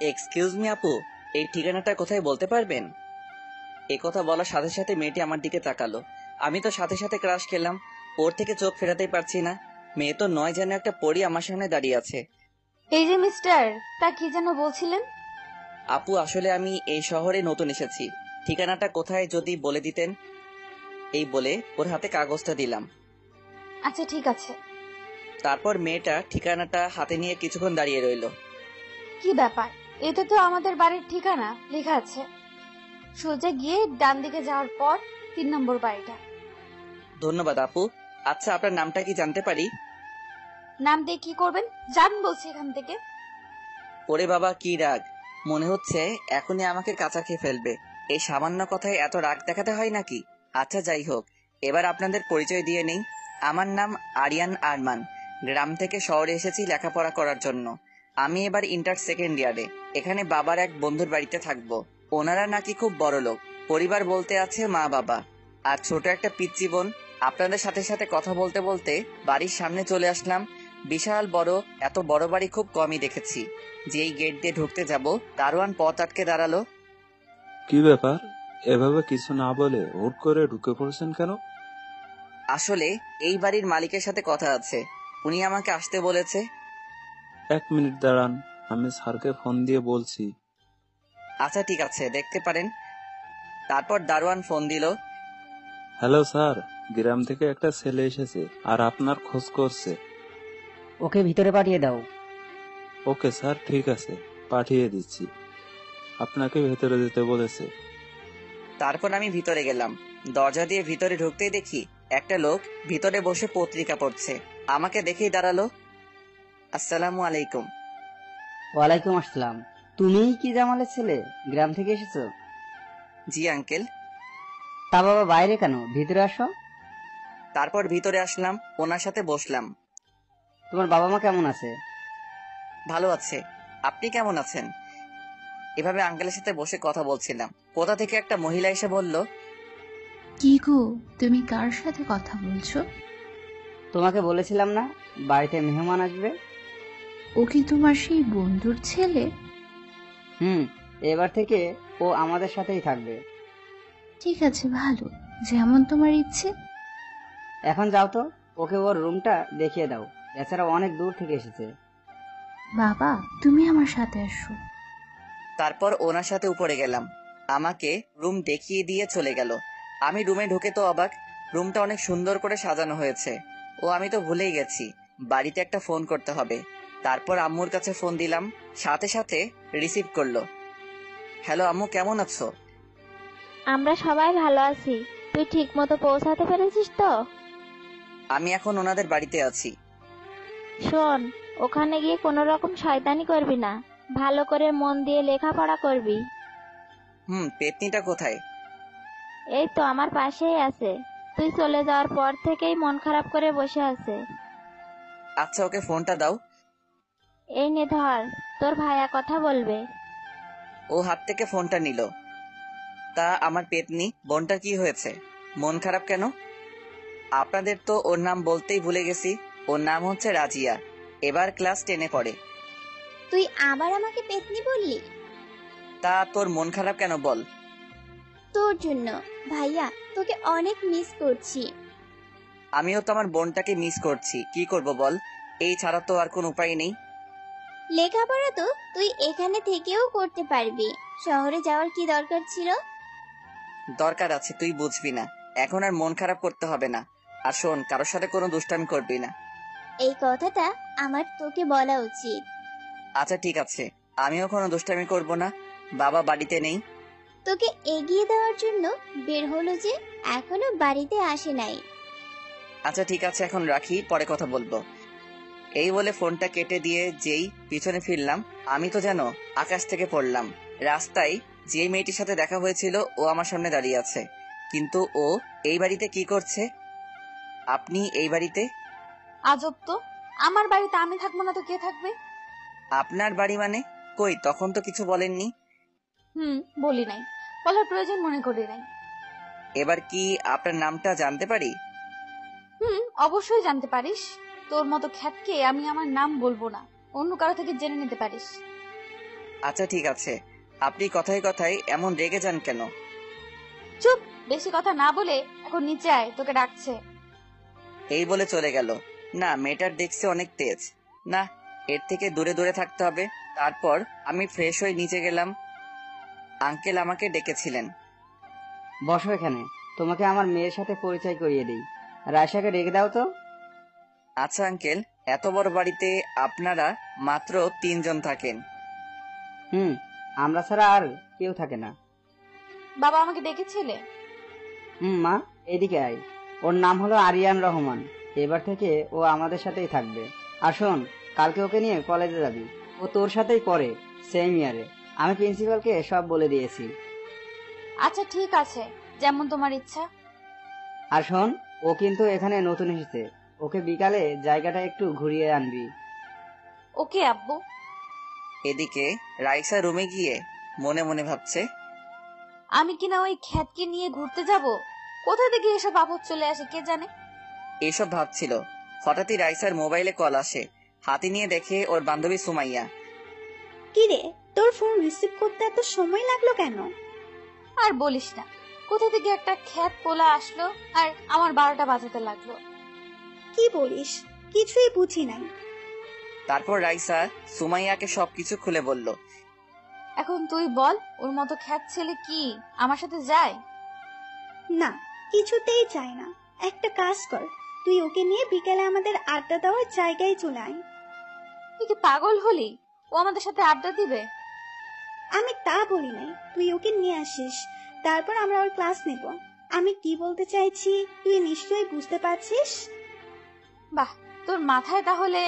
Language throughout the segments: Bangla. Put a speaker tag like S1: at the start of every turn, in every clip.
S1: এক্সকিউজ মি আপু, এই ঠিকানাটা কোথায় বলতে পারবেন? এ কথা বলার সাথে সাথে মেয়েটি আমার দিকে তাকালো। আমি তো সাথে সাথে ক্রাশ খেলাম। ওর থেকে চোখ ফেরাতেই পারছি না। মেয়ে তো নয়, যেন একটা পরী আমার সামনে দাঁড়িয়ে আছে।
S2: এই যে মিস্টার, তা কি যেন বলছিলেন?
S1: আপু, আসলে আমি এই শহরে নতুন এসেছি। ঠিকানাটা কোথায় যদি বলে দিতেন। এই বলে ওর হাতে কাগজটা দিলাম।
S2: আচ্ছা ঠিক আছে।
S1: তারপর মেয়েটা ঠিকানাটা হাতে নিয়ে কিছুক্ষণ দাঁড়িয়ে রইল।
S2: কি ব্যাপার, এতে তো আমাদের বাড়ির ঠিকানা লেখা আছে। সোজা গিয়ে ডান দিকে যাওয়ার পর 3 নম্বর বাড়িটা।
S1: ধন্যবাদ আপু। আচ্ছা, আপনার নামটা কি জানতে পারি?
S2: নাম দিয়ে কি করবেন, যান বলছি এখান থেকে।
S1: ওরে বাবা, কি রাগ! মনে হচ্ছে এখনই আমাকে কাঁচা খেয়ে ফেলবে। এই সামান্য কথায় এত রাগ দেখাতে হয় নাকি? আচ্ছা যাই হোক, এবার আপনাদের পরিচয় দিয়ে নেই। আমার নাম আরিয়ান আরমান। গ্রাম থেকে শহরে এসেছি লেখাপড়া করার জন্য। আমি এবার ইন্টার সেকেন্ড ইয়ারে। এখানে বাবার এক বন্ধুর বাড়িতে থাকবো। ওনারা নাকি খুব বড় লোক। পরিবার বলতে আছে মা বাবা আর ছোট একটা পিচ্চি বোন। আপনাদের সাথে সাথে কথা বলতে বলতে বাড়ির সামনে চলে আসলাম। বিশাল বড়, এত বড় বাড়ি খুব কমই দেখেছি। যেই গেট দিয়ে ঢুকতে যাব, দারোয়ান পথ আটকে দাঁড়ালো।
S3: কি ব্যাপার, এভাবে কিছু না বলে হুট করে ঢুকে পড়েছেন কেন?
S1: আসলে এই বাড়ির মালিকের সাথে কথা আছে, উনি আমাকে আসতে বলেছে।
S3: 1 মিনিট দাঁড়ান, আমি স্যারকে ফোন দিয়ে বলছি।
S1: আচ্ছা ঠিক আছে, দেখতে পারেন। তারপর দারোয়ান ফোন দিল।
S3: হ্যালো স্যার, গ্রাম থেকে একটা ছেলে এসেছে আর আপনার খোঁজ করছে।
S4: ওকে ভিতরে পাঠিয়ে দাও।
S3: ওকে স্যার, ঠিক আছে, পাঠিয়ে দিচ্ছি। আপনাকে ভেতরে যেতে বলেছে।
S1: তারপর আমি ভিতরে গেলাম। দরজা দিয়ে ভিতরে ঢুকতেই দেখি একটা লোক ভিতরে বসে পত্রিকা পড়ছে। আমাকে দেখেই দাঁড়ালো। আসসালামু আলাইকুম।
S4: ওয়ালাইকুম আসসালাম। তুমিই কি জামালের ছেলে? গ্রাম থেকে এসেছো?
S1: জি আঙ্কেল।
S4: তা বাবা বাইরে কেন, ভিতরে আসো।
S1: তারপর ভিতরে আসলাম, ওনার সাথে বসলাম।
S4: তোমার বাবা মা কেমন আছে?
S1: ভালো আছে। আপনি কেমন আছেন? এভাবে আঙ্কেলের সাথে বসে কথা বলছিলাম। কোথা থেকে একটা মহিলা এসে বলল,
S5: কি গো, তুমি কার সাথে কথা বলছো?
S4: তোমাকে বলেছিলাম না বাড়িতে মেহমান আসবে।
S5: ও কি তোমার সেই বন্ধুর ছেলে?
S4: এবার থেকে ও আমাদের সাথেই থাকবে।
S5: ঠিক আছে, ভালো, যেমন তোমার ইচ্ছে।
S4: এখন যাও তো, ওকে ওর রুমটা দেখিয়ে দাও। এছাড়া অনেক দূর থেকে এসেছে।
S5: বাবা, তুমি আমার সাথে আসো।
S1: তারপর ওনার সাথে উপরে গেলাম। আমাকে রুম দেখিয়ে দিয়ে চলে গেল। আমি রুমে ঢুকে তো অবাক। রুমটা অনেক সুন্দর করে সাজানো হয়েছে। আমি তো ভুলেই গেছি বাড়িতে একটা ফোন করতে হবে। তারপর আম্মুর কাছে ফোন দিলাম, সাথে সাথে রিসিভ করলো। হ্যালো আম্মু, কেমন আছো?
S6: আমরা সবাই ভালো আছি। তুই ঠিক মতো পৌঁছাতে পেরেছিস তো?
S1: আমি এখন ওনাদের বাড়িতে আছি।
S6: শোন, ওখানে গিয়ে কোনো রকম শয়তানি করবি না। ভালো করে মন দিয়ে লেখাপড়া করবি।
S1: পেতনিটা কোথায়?
S6: এই তো আমার পাশেই আছে। তুই চলে যাওয়ার পর থেকেই মন খারাপ করে বসে আছে।
S1: আচ্ছা, ওকে ফোনটা দাও।
S6: এই নে ধর, তোর ভাইয়া কথা বলবে।
S1: ও হাত থেকে ফোনটা নিল। তা আমার পেতনি বোনটা কি হয়েছে? মন খারাপ কেন? আপনাদের তো ওর নাম বলতেই ভুলে গেছি। ওর নাম হচ্ছে রাজিয়া। এবার ক্লাস 10-এ পড়ে।
S7: তুই আবার আমাকে পেতনি বললি?
S1: তা তোর মন খারাপ কেন বল?
S7: তোর জন্য ভাইয়া, তোকে অনেক মিস করছি।
S1: আমিও তো আমার বোনটাকে মিস করছি। কি করব বল, এই ছাড়া তো আর কোনো উপায় নেই।
S7: লেখাপড়া তো তুই এখানে থেকেও করতে পারবি, শহরে যাওয়ার কি দরকার ছিল?
S1: দরকার আছে, তুই বুঝবি না। এখন আর মন খারাপ করতে হবে না। আর শোন, কারোর সাথে কোনো দুষ্টামি করবি না।
S7: এই কথাটা আমার তোকে বলা উচিত।
S1: আচ্ছা ঠিক আছে, আমিও কোনো দুষ্টামি করব না। বাবা বাড়িতে নেই।
S7: তোকে এগিয়ে দেওয়ার জন্য বের হলো যে এখনো বাড়িতে আসে নাই।
S1: আচ্ছা ঠিক আছে, এখন রাখি, পরে কথা বলবো। এই বলে ফোনটা কেটে দিয়ে যেই পিছনে ফিরলাম, আমি তো যেন আকাশ থেকে পড়লাম। রাস্তায় যে মেয়েটির সাথে দেখা হয়েছিল ও আমার সামনে দাঁড়িয়ে আছে। কিন্তু ও এই বাড়িতে কি করছে? আপনি এই বাড়িতে?
S2: আজব তো, আমার বাড়িতে আমি থাকবো না তো কে থাকবে?
S1: আপনার বাড়ি মানে? কই, তখন তো কিছু বলেননি।
S2: বলি নাই, বলার প্রয়োজন মনে করি নাই।
S1: এবার কি আপনার নামটা জানতে পারি?
S2: অবশ্যই জানতে পারিস। তোর মতো খ্যাতকে আমি আমার নাম বলবো না, অন্য কারো থেকে জেনে নিতে পারিস।
S1: আচ্ছা ঠিক আছে, আপনি কথায় কথায় এমন রেগে যান কেন?
S2: চুপ, বেশি কথা না বলে এখন নিচে আয়, তোকে ডাকছে।
S1: এই বলে চলে গেল। না, মেয়েটার দেখছে অনেক তেজ। না, এর থেকে দূরে দূরে থাকতে হবে। তারপর আমি ফ্রেশ হয়ে নিচে গেলাম। আঙ্কেল আমাকে ডেকেছিলেন।
S4: বসো এখানে, তোমাকে আমার মেয়ের সাথে পরিচয় করিয়ে দিই। রায়সাকে রেখে দাও তো।
S1: আচ্ছা আঙ্কেল, এত বড় বাড়িতে আপনারা মাত্র 3 জন থাকেন?
S4: হুম, আমরা ছাড়া আর কেউ থাকে না।
S2: বাবা আমাকে ডেকেছিলে?
S4: মা, এদিকে আয়। ওর নাম হলো আরিয়ান রহমান। এবার থেকে ও আমাদের সাথেই থাকবে। আর শোন, কালকে ওকে নিয়ে কলেজে যাবি। ও তোর সাথেই পড়ে, সেম ইয়ারে। আমি প্রিন্সিপালকে সব বলে দিয়েছি।
S2: আচ্ছা ঠিক আছে, যেমন তোমার ইচ্ছা।
S4: আর শোন, ও কিন্তু এখানে নতুন এসেছে। ওকে বিকালে জায়গাটা একটু ঘুরিয়ে আনবি।
S2: ওকে আব্বু।
S1: এদিকে রাইসা রুমে গিয়ে মনে মনে ভাবছে,
S2: আমি কিনা ওই খ্যাতকে নিয়ে ঘুরতে যাব? কোথা থেকে এসব আপদ চলে আসে কে জানে।
S1: এসব ভাবছিল। হঠাৎই রাইসার মোবাইলে কল আসে। হাতে নিয়ে দেখে ওর বান্ধবী সুমাইয়া।
S8: কিরে, তোর ফোন রিসিভ করতে এত সময় লাগলো কেন?
S2: আর বলিস না, কোথা থেকে একটা খ্যাত পোলা আসলো আর আমার 12টা বাজাতে লাগলো।
S8: কি বলিস? কিছুই বুঝি নাই।
S1: তারপর রাইসা সুমাইয়াকে সবকিছু খুলে বলল।
S2: এখন তুই বল, ওর মতো খ্যাত ছেলে কি আমার সাথে যায়?
S8: না, কিছুতেই চাই না। একটা কাজ কর, তুই ওকে নিয়ে বিকেলে আমাদের আড্ডা দেওয়ার জায়গায় চলে আয়।
S2: তুই কি পাগল হলি? ও আমাদের সাথে আড্ডা দিবে?
S8: আমি তা বলি নাই, তুই ওকে নিয়ে আসিস, তারপর আমরা ওর ক্লাস নেব। আমি কি বলতে চাইছি তুই নিশ্চয়ই বুঝতে পারছিস।
S2: বাহ, তোর মাথায় তাহলে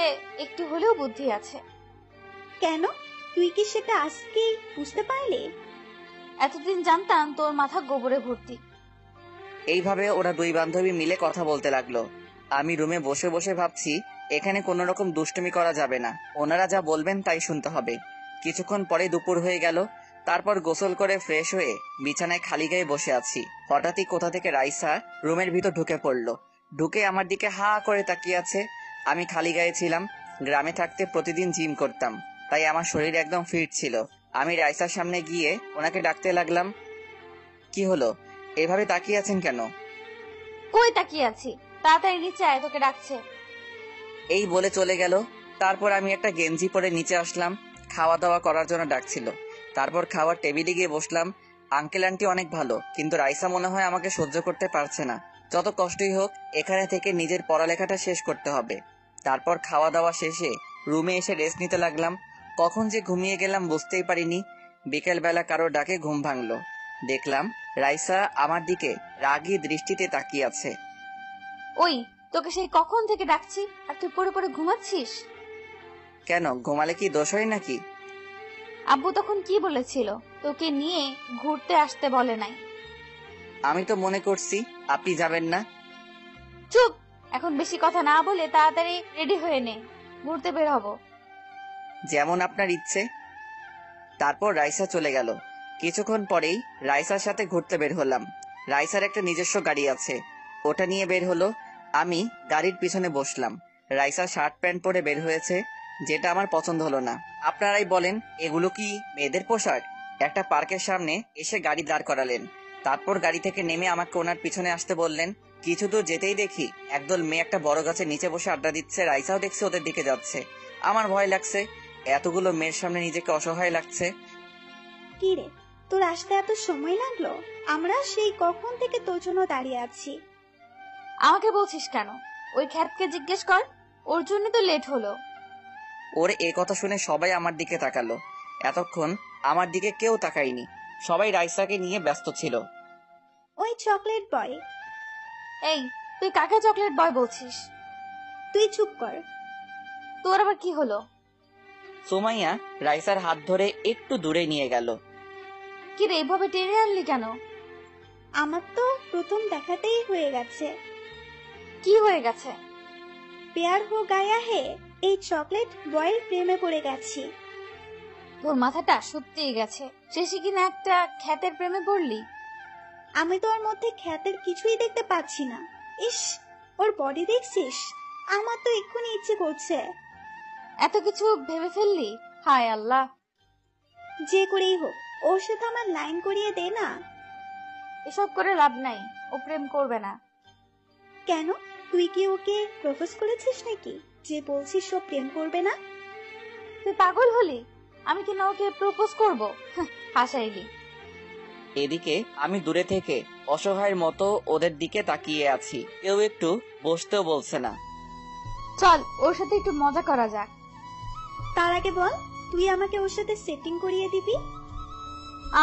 S2: একটু হলেও বুদ্ধি আছে।
S8: কেন, তুই কি সেটা আজকেই বুঝতে পারলি?
S2: এতদিন জানতাম তোর মাথা গোবরে ভর্তি।
S1: এইভাবে ওরা দুই বান্ধবী মিলে কথা বলতে লাগলো। আমি রুমে বসে বসে ভাবছি, এখানে কোনো রকম দুষ্টুমি করা যাবে না। ওনারা যা বলবেন তাই শুনতে হবে। কিছুক্ষণ পরে দুপুর হয়ে গেল। তারপর গোসল করে ফ্রেশ হয়ে বিছানায় খালি গায়ে বসে আছি। হঠাৎই কোথা থেকে রাইসা রুমের ভিতর ঢুকে পড়লো। ঢুকে আমার দিকে হা করে তাকিয়ে আছে। আমি খালি গায়ে ছিলাম। গ্রামে থাকতে প্রতিদিন জিম করতাম, তাই আমার শরীর একদম ফিট ছিল। আমি রাইসার সামনে গিয়ে ওনাকে ডাকতে লাগলাম। কি হলো, এভাবে তাকিয়ে আছেন কেন?
S2: কই তাকিয়ে আছি, তাড়াতাড়ি নিচে আয়, তোকে ডাকছে।
S1: এই বলে চলে গেল। তারপর আমি একটা গেঞ্জি পরে নিচে আসলাম। খাওয়া দাওয়া করার জন্য ডাকছিল। তারপর খাওয়ার টেবিলে গিয়ে বসলাম। আঙ্কেল আন্টি অনেক ভালো, কিন্তু রাইসা মনে হয় আমাকে সহ্য করতে পারছে না। যত কষ্টই হোক, এখানে থেকে নিজের পড়ালেখাটা শেষ করতে হবে। তারপর খাওয়া দাওয়া শেষে রুমে এসে রেস্ট নিতে লাগলাম। কখন যে ঘুমিয়ে গেলাম বুঝতেই পারিনি। বিকেলবেলা কারো ডাকে ঘুম ভাঙলো। দেখলাম রাইসা আমার দিকে রাগী দৃষ্টিতে তাকিয়ে আছে।
S2: ওই, তোকে সেই কখন থেকে ডাকছি আর তুই পড়ে পড়ে ঘুমাচ্ছিস?
S1: কেন, ঘুমালে কি দোষ হয় নাকি?
S2: আব্বু তখন কি বলেছিল? তোকে নিয়ে ঘুরতে আসতে বলে নাই।
S1: আমি তো মনে করছি আপনি যাবেন না।
S2: চুপ, এখন বেশি কথা না বলে তাড়াতাড়ি রেডি হয়ে নে, ঘুরতে বের হব।
S1: যেমন আপনার ইচ্ছে। তারপর রাইসা চলে গেল। কিছুক্ষণ পরেই রাইসার সাথে ঘুরতে বের হলাম। রাইসার একটা নিজস্ব গাড়ি আছে, ওটা নিয়ে বের হলো। আমি গাড়ির পিছনে বসলাম। রাইসা শার্ট প্যান্ট পরে বের হয়েছে, যেটা আমার পছন্দ হলো না। আপনারাই বলেন, এগুলো কি মেয়েদের পোশাক? একটা পার্কের সামনে এসে গাড়ি দাঁড় করালেন। তারপর গাড়ি থেকে নেমে আমাকে ওনার পিছনে আসতে বললেন। কিছু দূর যেতেই দেখি একদল মেয়ে একটা বড় গাছের নিচে বসে আড্ডা দিচ্ছে। রাইসাও দেখছে ওদের দিকে যাচ্ছে। আমার ভয় লাগছে, এতগুলো মেয়ের সামনে নিজেকে অসহায় লাগছে।
S8: কি রে, তোর আসতে এত সময় লাগলো? আমরা সেই কখন থেকে তোর জন্য দাঁড়িয়ে আছি।
S2: আমাকে বলছিস কেন? ওই খ্যাতকে জিজ্ঞেস কর, ওর জন্য তো লেট হলো।
S1: ওর এ কথা শুনে সবাই আমার দিকে তাকালো। এতক্ষণ আমার দিকে কেউ তাকায়নি, সবাই রাইসাকে নিয়ে ব্যস্ত ছিল।
S8: ওই চকলেট বয়।
S2: এই, তুই কাকে চকলেট বয় বলছিস?
S8: তুই চুপ কর।
S2: তোর আবার কি হলো?
S1: সুমাইয়া রাইসার হাত ধরে একটু দূরে নিয়ে গেল।
S2: কি রে, এভাবে টেনে আনলি কেন?
S8: আমার তো প্রথম দেখাতেই হয়ে গেছে।
S2: কি হয়ে গেছে?
S8: প্যার হো গায়া হে, এই চকলেট বয়ের প্রেমে পড়ে গেছি।
S2: তোর মাথাটা সত্যিই গেছে, শেষে কিনা একটা খ্যাতের প্রেমে পড়লি।
S8: আমি তো ওর মধ্যে খ্যাতের কিছুই দেখতে পাচ্ছি না। ইস, ওর বডি দেখছিস? আমার তো এক্ষুনি ইচ্ছে করছে।
S2: এত কিছু ভেবে ফেললি? হায় আল্লাহ।
S8: যে করেই হোক ওর সাথে আমার লাইন করিয়ে দে না।
S2: এসব করে লাভ নাই, ও প্রেম করবে না।
S8: কেন, তুই কি ওকে প্রপোজ করেছিস নাকি যে বলছিস ও প্রেম করবে না?
S2: তুই পাগল হলি? আমি কি না ওকে প্রপোজ করবো? হাসাইলি।
S1: এদিকে আমি দূরে থেকে অসহায়ের মতো ওদের দিকে তাকিয়ে আছি, কেউ একটু বসতেও বলছে না।
S2: চল ওর সাথে একটু মজা করা যাক।
S8: তার আগে বল, তুই আমাকে ওর সাথে সেটিং করিয়ে দিবি?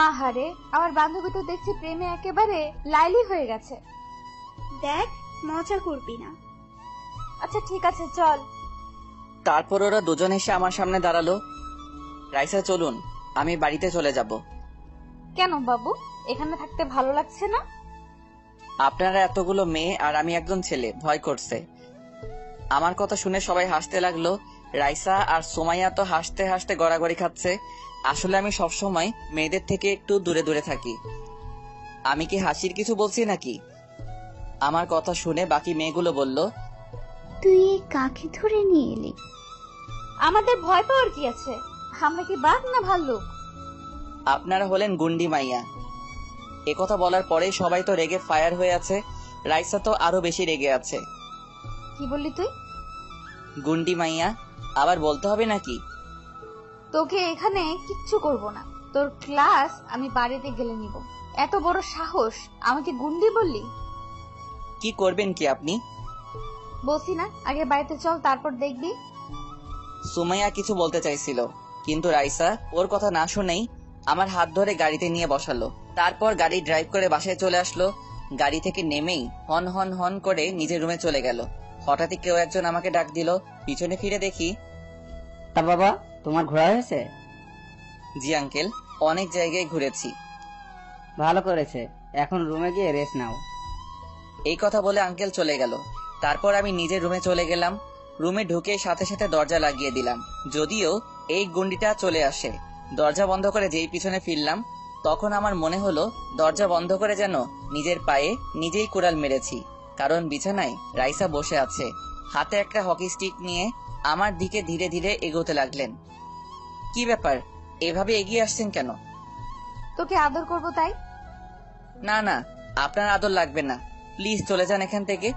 S2: আহারে, আমার বান্ধবী তো দেখছি প্রেমে একেবারে লাইলি হয়ে গেছে।
S8: দেখ, মজা করবি না।
S2: আচ্ছা ঠিক আছে, চল।
S1: তারপর ওরা দুজন এসে আমার সামনে দাঁড়ালো। রাইসা চলুন, আমি বাড়িতে চলে যাব।
S2: কেন বাবু, এখানে থাকতে ভালো লাগছে না?
S1: আপনারা এতগুলো মেয়ে আর আমি একজন ছেলে, ভয় করছে। আমার কথা শুনে সবাই হাসতে লাগলো। রাইসা আর সুমাইয়া তো হাসতে হাসতে গড়াগড়ি খাচ্ছে। আসলে আমি সবসময় মেয়েদের থেকে একটু দূরে দূরে থাকি। আমি কি হাসির কিছু বলছি নাকি? আমার কথা শুনে বাকি মেয়েগুলো বলল,
S5: তুই কাকে ধরে নিয়ে এলি?
S2: আমাদের ভয় পাওয়ার কি আছে? আমরা কি বাঘ না ভাল্লুক?
S1: আপনারা হলেন গুন্ডি মাইয়া। একথা বলার পরেই সবাই তো রেগে ফায়ার হয়ে আছে। রাইসা তো আরো বেশি রেগে আছে।
S2: কি বললি তুই?
S1: গুন্ডি মাইয়া আবার বলতে হবে নাকি?
S2: তোকে এখানে কিচ্ছু করব না। তোর ক্লাস আমি বাড়িতে গেলে নিব। এত বড় সাহস, আমাকে গুন্ডি বললি?
S1: কি করবেন কি আপনি?
S2: বলছি না, আগে বাড়িতে চল, তারপর দেখবি।
S1: সুমাইয়া কিছু বলতে চাইছিল, কিন্তু রাইসা ওর কথা না শুনেই আমার হাত ধরে গাড়িতে নিয়ে বসালো। তারপর গাড়ি ড্রাইভ করে বাসায় চলে আসলো। গাড়ি থেকে নেমেই হন হন হন করে নিজের রুমে চলে গেল। হঠাৎই কেউ একজন আমাকে ডাক দিল। পিছনে ফিরে দেখি,
S4: তা বাবা, তোমার ঘোরা হয়েছে?
S1: জি আঙ্কেল, অনেক জায়গায় ঘুরেছি।
S4: ভালো করেছে, এখন রুমে গিয়ে রেস্ট নাও।
S1: এই কথা বলে আঙ্কেল চলে গেল। তারপর আমি নিজের রুমে চলে গেলাম। রুমে ঢুকে সাথে সাথে দরজা লাগিয়ে দিলাম, যদিও এই গুন্ডিটা চলে আসে। দরজা বন্ধ করে যেই পিছনে ফিরলাম, তখন আমার মনে হলো দরজা বন্ধ করে যেন নিজের পায়ে নিজেই কুড়াল মেরেছি। কারণ বিছানায় রাইসা বসে আছে, হাতে একটা হকি স্টিক নিয়ে আমার দিকে ধীরে ধীরে এগোতে লাগলেন। কি ব্যাপার, এভাবে এগিয়ে আসছেন কেন?
S2: তোকে আদর করব তাই।
S1: না না, আপনার আদর লাগবে না, প্লিজ চলে যান এখান থেকে।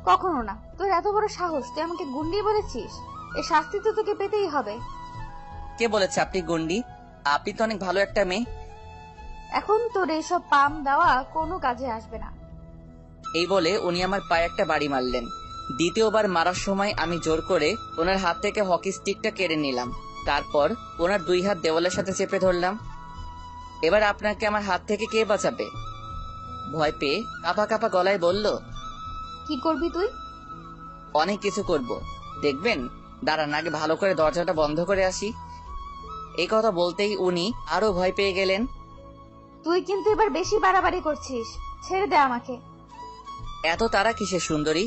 S2: কখনো না। তোর এত বড় সাহস, তুই আমাকে গুন্ডি বলেছিস? এই শাস্তি তো তোকে পেতেই হবে।
S1: কে বলেছে আপনি গুন্ডি? আপনি তো অনেক ভালো একটা মেয়ে।
S2: এখন তোর এইসব পাম দেওয়া কোনো কাজে আসবে না।
S1: এই বলে উনি আমার পায়ে একটা বাড়ি মারলেন। দ্বিতীয়বার মারার সময় আমি জোর করে ওনার হাত থেকে হকি স্টিকটা কেড়ে নিলাম। তারপর ওনার দুই হাত দেওয়ালের সাথে চেপে ধরলাম। এবার আপনাকে আমার হাত থেকে কে বাঁচাবে? ভয় পেয়ে কাঁপা কাঁপা গলায় বলল,
S2: কি করবি তুই?
S1: অনেক কিছু করব, দেখবেন। দাঁড়ান, আগে ভালো করে দরজাটা বন্ধ করে আসি। এই কথা বলতেই উনি আরো ভয় পেয়ে গেলেন।
S2: তুই কিন্তু এবার বেশি বাড়াবাড়ি করছিস, ছেড়ে দে আমাকে।
S1: এত তারা কিসের সুন্দরী?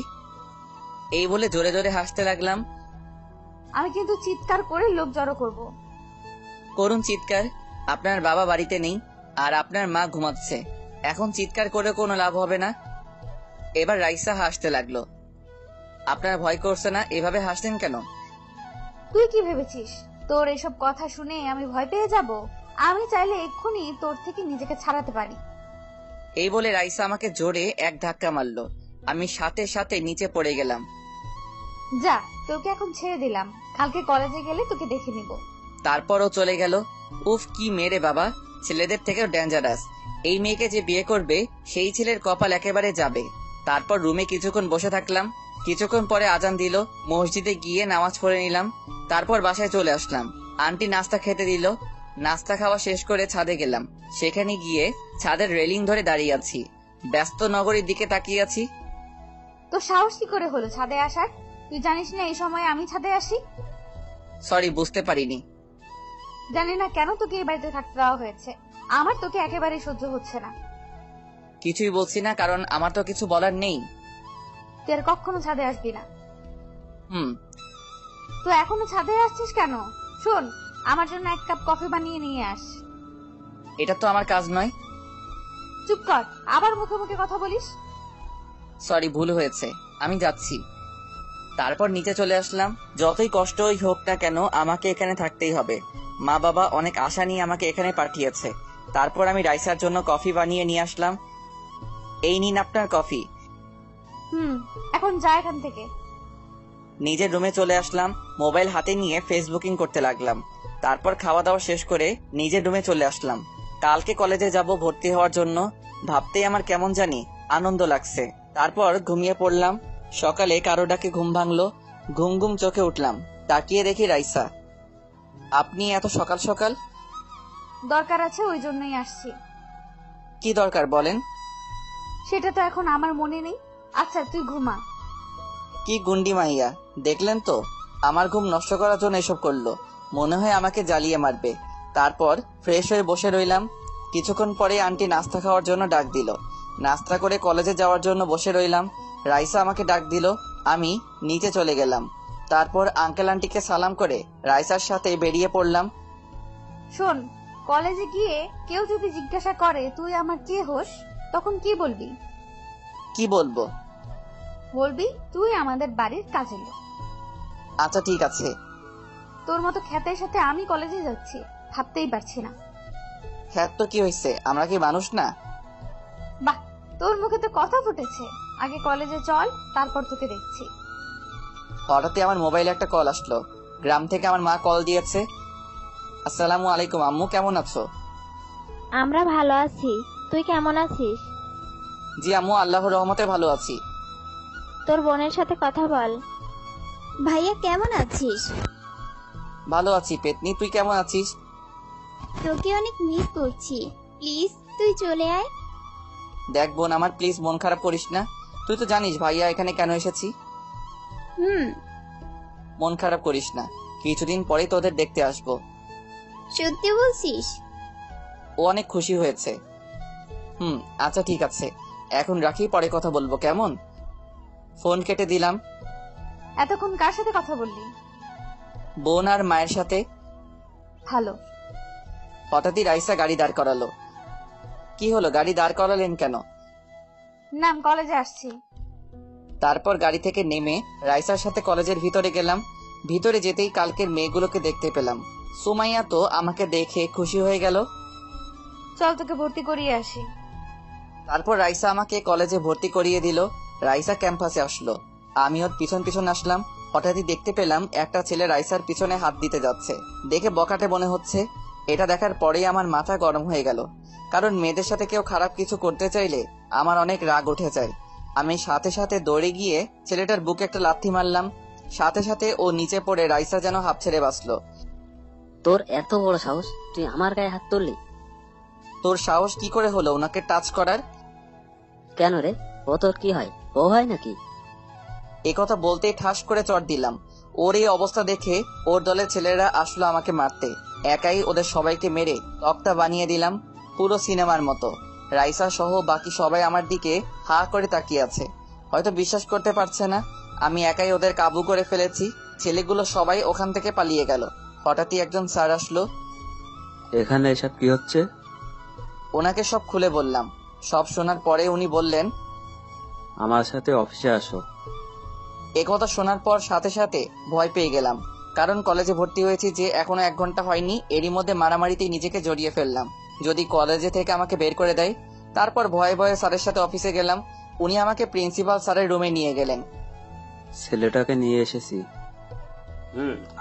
S1: এই বলে জোরে জোরে হাসতে লাগলাম।
S2: আমি কিন্তু চিৎকার করে লোক জড়ো করব।
S1: করুন চিৎকার, আপনার বাবা বাড়িতে নেই আর আপনার মা ঘুমাচ্ছে, এখন চিৎকার করে কোনো লাভ হবে না। এবার রাইসা হাসতে লাগলো। আপনার ভয় করছে না? এভাবে হাসলেন কেন?
S2: তুই কি ভেবেছিস তোর এসব কথা শুনে আমি ভয় পেয়ে যাব? আমি চাইলে এক্ষুনি তোর থেকে নিজেকে ছাড়াতে পারি।
S1: এই বলে রাইসা আমাকে জোরে এক ধাক্কা মারলো। আমি সাথে সাথে নিচে পড়ে গেলাম।
S2: যা, তোকে এখন ছেড়ে দিলাম, কালকে কলেজে গেলে তোকে দেখে নিব।
S1: তারপরও চলে গেল। উফ, কি মেরে বাবা, ছেলেদের থেকেও ডেঞ্জারাস। এই মেয়েকে যে বিয়ে করবে সেই ছেলের কপাল একেবারে যাবে। তারপর রুমে কিছুক্ষণ বসে থাকলাম। কিছুক্ষণ পরে আজান দিল, মসজিদে গিয়ে নামাজ পড়ে নিলাম। তারপর বাসায় চলে আসলাম। আন্টি নাস্তা খেতে দিল। নাস্তা খাওয়া শেষ করে ছাদে গেলাম। সেখানে গিয়ে ছাদের রেলিং ধরে দাঁড়িয়ে আছি, ব্যস্ত নগরীর দিকে তাকিয়ে আছি।
S2: তো সাহস কি করে হলো ছাদে আসার? তুই জানিস না এই সময় আমি ছাদে আসি?
S1: সরি, বুঝতে পারিনি।
S2: জানি না কেন তোকে এই বাড়িতে থাকতে দেওয়া হয়েছে। আমার তোকে একেবারেই সহ্য হচ্ছে না।
S1: কিছুই বলছি না, কারণ আমার তো কিছু বলার নেই।
S2: তুই আর কখনো ছাদে আসবি না।
S1: হুম।
S2: তো এখনো ছাদে আসছিস কেন? শোন, আমার জন্য এক কাপ কফি বানিয়ে নিয়ে আস।
S1: এটা তো আমার কাজ নয়।
S2: চুপ কর, আবার মুখে মুখে কথা বলিস।
S1: সরি, ভুল হয়েছে, আমি যাচ্ছি। তারপর নিচে চলে আসলাম। যতই কষ্টই হোক না কেন আমাকে এখানে থাকতেই হবে। মা বাবা অনেক আশা নিয়ে আমাকে এখানে পাঠিয়েছে। তারপর আমি রাইসার জন্য কফি বানিয়ে নিয়ে আসলাম। এই নিন আপনার কফি।
S2: এখন যা এখান থেকে।
S1: নিজের রুমে চলে আসলাম, মোবাইল হাতে নিয়ে ফেসবুকিং করতে লাগলাম। তারপর খাওয়া দাওয়া শেষ করে নিজের রুমে চলে আসলাম। কালকে কলেজে যাব ভর্তি হওয়ার জন্য, ভাবতেই আমার কেমন জানি আনন্দ লাগছে। তারপর ঘুমিয়ে পড়লাম। সকালে কারো ডাকে ঘুম ভাঙলো, ঘুম ঘুম চোখে উঠলাম, তাকিয়ে দেখি রাইসা। আপনি এত সকাল সকাল?
S2: দরকার আছে, ওই জন্যই আসছি।
S1: কি দরকার বলেন?
S2: সেটা তো এখন আমার মনে নেই। আচ্ছা তুই ঘুমা।
S1: কি গুন্ডি মাইয়া, দেখলেন তো আমার ঘুম নষ্ট করার জন্য এসব করলো। মনে হয় আমাকে জ্বালিয়ে মারবে। তারপর ফ্রেশ হয়ে বসে রইলাম। কিছুক্ষণ পরে আন্টি নাস্তা খাওয়ার জন্য ডাক দিল। নাস্তা করে কলেজে যাওয়ার জন্য বসে রইলাম। রাইসা আমাকে ডাক দিল, আমি নিচে চলে গেলাম। তারপর আঙ্কেল আন্টিকে সালাম করে রাইসার সাথে বেরিয়ে পড়লাম।
S2: শোন, কলেজে গিয়ে কেউ যদি জিজ্ঞাসা করে তুই আমার কে হোস, তখন কি বলবি?
S1: কি বলবো?
S2: বলবি তুই আমাদের বাড়ির কাজের লোক।
S1: আচ্ছা ঠিক আছে।
S2: তোর মতো খ্যাতের সাথে আমি কলেজে যাচ্ছি, ভাবতেই পারছি না।
S1: হ্যাঁ তো কি হয়েছে, আমরা কি মানুষ না?
S2: বাহ, তোর মুখে তো কথা ফুটেছে। আগে কলেজে চল, তারপর তোকে দেখছি।
S1: হঠাৎই আমার মোবাইলে একটা কল আসলো। গ্রাম থেকে আমার মা কল দিয়েছে। আসসালামু আলাইকুম আম্মু, কেমন আছো?
S6: আমরা ভালো আছি, তুই কেমন আছিস?
S1: জি আম্মু, আল্লাহর রহমতে ভালো আছি।
S6: তোর বোনের সাথে কথা বল।
S7: ভাইয়া কেমন আছিস?
S1: ভালো আছি পেতনি, তুই কেমন আছিস?
S7: তোকে অনেক মিস করছি, প্লিজ তুই চলে আয়।
S1: দেখ বোন আমার, প্লিজ মন খারাপ করিস না। তুই তো জানিস ভাইয়া এখানে কেন এসেছি। মন খারাপ করিস না, কিছুদিন পরে তোদের দেখতে আসবো।
S7: সত্যি বলছিস?
S1: ও অনেক খুশি হয়েছে। আচ্ছা ঠিক আছে, এখন রাখি, পরে কথা বলবো কেমন? ফোন কেটে দিলাম।
S2: এতক্ষণ কার সাথে কথা বললি?
S1: বোন আর মায়ের সাথে।
S2: ভালো।
S1: হঠাৎই রাইসা গাড়ি দাঁড় করালো। কি হলো, গাড়ি দাঁড় করালেন কেন?
S2: নাম, কলেজে আসছি।
S1: তারপর গাড়ি থেকে নেমে রাইসার সাথে কলেজের ভিতরে গেলাম। ভিতরে যেতেই কালকের মেয়েগুলোকে দেখতে পেলাম। সুমাইয়া তো আমাকে দেখে খুশি হয়ে গেল।
S2: চল তোকে ভর্তি করিয়ে আসি।
S1: তারপর রাইসা আমাকে কলেজে ভর্তি করিয়ে দিল। রাইসা ক্যাম্পাসে আসলো, আমি ওর পিছন পিছন আসলাম। হঠাৎই দেখতে পেলাম একটা ছেলে রাইসার পিছনে হাত দিতে যাচ্ছে। দেখে বকাটে মনে হচ্ছে। এটা দেখার পরেই আমার মাথা গরম হয়ে গেল, কারণ মেয়েদের সাথে কেউ খারাপ কিছু করতে চাইলে আমার অনেক রাগ উঠে যায়। আমি সাথে সাথে দৌড়ে গিয়ে ছেলেটার বুকে একটা লাথি মারলাম। সাথে সাথে ও নিচে পড়ে রাইসা যেন হাঁপ ছেড়ে বাঁচলো।
S9: তোর এত বড় সাহস, তুই আমার গায়ে হাত তুললি?
S1: তোর সাহস কি করে হলো ওনাকে টাচ করার?
S9: কেন রে, ও তোর কি হয়, ও হয় নাকি?
S1: একথা বলতেই ঠাস করে চড় দিলাম। ওর এই অবস্থা দেখে ওর দলের ছেলেরা আসলো আমাকে মারতে। একাই ওদের সবাইকে মেরে তক্তা বানিয়ে দিলাম, পুরো সিনেমার মতো। রাইসা সহ বাকি সবাই আমার দিকে হা করে তাকিয়ে আছে, হয়তো বিশ্বাস করতে পারছে না আমি একাই ওদের কাবু করে ফেলেছি। ছেলেগুলো সবাই ওখান থেকে পালিয়ে গেল। হঠাৎই একজন স্যার আসলো।
S3: এখানে এসব কি হচ্ছে?
S1: ওনাকে সব খুলে বললাম। সব শোনার পরে উনি বললেন,
S3: আমার সাথে অফিসে আসো।
S1: একথা শোনার পর সাথে সাথে ভয় পেয়ে গেলাম, কারণ কলেজে ভর্তি হয়েছি যে এখনো 1 ঘন্টা হয়নি, এরই মধ্যে মারামারিতেই নিজেকে জড়িয়ে ফেললাম। যদি কলেজে থেকে আমাকে বের করে দেয়। তারপর ভয়ে ভয়ে স্যারের সাথে অফিসে গেলাম। উনি আমাকে প্রিন্সিপাল স্যারের রুমে নিয়ে গেলেন।
S3: ছেলেটাকে নিয়ে এসেছি।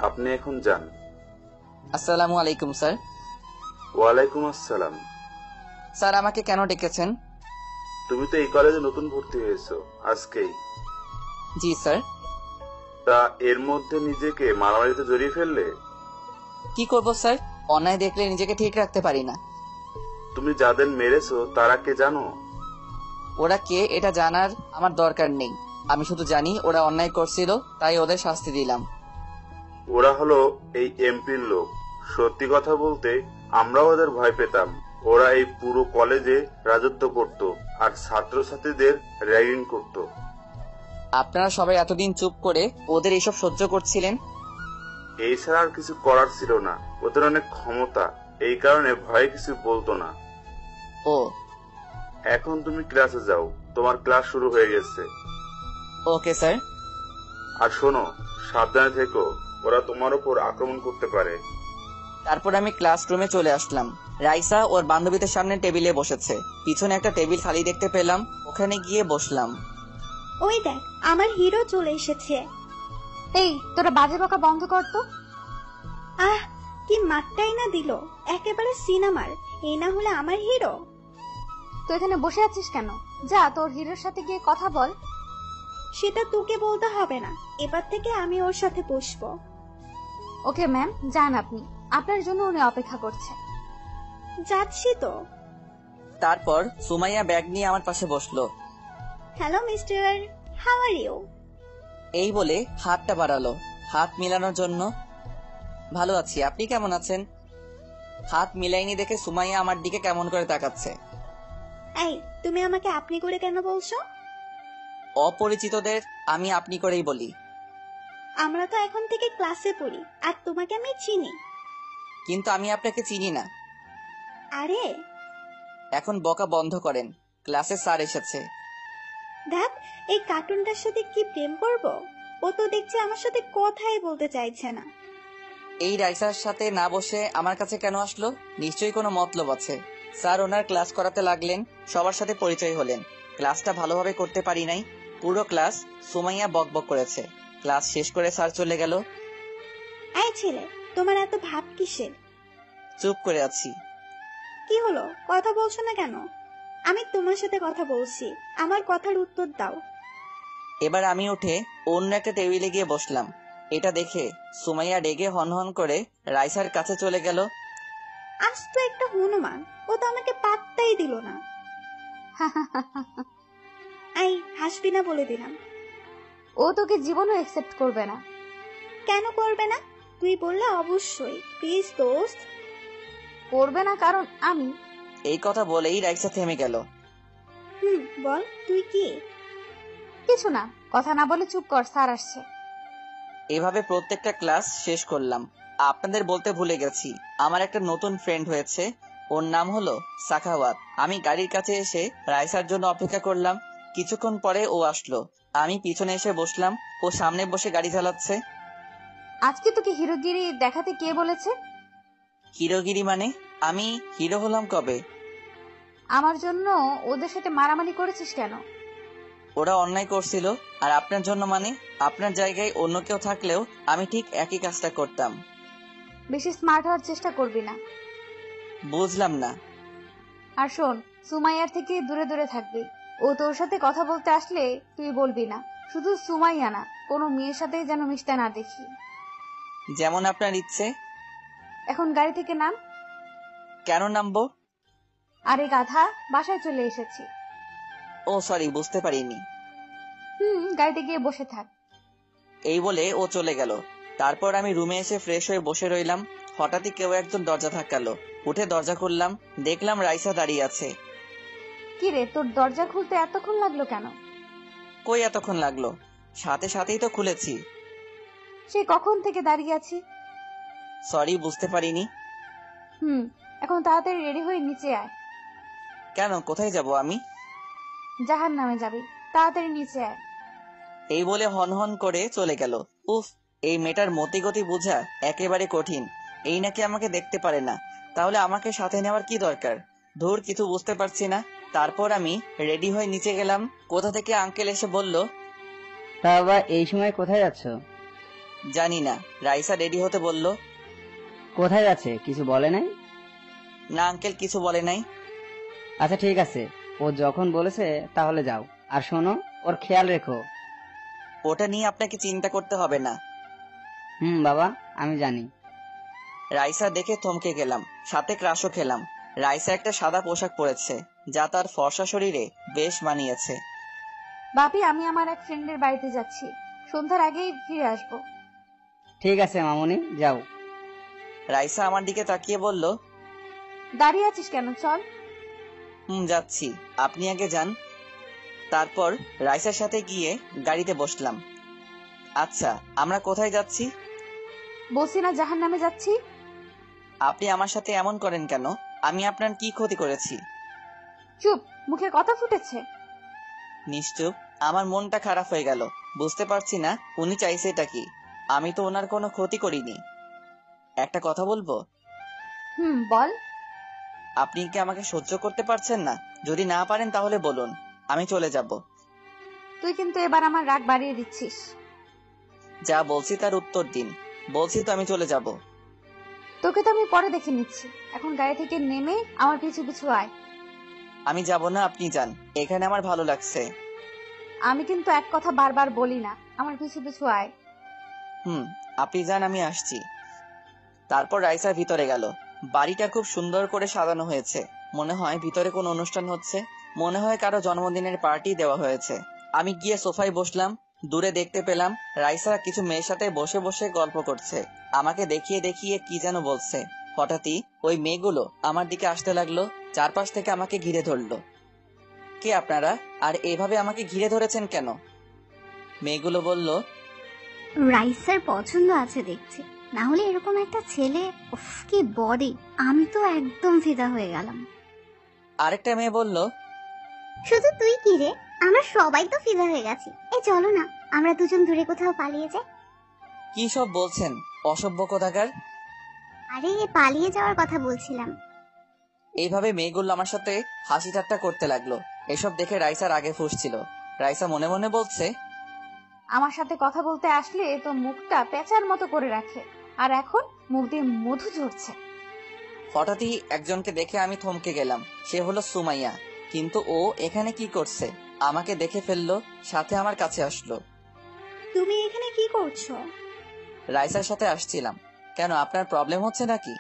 S10: আপনি এখন যান।
S1: আসসালামু আলাইকুম স্যার।
S10: ওয়ালাইকুম আসসালাম।
S1: স্যার আমাকে কেন ডেকেছেন?
S10: তুমি তো এই কলেজে নতুন ভর্তি হয়েছো আজকেই।
S1: জি স্যার।
S10: তা এর মধ্যে নিজেকে মারামারিতে জড়িয়ে ফেললে?
S1: কি করব স্যার, অন্যায় দেখলে নিজেকে ঠিক রাখতে পারি না।
S10: তুমি যাদের মেরেছো তারা কে জানো?
S1: ওরা কে এটা জানার আমার দরকার নেই। আমি শুধু জানি ওরা অন্যায় করছিল, তাই ওদের শাস্তি দিলাম।
S10: ওরা হলো এই এমপির লোক। সত্যি কথা বলতে আমরাও ওদের ভয় পেতাম। ওরা এই পুরো কলেজে রাজত্ব করত আর ছাত্রছাত্রীদের র্যাগিং করত।
S1: আপনারা সবাই এতদিন চুপ করে ওদের এসব সহ্য করছিলেন?
S10: এই ছাড়া আর কিছু করার ছিল না। ওদের অনেক ক্ষমতা, এই কারণে ভয়ে কিছু বলতো না।
S1: ও,
S10: এখন তুমি ক্লাসে যাও, তোমার ক্লাস শুরু হয়ে গেছে।
S1: Okay sir.
S10: আর শোনো, সাবধানে থেকো, ওরা তোমার উপর আক্রমণ করতে পারে।
S1: তারপর আমি ক্লাসরুমে চলে আসলাম। রাইসা ওর বান্ধবীদের সামনে টেবিলে বসেছে। পিছনে একটা টেবিল খালি দেখতে পেলাম, ওখানে গিয়ে বসলাম।
S8: ওই দেখ, আমার হিরো চলে এসেছে।
S2: এই তোরা বাজে বকা বন্ধ কর তো।
S8: আহ, কি মাত্রাই না দিল, একেবারে সিনেমার। এই না হলে আমার হিরো।
S2: তুই এখানে বসে আছিস কেন? যা তোর হিরোর সাথে গিয়ে কথা বল।
S8: সেটা তোকে বলতে হবে না, এবার থেকে আমি ওর সাথে বসবো।
S2: ওকে ম্যাম, যান আপনি, আপনার জন্য উনি অপেক্ষা করছে।
S8: যাচ্ছি তো।
S1: তারপর সুমাইয়া ব্যাগ নিয়ে আমার পাশে বসলো।
S8: Hello mister, how are you?
S1: এই বলে হাতটা বাড়ালো হাত মিলানোর জন্য। ভালো আছি, আপনি কেমন আছেন? হাত মিলাইনি দেখে সুমাইয়া আমার দিকে কেমন করে তাকাচ্ছে।
S8: এই, তুমি আমাকে আপনি করে কেন বলছো?
S1: অপরিচিতদের আমি আপনি করেই বলি।
S8: আমরা তো এখন থেকে ক্লাসে পড়ি, আর তোমাকে আমি চিনি।
S1: কিন্তু আমি আপনাকে চিনি না।
S8: আরে
S1: এখন বকা বন্ধ করেন, ক্লাসে স্যার এসেছে।
S8: দেখ, এই কার্টুনটার সাথে কি প্রেম করব? ও তো দেখছি আমার সাথে কথাই বলতে চাইছে না।
S1: এই রাইসার সাথে না বসে আমার কাছে কেন আসলো? নিশ্চয়ই কোনো মতলব আছে। স্যার ওনার ক্লাস করাতে লাগলেন, সবার সাথে পরিচয় হলেন। ক্লাসটা ভালোভাবে করতে পারি নাই। পুরো ক্লাস সুমাইয়া বকবক করেছে। ক্লাস শেষ করে স্যার চলে গেল।
S8: এই ছেলে, তোমার এত ভাব কিসের?
S1: চুপ করে আছি।
S8: কি হলো, কথা বলছো না কেন? আমি তোমার সাথে কথা বলছি, আমার কথার উত্তর দাও।
S1: এবার আমি উঠে অন্য একটা টেবিলে গিয়ে বসলাম। এটা দেখে সুমাইয়া রেগে হনহন করে রাইসার কাছে চলে গেল।
S8: আজ তো একটা হনুমান, ও তো আমাকে পাত্তাই দিল না। এই, হাসবি না বলে দিলাম।
S2: ও তোকে জীবনও একসেপ্ট করবে না।
S8: কেন করবে না? তুই বললে অবশ্যই। প্লিজ দোস্ত।
S2: করবে না কারণ আমি।
S1: এই কথা বলেই রাইসা থেমে গেল।
S8: বল, তুই কি?
S2: কিছু না, কথা না বলে চুপ কর, স্যার আসছে।
S1: এভাবে প্রত্যেকটা ক্লাস শেষ করলাম। আপনাদের বলতে ভুলে গেছি, আমার একটা নতুন ফ্রেন্ড হয়েছে। ওর নাম হলো সাখাওয়াত। আমি গাড়ির কাছে এসে রাইসার জন্য অপেক্ষা করলাম। কিছুক্ষণ পরে ও আসলো। আমি পিছনে এসে বসলাম, ও সামনে বসে গাড়ি চালাচ্ছে।
S2: আজকে তোকে হিরোগিরি দেখাতে কে বলেছে?
S1: হিরোগিরি মানে? আমি হিরো হলাম কবে?
S2: আমার জন্য ওদের সাথে মারামারি করেছিস কেন?
S1: ওরা অন্যায় করছিল, আর আপনার জন্য মানে? আপনার জায়গায় অন্য কেউ থাকলেও আমি ঠিক একই কাজটা করতাম।
S2: বেশি স্মার্ট হওয়ার চেষ্টা করবি না।
S1: বুঝলাম না।
S2: আর শোন, সুমাইয়ার থেকে দূরে দূরে থাকবি। ও তোর সাথে কথা বলতে আসলে তুই বলবি না। শুধু সুমাইয়া না, কোনো মেয়ের সাথে যেন মিশতে না দেখি।
S1: যেমন আপনার ইচ্ছে।
S2: এখন গাড়ি থেকে নাম।
S1: কেন নামবো?
S2: আরে গাধা, বাসায় চলে এসেছি।
S1: ও সরি, বুঝতে পারিনি।
S2: গাড়িতে গিয়ে বসে থাক।
S1: এই বলে ও চলে গেল। তারপর আমি রুমে এসে ফ্রেশ হয়ে বসে রইলাম। হঠাৎই কেউ একজন দরজা ধাক্কালো। উঠে দরজা খুললাম, দেখলাম রাইসা দাঁড়িয়ে আছে।
S2: কি রে, তোর দরজা খুলতে এতক্ষণ লাগলো কেন?
S1: কই এতক্ষণ লাগলো, সাথে সাথেই তো খুলেছি।
S2: সে কখন থেকে দাঁড়িয়ে আছি।
S1: সরি, বুঝতে পারিনি।
S2: এখন তাড়াতাড়ি রেডি হয়ে নিচে আয়।
S1: কেন, কোথায় যাব আমি?
S2: জাহান্নামে যাবি, তাড়াতাড়ি নিচে আয়।
S1: এই বলে হনহন করে চলে গেল। উফ, এই মেয়েটার মতিগতি বোঝা একেবারে কঠিন। এই নাকি আমাকে দেখতে পারে না, তাহলে আমাকে সাথে নেওয়ার কি দরকার? ধুর, কিছু বুঝতে পারছি না। তারপর আমি রেডি হয়ে নিচে গেলাম। কোথা থেকে আঙ্কেল এসে বলল,
S4: তা বাবা এই সময় কোথায় যাচ্ছ?
S1: জানি না, রাইসা রেডি হতে বলল।
S4: কোথায় যাচ্ছে কিছু বলে নাই?
S1: না আঙ্কেল, কিছু বলে নাই।
S4: আচ্ছা ঠিক আছে, ও যখন বলেছে তাহলে যাও। আর শোনো, ওর খেয়াল রেখো।
S1: ওটা নিয়ে আপনাকে চিন্তা করতে হবে না।
S4: বাবা, আমি জানি।
S1: রাইসা দেখে থমকে গেলাম, সাথে ক্রাশও খেলাম। রাইসা একটা সাদা পোশাক পরেছে, যা তার ফর্সা শরীরে বেশ মানিয়েছে।
S2: বাপি, আমি আমার এক ফ্রেন্ডের বাড়িতে যাচ্ছি, সন্ধ্যার আগেই ফিরে আসবো।
S4: ঠিক আছে মামুনি, যাও।
S1: রাইসা আমার দিকে তাকিয়ে বলল,
S2: দাঁড়িয়ে আছিস কেন, চল।
S1: যাচ্ছি, আপনি আগে যান। তারপর রাইসার সাথে গিয়ে গাড়িতে বসলাম। আচ্ছা, আমরা কোথায় যাচ্ছি?
S2: বলছি না জাহান্নামে যাচ্ছি।
S1: আপনি আমার সাথে এমন করেন কেন? আমি আপনার কি ক্ষতি করেছি?
S2: চুপ, মুখে কথা ফুটেছে।
S1: নিশ্চুপ। আমার মনটা খারাপ হয়ে গেল। বুঝতে পারছি না উনি চাইছে এটা কি। আমি তো ওনার কোনো ক্ষতি করিনি। একটা কথা বলবো?
S2: বল।
S1: আপনি কি আমাকে সহ্য করতে পারছেন না? যদি না পারেন তাহলে বলুন, আমি চলে যাব।
S2: তুই কিন্তু এবার আমার রাগ বাড়িয়ে দিচ্ছিস।
S1: যা বলছি তার উত্তর দিন। বলছি তো আমি চলে যাব।
S2: তোকে তো আমি পরে দেখে নিচ্ছি, এখন গাড়ি থেকে নেমে আমার পিছু পিছু আয়।
S1: আমি যাব না, আপনি যান, এখানে আমার ভালো লাগছে।
S2: আমি কিন্তু এক কথা বারবার বলি না, আমার পিছু পিছু আয়।
S1: আপনি যান, আমি আসছি। তারপর রাইসা ভিতরে গেল। বাড়িটা খুব সুন্দর করে সাজানো হয়েছে, মনে হয় ভিতরে কোনো অনুষ্ঠান হচ্ছে, মনে হয় কারো জন্মদিনের পার্টি দেওয়া হয়েছে। আমি গিয়ে সোফায় বসলাম। দূরে দেখতে পেলাম রাইসা কিছু মেয়ের সাথে বসে বসে গল্প করছে, আমাকে দেখিয়ে দেখিয়ে কি যেন বলছে। হঠাৎই ওই মেয়েগুলো আমার দিকে আসতে লাগলো, চারপাশ থেকে আমাকে ঘিরে ধরলো। কে আপনারা, আর এইভাবে আমাকে ঘিরে ধরেছেন কেন? মেয়েগুলো বলল,
S11: রাইসার পছন্দ আছে দেখছি, না হলে এরকম একটা ছেলে, উফ কি বডি, আমি তো একদম ফিদা হয়ে গেলাম।
S1: আরেকটা মেয়ে বলল,
S11: শুধু তুই কি রে, আমরা সবাই তো ফিদা হয়ে গেছি। এই চলো না, আমরা দুজন দূরে কোথাও পালিয়ে যাই।
S1: কি সব বলছেন অসভ্য কোথাকার?
S11: আরে পালিয়ে যাওয়ার কথা বলছিলাম।
S1: এইভাবে মেয়েগুলো আমার সাথে হাসি ঠাট্টা করতে লাগলো। এসব দেখে রাইসার আগে ফুঁসছিল। রাইসা মনে মনে বলছে,
S2: আমার সাথে কথা বলতে আসলে তো মুখটা পেঁচার মতো করে রাখে, আর এখন মুখ দিয়ে মধু ঝরছে।
S1: হঠাৎই একজনকে দেখে আমি থমকে গেলাম। সে হলো সুমাইয়া। কিন্তু ও এখানে কি করছে? আমাকে দেখে ফেললো, সাথে আমার কাছে আসলো।
S8: তুমি এখানে কি করছো?
S1: রাইসার সাথে আসছিলাম। কেন, আপনার প্রবলেম হচ্ছে নাকি?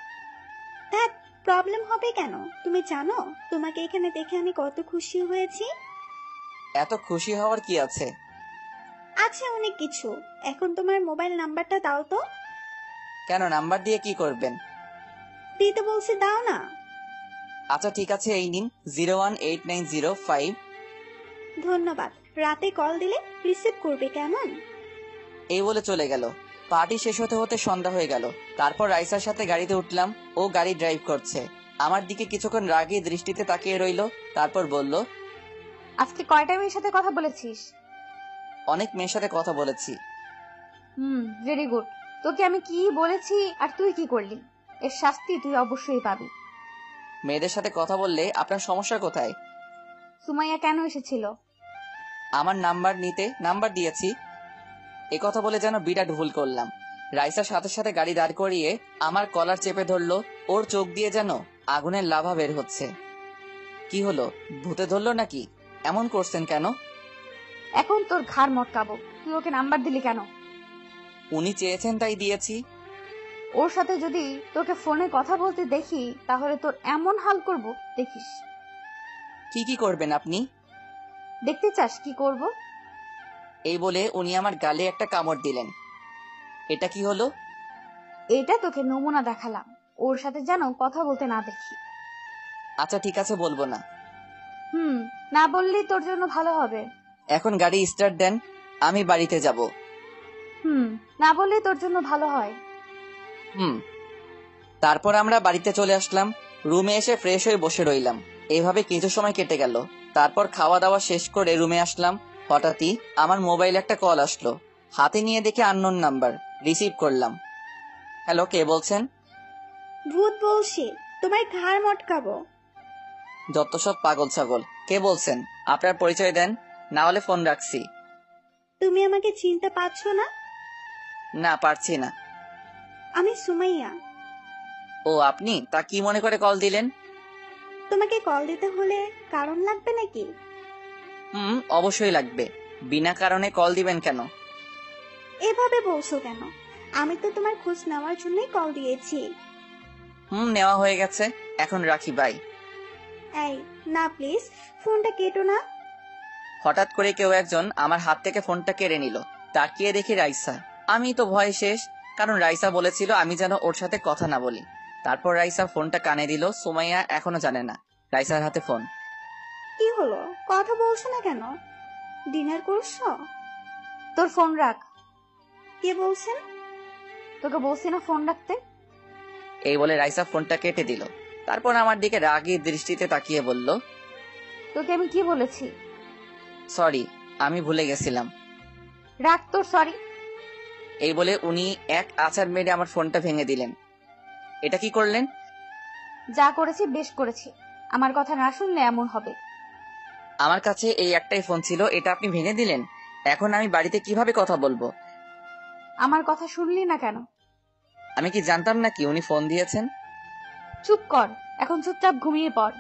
S8: ধ্যাৎ, প্রবলেম হবে কেন? তুমি জানো তোমাকে এখানে দেখে আমি কত খুশি হয়েছি।
S1: এত খুশি হওয়ার কি আছে?
S8: আছে অনেক কিছু। এখন তোমার মোবাইল নাম্বারটা দাও তো।
S1: কেন, নাম্বার দিয়ে কি করবেন?
S8: দিতে বলছি, দাও না।
S1: আচ্ছা ঠিক আছে, এই নিন, 018905।
S8: ধন্যবাদ। রাতে কল দিলে রিসিভ করবে কেমন?
S1: এই বলে চলে গেল। পার্টি শেষ হতে হতে সন্ধ্যা হয়ে গেল। তারপর রাইসার সাথে গাড়িতে উঠলাম। ও গাড়ি ড্রাইভ করছে, আমার দিকে কিছুক্ষণ রাগী দৃষ্টিতে তাকিয়ে রইল। তারপর বলল,
S2: আজকে কয়টা মেয়ের সাথে কথা বলেছিস?
S1: অনেক মেয়ের সাথে কথা বলেছি।
S2: Very good. তোকে আমি কি বলেছি আর তুই কি করলি? এর শাস্তি তুই অবশ্যই পাবি।
S1: মেয়েদের সাথে কথা বললে আপনার সমস্যা কোথায়?
S2: সুমাইয়া কেন এসেছিল?
S1: আমার নাম্বার নিতে নাম্বার দিয়েছি। এ কথা বলে যেন বিরাট ভুল করলাম। রাইসার সাথে সাথে গাড়ি দাঁড় করিয়ে আমার কলার চেপে ধরলো। ওর চোখ দিয়ে যেন আগুনের লাভা বের হচ্ছে। কি হলো, ভূতে ধরলো নাকি? এমন করছেন কেন?
S2: এখন তোর ঘাড় মটকাবো। তুই ওকে নাম্বার দিলি কেন?
S1: উনি চেয়েছেন তাই দিয়েছি।
S2: ওর সাথে যদি তোকে ফোনে কথা বলতে দেখি তাহলে তোর এমন হাল করব দেখিস।
S1: কি কি করবেন আপনি?
S2: দেখতে চাস কি করব?
S1: এই বলে উনি আমার গালে একটা কামড় দিলেন। এটা কি হলো?
S2: এটা তোকে নমুনা দেখালাম, ওর সাথে যেন কথা বলতে না দেখি।
S1: আচ্ছা ঠিক আছে, বলবো না।
S2: না বললেই তোর জন্য ভালো হবে।
S1: এখন গাড়ি স্টার্ট দেন, আমি বাড়িতে যাব।
S2: না বললেই তোর জন্য ভালো হয়।
S1: তারপর আমরা বাড়িতে চলে আসলাম। রুমে এসে ফ্রেশ হয়ে বসে রইলাম। এইভাবে কিছু সময় কেটে গেল। তারপর খাওয়া দাওয়া শেষ করে রুমে আসলাম। হঠাৎই আমার মোবাইলে একটা কল আসলো। হাতে নিয়ে দেখে আননোন নাম্বার। রিসিভ করলাম। হ্যালো, কে বলছেন?
S8: ভূত বলছি, তোমার ঘাড় মটকাবো।
S1: যত সব পাগল ছাগল। কে বলছেন? আপনার পরিচয় দেন, না হলে ফোন রাখছি।
S8: তুমি আমাকে চিনতে পারছো না?
S1: না, পারছি না।
S8: আমি সুমাইয়া।
S1: ও আপনি? তা কি মনে করে কল দিলেন?
S8: তোমাকে কল দিতে হলে কারণ লাগবে নাকি?
S1: অবশ্যই লাগবে। বিনা কারণে কল দিবেন কেন?
S8: এভাবে বলছো কেন? আমি তো তোমার খোঁজ নেওয়ার জন্যই কল দিয়েছি।
S1: নেওয়া হয়ে গেছে, এখন রাখি, বাই।
S8: এই না, প্লিজ ফোনটা কেটো না।
S1: হঠাৎ করে কেউ একজন আমার হাত থেকে ফোনটা কেড়ে নিল। তাকিয়ে দেখি রাইসা। আমি তো ভয় শেষ, কারণ রাইসা বলেছিল আমি যেন ওর সাথে কথা না বলি। তারপর রাইসা ফোনটা কানে দিল। সুমাইয়া এখনো জানে না রাইসার হাতে ফোন।
S8: কি হলো, কথা বলছো না কেন? ডিনার করছো?
S2: তোর ফোন রাখ।
S8: কে বলছেন?
S2: তোকে বলছি না ফোন রাখতে।
S1: এই বলে রাইসা ফোনটা কেটে দিল। তারপর আমার দিকে রাগী দৃষ্টিতে তাকিয়ে বলল,
S2: তোকে আমি কি বলেছি?
S1: সরি, আমি ভুলে গেছিলাম।
S2: রাখ তোর সরি।
S1: এই বলে উনি এক আছাড় মেরে আমার ফোনটা ভেঙে দিলেন। এটা কি করলেন?
S2: যা করেছি বেশ করেছি। আমার কথা না শুনলে এমন হবে।
S1: আমার কাছে এই একটাই ফোন ছিল, এটা আপনি ভেঙে দিলেন। এখন আমি বাড়িতে কিভাবে কথা বলবো?
S2: আমার কথা শুনলি না কেন?
S1: আমি কি জানতাম নাকি উনি ফোন দিয়েছেন?
S2: চুপ কর, এখন চুপচাপ ঘুমিয়ে পড়।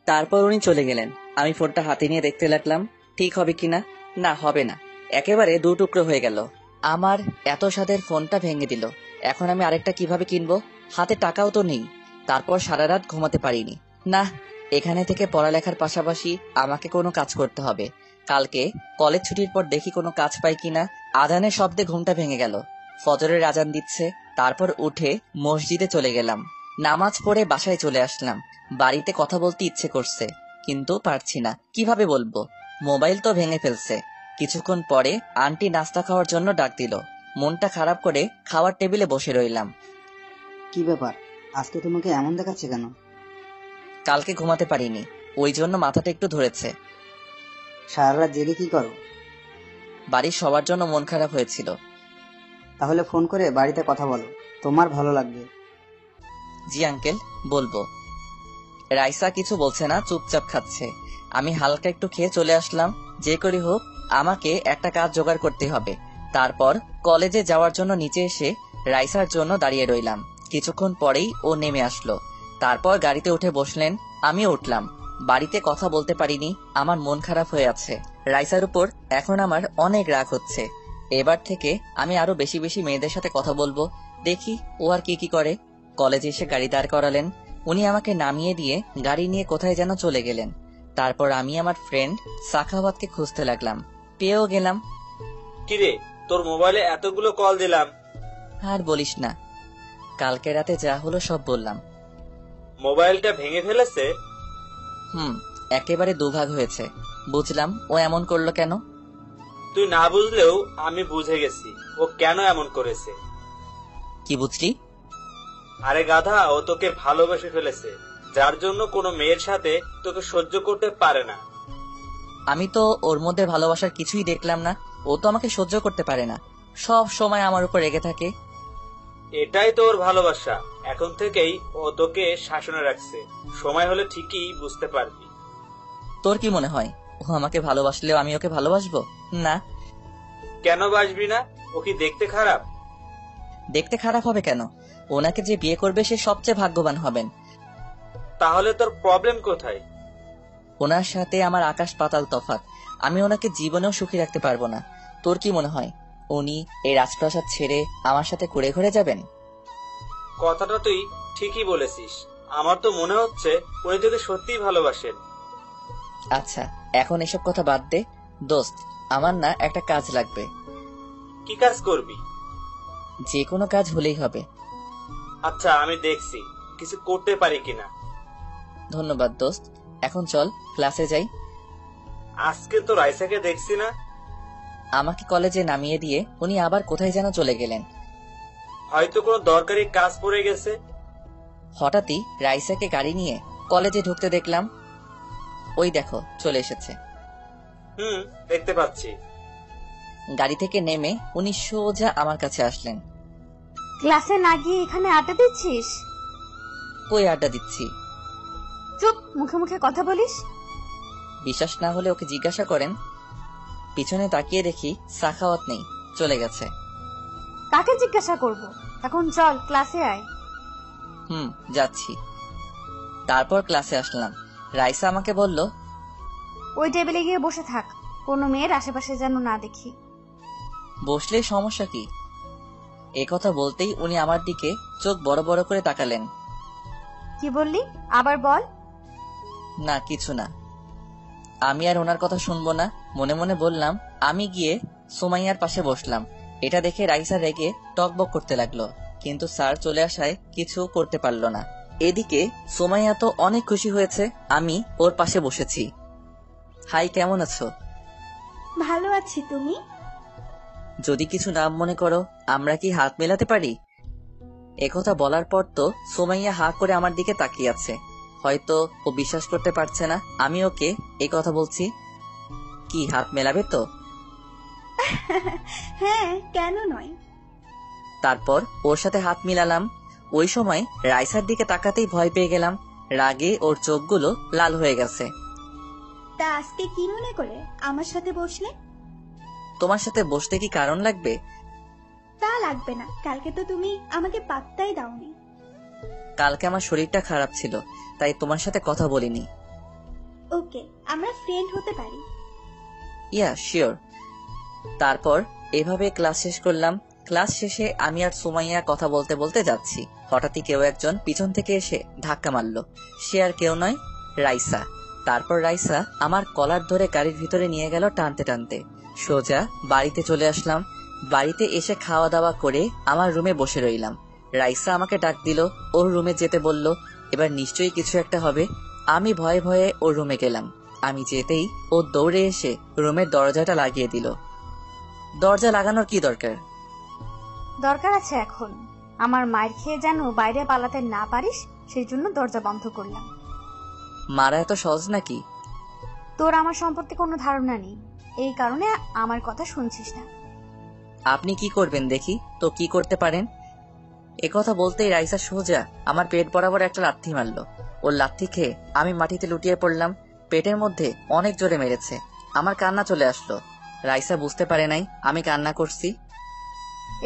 S1: তারপর উনি চলে গেলেন। আমি ফোনটা হাতে নিয়ে দেখতে লাগলাম ঠিক হবে কিনা। না, হবে না, একেবারে দু টুকরো হয়ে গেল। আমার এত স্বাদের ফোনটা ভেঙে দিল। এখন আমি আরেকটা কিভাবে কিনবো? হাতে টাকাও তো নেই। তারপর সারা রাত ঘুমাতে পারিনি। না, এখানে থেকে পড়ালেখার পাশাপাশি আমাকে কোনো কাজ করতে হবে। কালকে কলেজ ছুটির পর দেখি কোনো কাজ পাই কিনা। আজানের শব্দে ঘুমটা ভেঙে গেল। ফজরের আজান দিচ্ছে। তারপর উঠে মসজিদে চলে গেলাম। নামাজ পড়ে বাসায় চলে আসলাম। বাড়িতে কথা বলতে ইচ্ছে করছে, কিন্তু পারছি না। কিভাবে বলবো? মোবাইল তো ভেঙে ফেলছে। কিছুক্ষণ পরে আন্টি নাস্তা খাওয়ার জন্য ডাক দিল। মনটা খারাপ করে খাওয়ার টেবিলে বসে রইলাম।
S4: কি ব্যাপার, আজকে তোমাকে এমন দেখাচ্ছে কেন?
S1: কালকে ঘুমাতে পারিনি, ওই জন্য মাথাটা একটু ধরেছে।
S4: সারা রাত জেগে কি করো?
S1: বাড়ির সবার জন্য মন খারাপ হয়েছিল।
S4: তাহলে ফোন করে বাড়িতে কথা বলো, তোমার ভালো লাগবে।
S1: জি আঙ্কেল, বলবো। রাইসা কিছু বলছে না, চুপচাপ খাচ্ছে। আমি হালকা একটু খেয়ে চলে আসলাম। যে করি হোক আমাকে একটা কাজ জোগাড় করতে হবে। তারপর কলেজে যাওয়ার জন্য নিচে এসে রাইসার জন্য দাঁড়িয়ে রইলাম। কিছুক্ষণ পরেই ও নেমে আসলো। তারপর গাড়িতে উঠে বসলেন, আমিও উঠলাম। বাড়িতে কথা বলতে পারিনি, আমার মন খারাপ হয়ে আছে। রাইসার উপর এখন আমার অনেক রাগ হচ্ছে। এবার থেকে আমি আরো বেশি বেশি মেয়েদের সাথে কথা বলবো। দেখি ও আর কি কি করে। কলেজে এসে গাড়ি দাঁড় করালেন। উনি আমাকে নামিয়ে দিয়ে গাড়ি নিয়ে কোথায় যেন চলে গেলেন। তারপর আমি আমার ফ্রেন্ড সাখাওয়াতকে খুঁজতে লাগলাম। পেয়েও গেলাম।
S3: কিরে, তোর মোবাইলে এতগুলো কল দিলাম।
S1: আর বলিস না, কালকে রাতে যা হলো সব বললাম।
S3: মোবাইলটা ভেঙে ফেলেছে?
S1: একেবারে দুভাগ হয়েছে। বুঝলাম ও এমন করলো কেন।
S3: তুই না বুঝলেও আমি বুঝে গেছি ও কেন এমন করেছে।
S1: কি বুঝলি?
S3: আরে গাধা, ও তোকে ভালোবেসে ফেলেছে, যার জন্য কোনো মেয়ের সাথে তোকে সহ্য করতে পারে না।
S1: আমি তো ওর মধ্যে ভালোবাসার কিছুই দেখলাম না। ও তো আমাকে সহ্য করতে পারে না, সব সময় আমার উপর রেগে থাকে।
S3: এটাই তো ওর ভালোবাসা। এখন থেকেই ও তোকে শাসনে রাখছে, সময় হলে ঠিকই বুঝতে পারবি।
S1: তোর কি মনে হয় ও আমাকে ভালোবাসলেও আমি ওকে ভালোবাসবো না?
S3: কেন বাসবি না? ও কি দেখতে খারাপ?
S1: দেখতে খারাপ হবে কেন? ওনাকে যে বিয়ে করবে সে সবচেয়ে ভাগ্যবান হবেন।
S3: তাহলে তোর প্রবলেম কোথায়?
S1: ওনার সাথে আমার আকাশ পাতাল তফাৎ। আমি ওনাকে জীবনেও সুখী রাখতে পারবো না। তোর কি মনে হয় উনি এই রাজপ্রাসাদ ছেড়ে আমার সাথে ঘুরে ঘুরে যাবেন?
S3: কথাটা তুই ঠিকই বলেছিস। আমার তো মনে হচ্ছে উনি তোকে সত্যিই ভালোবাসেন।
S1: আচ্ছা, এখন এসব কথা বাদ দে। দোস্ত, আমার না একটা কাজ লাগবে।
S3: কি কাজ করবি?
S1: যে কোনো কাজ হলেই হবে।
S3: আচ্ছা, আমি দেখছি কিছু করতে পারি কিনা।
S1: ধন্যবাদ দোস্ত। এখন চল ক্লাসে যাই।
S3: আজকে তো রাইসাকে দেখছি না।
S1: আমাকে কলেজে নামিয়ে দিয়ে উনি আবার কোথায় যেন চলে গেলেন।
S3: হয়তো কোনো দরকারি কাজ পড়ে গেছে।
S1: হঠাৎই রাইসাকে গাড়ি নিয়ে কলেজে ঢুকতে দেখলাম। ওই দেখো চলে এসেছে।
S3: দেখতে পাচ্ছি।
S1: গাড়ি থেকে নেমে উনি সোজা আমার কাছে আসলেন।
S2: ক্লাসে না গিয়ে এখানে আড্ডা দিচ্ছিস?
S1: কই আড্ডা দিচ্ছি?
S2: চুপ, মুখে মুখে কথা বলিস।
S1: বিশ্বাস না হলে ওকে জিজ্ঞাসা করেন। পিছনে তাকিয়ে দেখি সাখাওয়াত নেই, চলে গেছে।
S2: কাকে জিজ্ঞাসা করব? এখন চল ক্লাসে আয়।
S1: যাচ্ছি। তারপর ক্লাসে আসলাম। রাইসা আমাকে বলল,
S2: ওই টেবিলে গিয়ে বসে থাক, কোনো মেয়ের আশেপাশে যেন না দেখি।
S1: বসলে সমস্যা কি? এ কথা বলতেই উনি আমার দিকে চোখ বড় বড় করে তাকালেন।
S2: কি বললি? আবার বল।
S1: না, কিছু না। আমি আর ওনার কথা শুনবো না, মনে মনে বললাম। আমি গিয়ে সুমাইয়ার পাশে বসলাম। এটা দেখে রাইসা রেগে টকবক করতে লাগলো, কিন্তু স্যার চলে আসায় কিছু করতে পারলো না। এদিকে সুমাইয়া তো অনেক খুশি হয়েছে আমি ওর পাশে বসেছি। হাই, কেমন আছো?
S8: ভালো আছি, তুমি?
S1: যদি কিছু না মনে করো, আমরা কি হাত মেলাতে পারি? একথা বলার পর তো সুমাইয়া হা করে আমার দিকে তাকিয়ে আছে। হয়তো ও বিশ্বাস করতে পারছে না আমি ওকে এই কথা বলছি। কি হাত মেলাবে তো?
S8: হ্যাঁ, কেন নয়।
S1: তারপর ওর সাথে হাত মিলালাম। ওই সময় রাইসার দিকে তাকাতেই ভয় পেয়ে গেলাম। রাগে ওর চোখগুলো লাল হয়ে গেছে।
S8: তা আজকে কি মনে করে আমার সাথে বসলে?
S1: তোমার সাথে বসতে কি কারণ লাগবে?
S8: তা লাগবে না, কালকে তো তুমি আমাকে পাত্তাই দাওনি।
S1: কালকে আমার শরীরটা খারাপ ছিল, তাই তোমার সাথে কথা বলিনি।
S8: ওকে, আমরা ফ্রেন্ড হতে পারি।
S1: Yeah sure. তারপর এভাবে ক্লাস শেষ করলাম। ক্লাস শেষে আমি আর সুমাইয়া কথা বলতে বলতে যাচ্ছি, হঠাৎই কেউ একজন পিছন থেকে এসে ধাক্কা মারলো। সে আর কেউ নয়, রাইসা। তারপর রাইসা আমার কলার ধরে গাড়ির ভিতরে নিয়ে গেল টানতে টানতে। সোজা বাড়িতে চলে আসলাম। বাড়িতে এসে খাওয়া দাওয়া করে আমার রুমে বসে রইলাম। রাইসা আমাকে ডাক দিল, ওর রুমে যেতে বলল। এবার নিশ্চয়ই কিছু একটা হবে। আমি ভয়ে ভয়ে ওর রুমে গেলাম। আমি যেতেই ও দৌড়ে এসে রুমের দরজাটা লাগিয়ে দিল। দরজা লাগানোর কি দরকার?
S2: দরকার আছে এখন। আমার মায়ের খেয়ে যেন বাইরে পালাতে না পারিস, সেই জন্য দরজা বন্ধ করলাম।
S1: মারা এত সহজ নাকি?
S2: তোর আমার সম্পর্কে কোনো ধারণা নেই, এই কারণে আমার কথা শুনছিস না।
S1: আপনি কি করবেন দেখি তো, কি করতে পারেন? একথা বলতেই রাইসা সোজা আমার পেট বরাবর একটা লাথি মারলো। ওর লাথি খেয়ে আমি মাটিতে লুটিয়ে পড়লাম। পেটের মধ্যে অনেক জোরে মেরেছে। আমার কান্না চলে আসলো। রাইসা বুঝতে পারে নাই আমি কান্না করছি।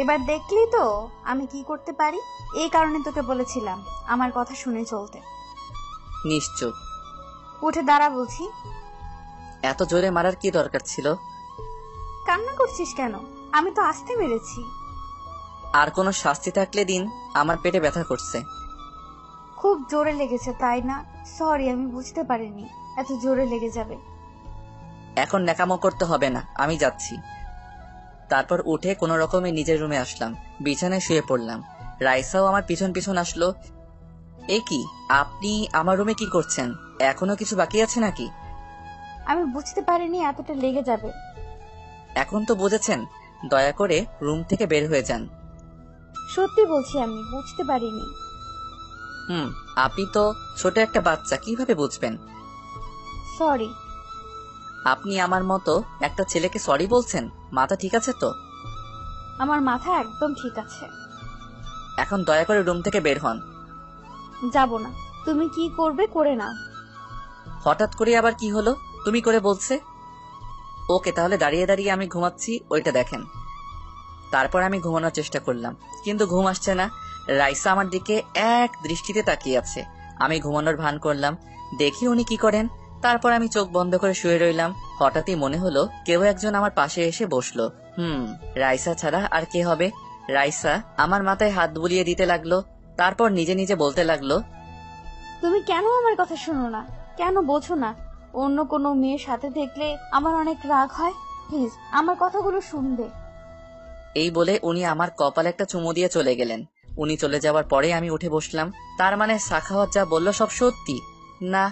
S2: এবার দেখলি তো আমি কি করতে পারি, এই কারণে তোকে বলেছিলাম আমার কথা শুনে চলতে।
S1: নিশ্চয়।
S2: উঠে দাঁড়া বলছি।
S1: এত জোরে মারার কি দরকার ছিল?
S2: কান্না করছিস কেন? আমি তো আস্তে মেরেছি।
S1: আর কোনো শাস্তি থাকলে দিন, আমার পেটে ব্যথা করছে।
S2: খুব জোরে লেগেছে তাই না? সরি, আমি বুঝতে পারিনি এত জোরে লেগে যাবে।
S1: এখন ন্যাকামো করতে হবে না, আমি যাচ্ছি। তারপর উঠে কোনো রকমে নিজের রুমে আসলাম। বিছানায় শুয়ে পড়লাম। রাইসাও আমার পিছন পিছন আসলো। এ কি, আপনি আমার রুমে কি করছেন? এখনো কিছু বাকি আছে নাকি?
S2: আমি বুঝতে পারিনি এতটা লেগে যাবে।
S1: এখন তো বুঝেছেন, দয়া করে রুম থেকে বের হয়ে যান।
S2: সত্যি বলছি, আমি বুঝতে পারিনি।
S1: আপনি তো ছোট একটা বাচ্চা, কিভাবে বুঝবেন?
S2: সরি।
S1: আপনি আমার মতো একটা ছেলেকে সরি বলছেন? মাথা ঠিক আছে তো?
S2: আমার মাথা একদম ঠিক আছে।
S1: এখন দয়া করে রুম থেকে বের হন।
S2: যাব না। তুমি কি করবে করে নাও।
S1: হঠাৎ করে আবার কি হলো? তুমি করে বলছে। ওকে, তাহলে দাঁড়িয়ে দাঁড়িয়ে আমি ঘুমাচ্ছি, ওইটা দেখেন। তারপর আমি ঘুমানোর চেষ্টা করলাম, কিন্তু ঘুম আসছে না। রাইসা আমার দিকে এক দৃষ্টিতে তাকিয়ে আছে। আমি ঘুমানোর ভান করলাম, দেখি উনি কি করেন। তারপর আমি চোখ বন্ধ করে শুয়ে রইলাম। হঠাৎই মনে হলো কেউ একজন আমার পাশে এসে বসলো। রাইসা ছাড়া আর কে হবে? রাইসা আমার মাথায় হাত বুলিয়ে দিতে লাগলো। তারপর নিজে নিজে বলতে লাগলো,
S2: তুমি কেন আমার কথা শোনো না? কেন বোঝো না? অন্য কোনো মেয়ের সাথে দেখলে আমার অনেক রাগ হয়। প্লিজ আমার কথাগুলো শুনবে।
S1: এই বলে উনি আমার কপালে একটা চুমু দিয়ে চলে গেলেন। উনি চলে যাওয়ার পরে আমি উঠে বসলাম। তার মানে সাখাওয়াত যা বলল সব সত্যি? না,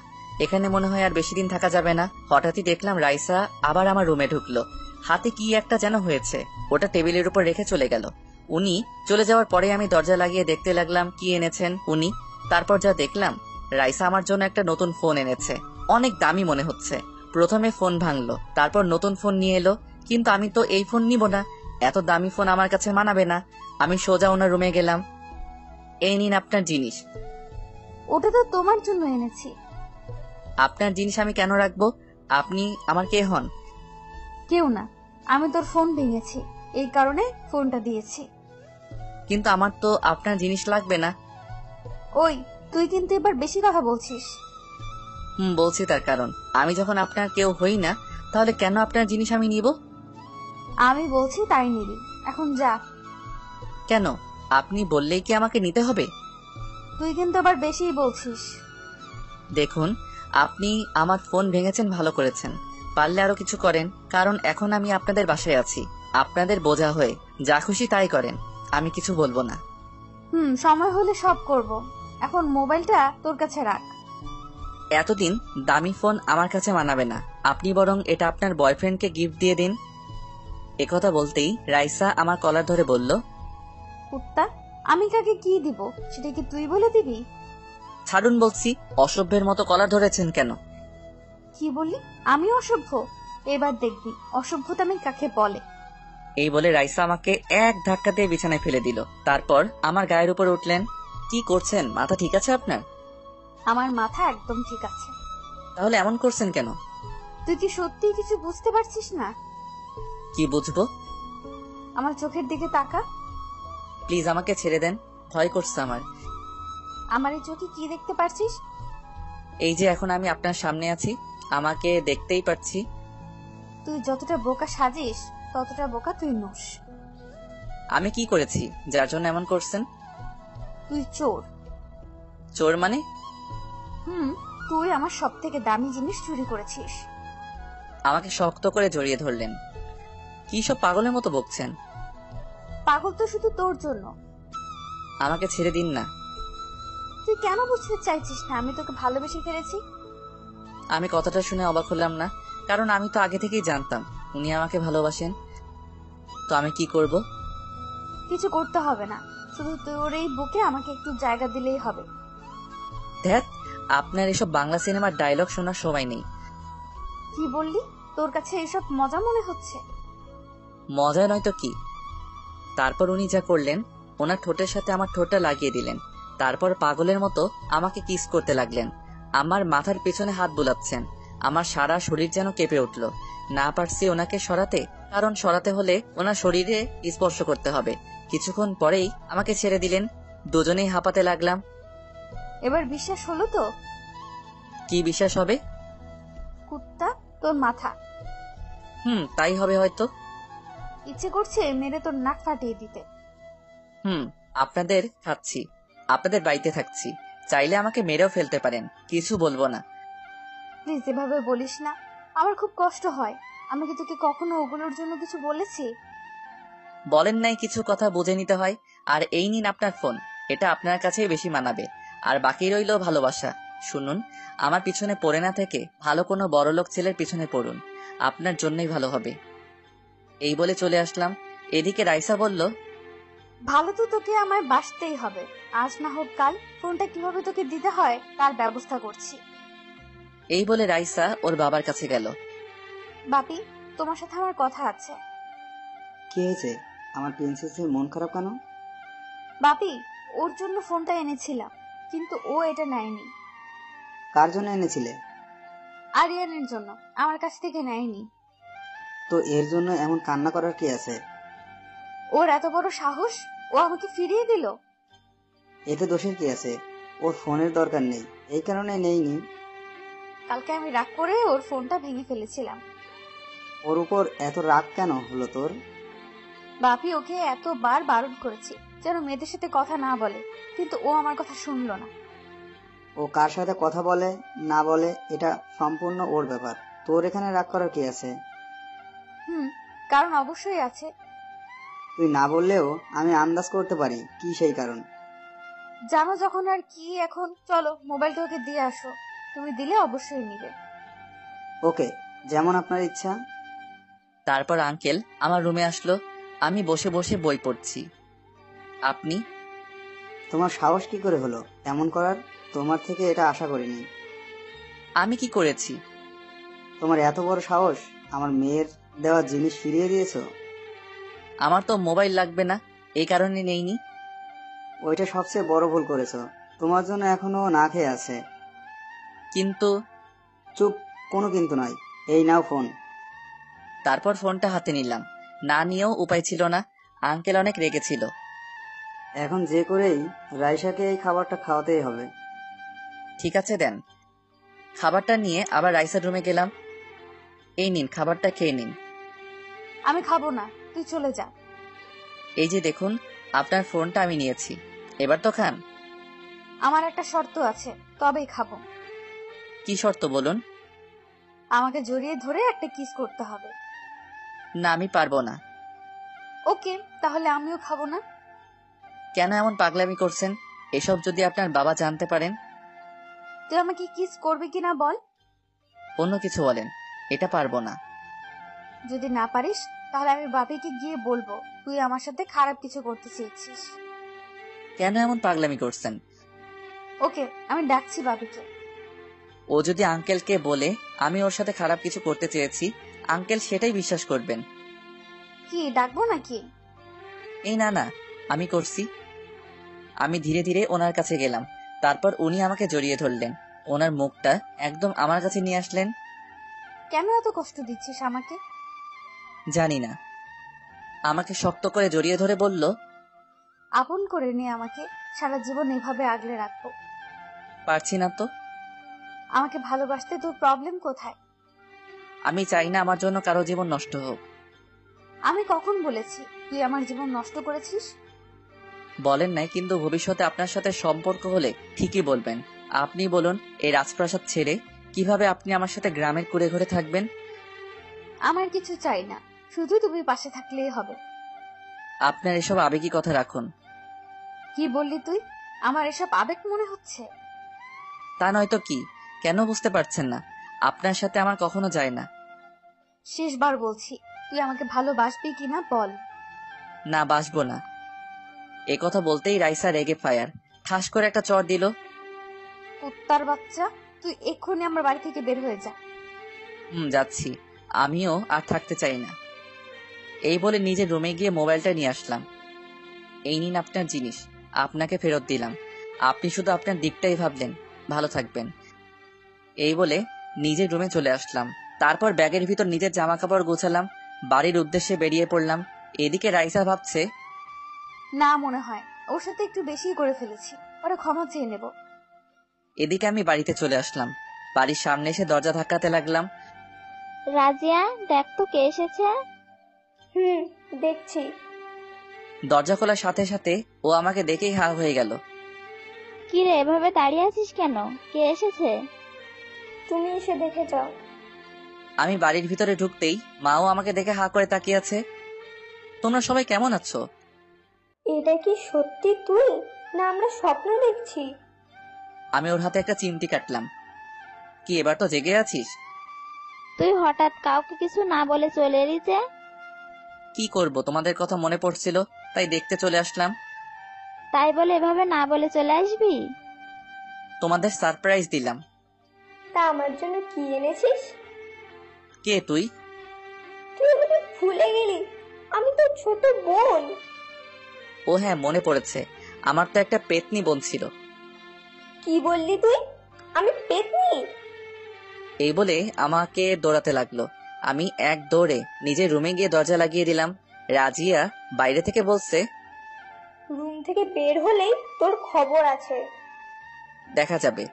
S1: এখানে মনে হয় আর বেশি দিন থাকা যাবে না। হঠাৎই দেখলাম রাইসা আবার আমার রুমে ঢুকলো। হাতে কি একটা যেন হয়েছে, ওটা টেবিলের উপর রেখে চলে গেল। উনি চলে যাওয়ার পরে আমি দরজা লাগিয়ে দেখতে লাগলাম কি এনেছেন উনি। তারপর যা দেখলাম, রাইসা আমার জন্য একটা নতুন ফোন এনেছে। অনেক দামি মনে হচ্ছে। প্রথমে ফোন ভাঙলো, তারপর নতুন ফোন নিয়ে এলো। কিন্তু আমি তো এই ফোন নিব না, এত দামি ফোন আমার কাছে মানাবে না। আমি সোজা ওনার রুমে গেলাম। এই নিন আপনার জিনিস।
S2: ওটা তো তোমার জন্য এনেছি।
S1: আপনার জিনিস আমি কেন রাখবো? আপনি আমার কে হন?
S2: কেউ না, আমি তোর ফোন ভেঙেছি, এই কারণে ফোনটা দিয়েছি।
S1: কিন্তু আমার তো আপনার জিনিস লাগবে না।
S2: ওই, তুই কিন্তু এবার বেশি কথা বলছিস।
S1: বলছি তার কারণ, আমি যখন আপনার কেউ হই না, তাহলে কেন আপনার জিনিস আমি নিব?
S2: আমি বলছি তাই নিবি, এখন যা।
S1: কেন? আপনি বললেই কি আমাকে নিতে হবে?
S2: তুই কিন্তু আবার বেশিই বলছিস।
S1: দেখুন, আপনি আমার ফোন ভেঙেছেন, ভালো করেছেন। পারলে আরো কিছু করেন, কারণ এখন আমি আপনাদের বাসায় আছি। আপনাদের বোঝা হয়ে যা খুশি তাই করেন, আমি কিছু বলবো না।
S2: সময় হলে সব করব। এখন মোবাইলটা তোর কাছে রাখ।
S1: এতদিন দামি ফোন আমার কাছে মানাবে না, আপনি বরং এটা আপনার বয়ফ্রেন্ডকে গিফট দিয়ে দিন। একথা বলতেই রাইসা আমার কলার ধরে বলল,
S2: কুত্তা, আমি কাকে কি দিব সেটা কি তুই বলে দিবি?
S1: ছাড়ুন বলছি। অসভ্যের মতো কলার ধরেছেন কেন?
S2: কি বললি? আমি অসভ্য? এবার দেখবি অসভ্যতা আমি কাকে বলে।
S1: এই বলে রাইসা আমাকে এক ধাক্কা দিয়ে বিছানায় ফেলে দিল। তারপর আমার গায়ের উপর উঠলেন। কি করছেন? মাথা ঠিক আছে আপনার?
S2: আমার মাথা একদম ঠিক আছে।
S1: তাহলে এমন করছেন কেন?
S2: তুই কি সত্যি কিছু বুঝতে পারছিস না?
S1: কি বুঝবো?
S2: আমার চোখের দিকে তাকা।
S1: প্লিজ আমাকে ছেড়ে দেন, ভয় করছে আমার।
S2: আমার এই চোখে কি দেখতে পারছিস?
S1: এই যে এখন আমি আপনার সামনে আছি, আমাকে দেখতেই পাচ্ছি।
S2: তুই যতটা বোকা সাজিস ততটা বোকা তুই নোস।
S1: আমি কি করেছি যার জন্য এমন করছেন?
S2: তুই চোর।
S1: চোর মানে?
S2: তুই আমার সব থেকে দামি জিনিস চুরি করেছিস।
S1: আমাকে শক্ত করে জড়িয়ে ধরলেন। কি সব পাগলের মতো বকছেন?
S2: পাগল তো শুধু তোর জন্য।
S1: আমাকে ছেড়ে দিন না।
S2: তুই কেন বুঝতে চাইছিস না আমি তোকে ভালোবেসে ফেলেছি?
S1: আমি কথাটা শুনে অবাক হলাম না, কারণ আমি তো আগে থেকেই জানতাম উনি আমাকে ভালোবাসেন। তো আমি কি করব?
S2: কিছু করতে হবে না, শুধু তোর এই বুকে আমাকে একটু জায়গা দিলেই হবে।
S1: ধ্যাত, আপনার এসব বাংলা সিনেমার ডায়লগ শোনার সময় নেই।
S2: কি বললি? তোর কাছে এসব মজা মনে হচ্ছে?
S1: মজা নয় তো কি। তারপর উনি যা করলেন, ওনার ঠোঁটের সাথে আমার ঠোঁটটা লাগিয়ে দিলেন। তারপর পাগলের মতো আমাকে কিস করতে লাগলেন। আমার মাথার পেছনে হাত বুলাচ্ছেন। আমার সারা শরীর যেন কেঁপে উঠল। না পারছি ওনাকে সরাতে, কারণ সরাতে হলে ওনার শরীরে স্পর্শ করতে হবে। কিছুক্ষণ পরেই আমাকে ছেড়ে দিলেন। দুজনেই হাঁপাতে লাগলাম।
S2: এবার বিশ্বাস হলো তো?
S1: কি বিশ্বাস হবে?
S2: কুত্তা, তোর মাথা।
S1: তাই হবে হয়তো।
S2: ইচ্ছে করছে মেরে তোর নাক ফাটিয়ে দিতে।
S1: আপনাদের খাচ্ছি, আপনাদের বাড়িতে থাকছি, চাইলে আমাকে মেরেও ফেলতে পারেন, কিছু বলবো না।
S2: প্লিজ এভাবে বলিস না, আমার খুব কষ্ট হয়। আমি কি তোকে কখনো ওগুলোর জন্য কিছু বলেছি?
S1: বলেন নাই কিছু কথা বুঝে নিতে হয়। আর এই নিন আপনার ফোন, এটা আপনার কাছেই বেশি মানাবে। আর বাকি রইল ভালোবাসা। শুনুন, আমার পিছনে পড়ে না থেকে ভালো কোনো বড়লোক ছেলের পিছনে পড়ুন, আপনার জন্যই ভালো হবে। এই বলে চলে আসলাম। এদিকে রাইসা বলল,
S2: ভালো তো তোকে আমায় বাসতেই হবে। আজ না হোক কাল ফোনটা কিভাবে তোকে দিতে হয় তার ব্যবস্থা করছি।
S1: এই বলে রাইসা ওর বাবার কাছে গেল।
S2: বাপি, তোমার সাথে আমার কথা আছে।
S4: কি হয়েছে? আমার প্রিন্সেসের মন খারাপ কেন?
S2: বাপি, ওর জন্য ফোনটা এনেছিলাম, কিন্তু ও এটা নেয়নি।
S4: কার জন্য এনেছিলে?
S2: আরিয়ানের জন্য, আমার কাছ থেকে নেয়নি।
S4: তো এর জন্য এমন কান্না করার কি আছে?
S2: ওর এত বড় সাহস, ও আমাকে ফিরিয়ে দিল।
S4: এতে দোষের কি আছে? ওর ফোনের দরকার নেই, এই কারণে নেইনি।
S2: কালকে আমি রাগ করে ওর ফোনটা ভেঙে ফেলেছিলাম।
S4: ওর উপর এত রাগ কেন হলো তোর?
S2: বাপি ওকে এতবার বারণ করেছি যেন মেয়েদের সাথে কথা না বলে, কিন্তু ও আমার কথা শুনলো না।
S4: ও কার সাথে কথা বলে না বলে এটা সম্পূর্ণ ওর ব্যাপার, তোর এখানে রাগ করার কি আছে?
S2: কারণ অবশ্যই আছে।
S4: তুই না বললেও আমি আন্দাজ করতে পারি কি সেই কারণ।
S2: জানো যখন আর কি। এখন চলো মোবাইলটা ওকে দিয়ে আসো, তুমি দিলে অবশ্যই নিবে।
S4: ওকে, যেমন আপনার ইচ্ছা।
S1: তারপর আঙ্কেল আমার রুমে আসলো। আমি বসে বসে বই পড়ছি। আপনি?
S4: তোমার সাহস কি করে হলো এমন করার? তোমার থেকে এটা আশা করিনি।
S1: আমি কি করেছি?
S4: তোমার এত বড় সাহস, আমার মেয়ের দেওয়া জিনিস ফিরিয়ে দিয়েছো।
S1: আমার তো মোবাইল লাগবে না, এই কারণে নেইনি।
S4: ওইটা সবচেয়ে বড় ভুল করেছো। তোমার জন্য এখনো না খেয়ে আছে।
S1: কিন্তু।
S4: চুপ, কোনো কিন্তু নয়। এই নাও ফোন।
S1: তারপর ফোনটা হাতে নিলাম। না নিয়েও উপায় ছিল না, আঙ্কেল অনেক রেগেছিল।
S4: এখন যে করেই রাইসাকে এই খাবারটা খাওয়াতেই হবে।
S1: ঠিক আছে দেন। খাবারটা নিয়ে আবার রাইসার রুমে গেলাম। এই নিন, খাবারটা খেয়ে নিন।
S2: আমি খাবো না, তুই চলে যা।
S1: এই যে দেখুন, আপনার ফোনটা আমি নিয়েছি, এবার তো খান।
S2: আমার একটা শর্ত আছে, তবেই খাবো।
S1: কি শর্ত বলুন?
S2: আমাকে জড়িয়ে ধরে একটা কিস করতে হবে।
S1: না, আমি পারবো না।
S2: ওকে, তাহলে আমিও খাবো না।
S1: কেন এমন পাগলামি করছেন? এসব যদি আপনার বাবা জানতে পারেন?
S2: তুই আমাকে কিস করবি কিনা বল।
S1: অন্য কিছু বলেন, এটা পারবো না।
S2: যদি না পারিস তাহলে আমি বাপিকে গিয়ে বলবো তুই আমার সাথে খারাপ কিছু করতে চেয়েছিস।
S1: কেন এমন পাগলামি করছেন?
S2: ওকে, আমি ডাকছি বাপিকে।
S1: ও যদি আঙ্কেলকে বলে আমি ওর সাথে খারাপ কিছু করতে চেয়েছি, আঙ্কেল সেটাই বিশ্বাস করবেন।
S2: কি ডাকবো নাকি?
S1: এই না না, আমি করছি। আমি ধীরে ধীরে ওনার কাছে গেলাম। তারপর উনি আমাকে জড়িয়ে ধরলেন, ওনার মুখটা একদম আমার কাছে নিয়ে আসলেন।
S2: কেন এত কষ্ট দিচ্ছিস আমাকে?
S1: জানি না। আমাকে শক্ত করে জড়িয়ে ধরে বলল,
S2: আপন করে নিয়ে আমাকে সারা জীবন এভাবে আগলে রাখবো।
S1: পারছি না তো।
S2: আমাকে ভালোবাসতে তোর প্রবলেম কোথায়?
S1: আমি চাই না আমার জন্য কারো জীবন নষ্ট হোক।
S2: আমি কখন বলেছি তুই আমার জীবন নষ্ট করেছিস?
S1: বলেন নাই, কিন্তু ভবিষ্যতে আপনার সাথে সম্পর্ক হলে ঠিকই বলবেন। আপনি বলুন, এই রাজপ্রাসাদ ছেড়ে কিভাবে আপনি আমার সাথে গ্রামের কুড়ে ঘরে থাকবেন?
S2: আমার কিছু চাই না, শুধু তুমি পাশে থাকলেই হবে।
S1: আপনার এসব আবেগী কথা রাখুন।
S2: কি বললি তুই? আমার এসব আবেগ মনে হচ্ছে?
S1: তা নয়তো কি? কেন বুঝতে পারছেন না? আপনার সাথে আমার কখনো যায় না।
S2: শেষবার বলছি, তুই আমাকে ভালোবাসবি কিনা বল।
S1: না, বাসবো না। এ কথা বলতেই রাইসা রেগে ফায়ার, ঠাস করে একটা চড় দিল।
S2: কুত্তার বাচ্চা, তুই এক্ষুনি আমার বাড়ি থেকে বের হয়ে যা।
S1: যাচ্ছি। আমিও আর থাকতে চাই না। এই বলে নিজের রুমে গিয়ে মোবাইলটা নিয়ে আসলাম। এই নিন আপনার জিনিস, আপনাকে ফেরত দিলাম। আপনি শুধু আপনার দিকটাই ভাবলেন। ভালো থাকবেন। এই বলে নিজের রুমে চলে আসলাম। তারপর ব্যাগের ভিতর নিজের জামা কাপড় গোছালাম, বাড়ির উদ্দেশ্যে বেরিয়ে পড়লাম। এদিকে রাইসা ভাবছে,
S2: না, মনে হয় ওর সাথে একটু বেশি করে ফেলেছি, ওরা ক্ষমা চেয়ে নেব।
S1: এদিকে আমি বাড়িতে চলে আসলাম। বাড়ির সামনে এসে দরজা ধাক্কাতে লাগলাম।
S6: রাজিয়া, দেখ তো কে এসেছে।
S8: দেখছি।
S1: দরজা খোলার সাথে সাথে ও আমাকে দেখেই হা হয়ে গেল।
S6: কি রে, এভাবে দাঁড়িয়ে আছিস কেন? কে এসেছে?
S8: তুমি এসে দেখে যাও।
S1: আমি বাড়ির ভিতরে ঢুকতেই মাও আমাকে দেখে হা করে তাকিয়ে আছে। তোমরা সবাই কেমন আছো?
S8: এটা কি সত্যি তুই, না আমরা স্বপ্ন দেখছি?
S1: আমি ওর হাতে একটা চিমটি কাটলাম। কি এবার তো জেগে আছিস?
S6: তুই হঠাৎ কাউকে কিছু না বলে চলে এলি যে?
S1: কি করব, তোমাদের কথা মনে পড়ছিল, তাই দেখতে চলে আসলাম।
S6: তাই বলে এভাবে না বলে চলে আসবি?
S1: তোমাদের সারপ্রাইজ দিলাম।
S8: তা আমার জন্য কি এনেছিস?
S1: কে তুই?
S8: তুই আমাকে ভুলে গেলি? আমি তো ছোট বোন।
S1: ও হ্যাঁ, মনে পড়েছে। আমার তো একটা পেতনি বোন ছিল।
S8: কি বললি তুই? আমি পেতনি?
S1: এই বলে আমাকে দৌড়াতে লাগলো। আমি এক দৌড়ে নিজের রুমে গিয়ে দরজা লাগিয়ে দিলাম। রাজিয়া বাইরে থেকে বলছে,
S8: রুম থেকে বের হলেই তোর খবর আছে।
S1: দেখা যাবে।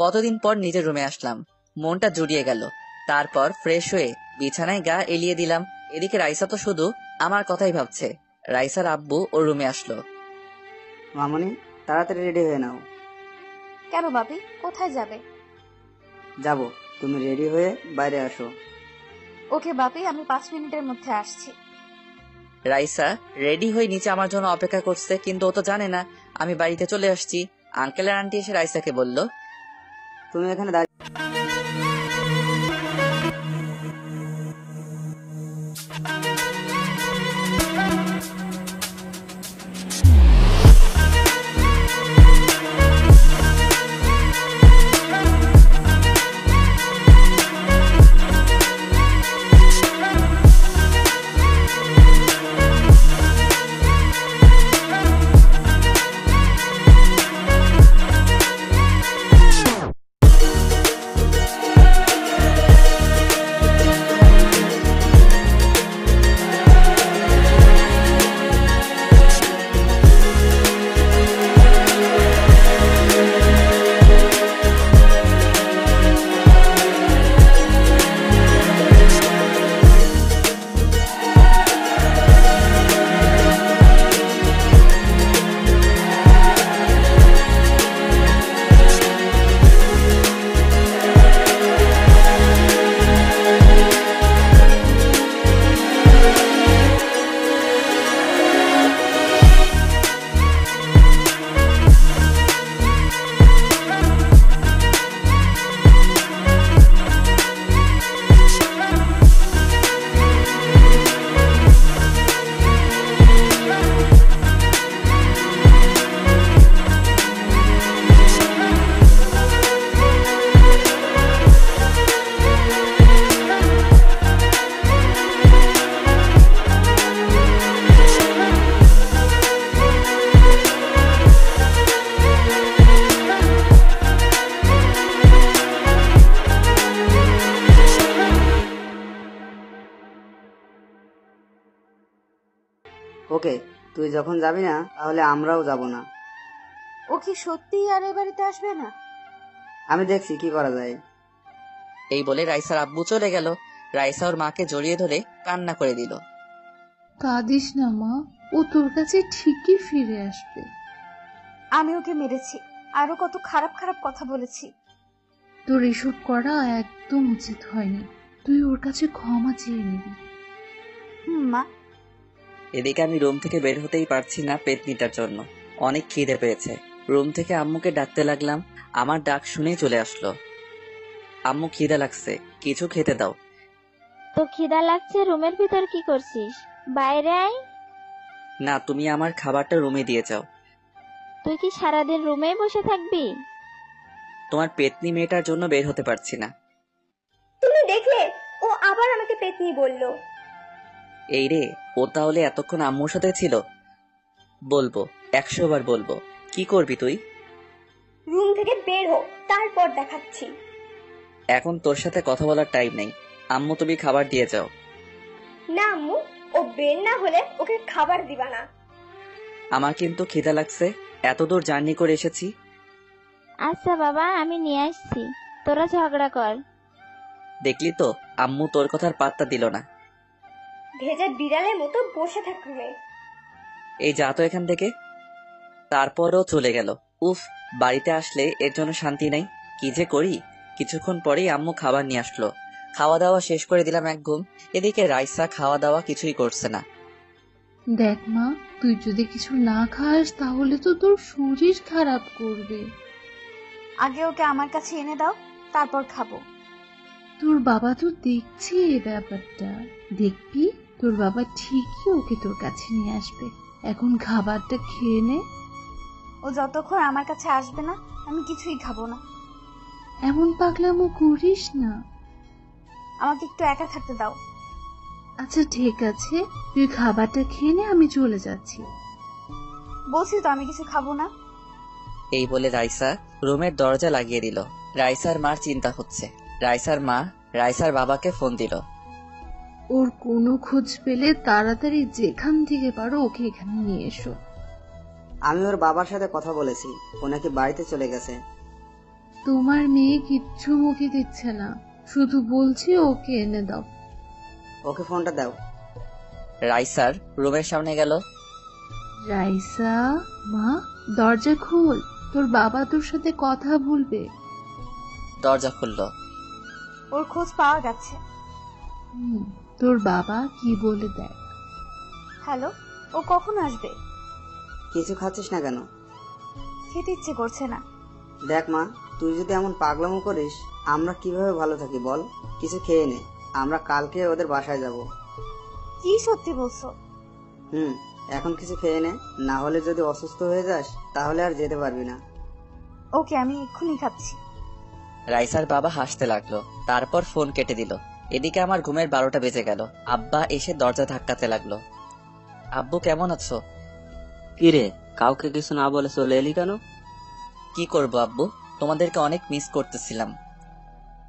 S1: কতদিন পর নিজের রুমে আসলাম, মনটা জুড়িয়ে গেল। তারপর ফ্রেশ হয়ে বিছানায় গা এলিয়ে দিলাম। এদিকে রাইসা তো শুধু আমার কথাই ভাবছে। রাইসার আব্বু ওর রুমে আসলো।
S4: মামনি, তাড়াতাড়ি রেডি হয়ে নাও।
S2: কেন বাবি, কোথায় যাবে?
S4: যাব, তুমি রেডি হয়ে বাইরে আসো।
S2: ওকে বাবি, আমি 5 মিনিটের মধ্যে আসছি।
S1: রাইসা রেডি হয়ে নিচে আমার জন্য অপেক্ষা করছে, কিন্তু ও তো জানে না আমি বাড়িতে চলে আসছি। আঙ্কেল আর আন্টি এসে রাইসাকে বলল,
S4: তুমি এখানে দাঁড়িয়ে ওকে, তুই যখন যাবি না তাহলে আমরাও যাব না।
S2: ও কি সত্যিই আর এ বাড়িতে আসবে না?
S4: আমি দেখছি কি করা যায়।
S1: এই বলে রাইসার আব্বু চলে গেল। রাইসা ওর মাকে জড়িয়ে ধরে কান্না করে দিল।
S5: কাঁদিস না মা, ও তোর কাছে ঠিকই ফিরে আসবে।
S2: আমি ওকে মেরেছি, আরো কত খারাপ খারাপ কথা বলেছি।
S5: তোর এসব করা একদম উচিত হয়নি। তুই ওর কাছে ক্ষমা চেয়ে নিবি।
S2: মা।
S1: এদিকে আমি রুম থেকে বের হতেই পারছি না পেতনিটার জন্য। অনেক খিদে পেয়েছে। রুম থেকে আম্মুকে ডাকতে লাগলাম। আমার ডাক শুনেই চলে আসলো। আম্মু খিদে লাগছে, কিছু খেতে দাও।
S6: তো খিদা লাগছে, রুমের ভিতর কি করছিস? বাইরে আয়।
S1: না, তুমি আমার খাবারটা রুমে দিয়ে যাও।
S6: তুই কি সারাদিন রুমেই বসে থাকবি?
S1: তোমার পেতনি মেয়েটার জন্য বের হতে পারছি না।
S8: তুমি দেখলে ও আবার আমাকে পেতনি বলল।
S1: এই রে, ও তাহলে এতক্ষণ আম্মুর সাথে ছিল? বলবো, 100 বার বলবো। কি করবি তুই?
S8: রুম থেকে বের হো, তারপর দেখাচ্ছি।
S1: এখন তোর সাথে কথা বলার টাইম নেই। আম্মু, তুমি খাবার দিয়ে যাও।
S8: না আম্মু, ও বের না হলে ওকে খাবার দিবা না।
S1: আমার কিন্তু খিদা লাগছে, এত দূর জার্নি করে এসেছি।
S6: আচ্ছা বাবা, আমি নিয়ে আসছি, তোরা ঝগড়া কর।
S1: দেখলি তো, আম্মু তোর কথার পাত্তা দিল না।
S8: ভেজা বিড়ালের মতো বসে থাক রুমে।
S1: এই যা তো এখান থেকে। তারপরও চলে গেল। উফ, বাড়িতে আসলে এর জন্য শান্তি নাই। কি যে করি। কিছুক্ষণ পরেই আম্মু খাবার নিয়ে আসলো। খাওয়া দাওয়া শেষ করে দিলাম এক ঘুম। এদিকে রাইসা খাওয়া দাওয়া কিছুই করছে না।
S5: দেখ মা, তুই যদি কিছু না খাস তাহলে তো তোর শরীর খারাপ করবে।
S2: আগে ওকে আমার কাছে এনে দাও, তারপর খাবো।
S5: তোর বাবা তো দেখছে এই ব্যাপারটা। দেখবি তোর বাবা ঠিকই ওকে তোর কাছে নিয়ে আসবে। এখন খাবারটা খেয়ে নে।
S2: ও যতক্ষণ আমার কাছে আসবে না, আমি কিছুই খাবো না।
S5: এমন পাগলামো করিস না।
S2: আমাকে একটু একা থাকতে দাও।
S5: আচ্ছা ঠিক আছে, তুই খাবারটা খেয়ে নে, আমি চলে যাচ্ছি।
S2: বলছি তো আমি কিছু খাবো না।
S1: এই বলে রাইসা রুমের দরজা লাগিয়ে দিল। রাইসার মার চিন্তা হচ্ছে। রাইসার মা রাইসার বাবাকে ফোন দিল।
S5: ওর কোনো খোঁজ পেলে তাড়াতাড়ি যেখান থেকে পারো ওকে এখানে নিয়ে এসো।
S4: আমি ওর বাবার সাথে কথা বলেছি, ও নাকি বাড়িতে চলে গেছে।
S5: তোমার মেয়ে কিচ্ছু মুখে দিচ্ছে না, শুধু বলছে ওকে এনে দাও।
S4: ওকে ফোনটা দাও।
S1: রাইসার রুমের সামনে গেল।
S5: রাইসা, মা দরজা খোল, তোর বাবা তোর সাথে কথা বলবে।
S1: দরজা খুলল।
S2: ওর খোঁজ পাওয়া গেছে।
S5: তোর বাবা কি বলে দেখ।
S2: হ্যালো, ও কখন আসবে?
S4: কিছু খাচ্ছিস না কেন?
S2: খেতে ইচ্ছে করছে না।
S4: দেখ মা, তুই যদি এমন পাগলামো করিস আমরা কিভাবে ভালো থাকি বল? কিছু খেয়ে নে, আমরা কালকে ওদের বাসায় যাব।
S2: কি সত্যি বলছো?
S4: এখন কিছু খেয়ে নে, না হলে যদি অসুস্থ হয়ে যাস তাহলে আর যেতে পারবি না।
S2: ওকে, আমি এক্ষুনি খাচ্ছি।
S1: রাইসার বাবা হাসতে লাগলো, তারপর ফোন কেটে দিল। এদিকে আমার ঘুমের 12টা বেজে গেল। আব্বা এসে দরজা ধাক্কাতে লাগলো। আব্বু, কেমন আছো?
S9: কিরে, কাউকে কিছু না বলে চলে এলি কেন?
S1: কি করব আব্বু, তোমাদেরকে অনেক মিস করতেছিলাম।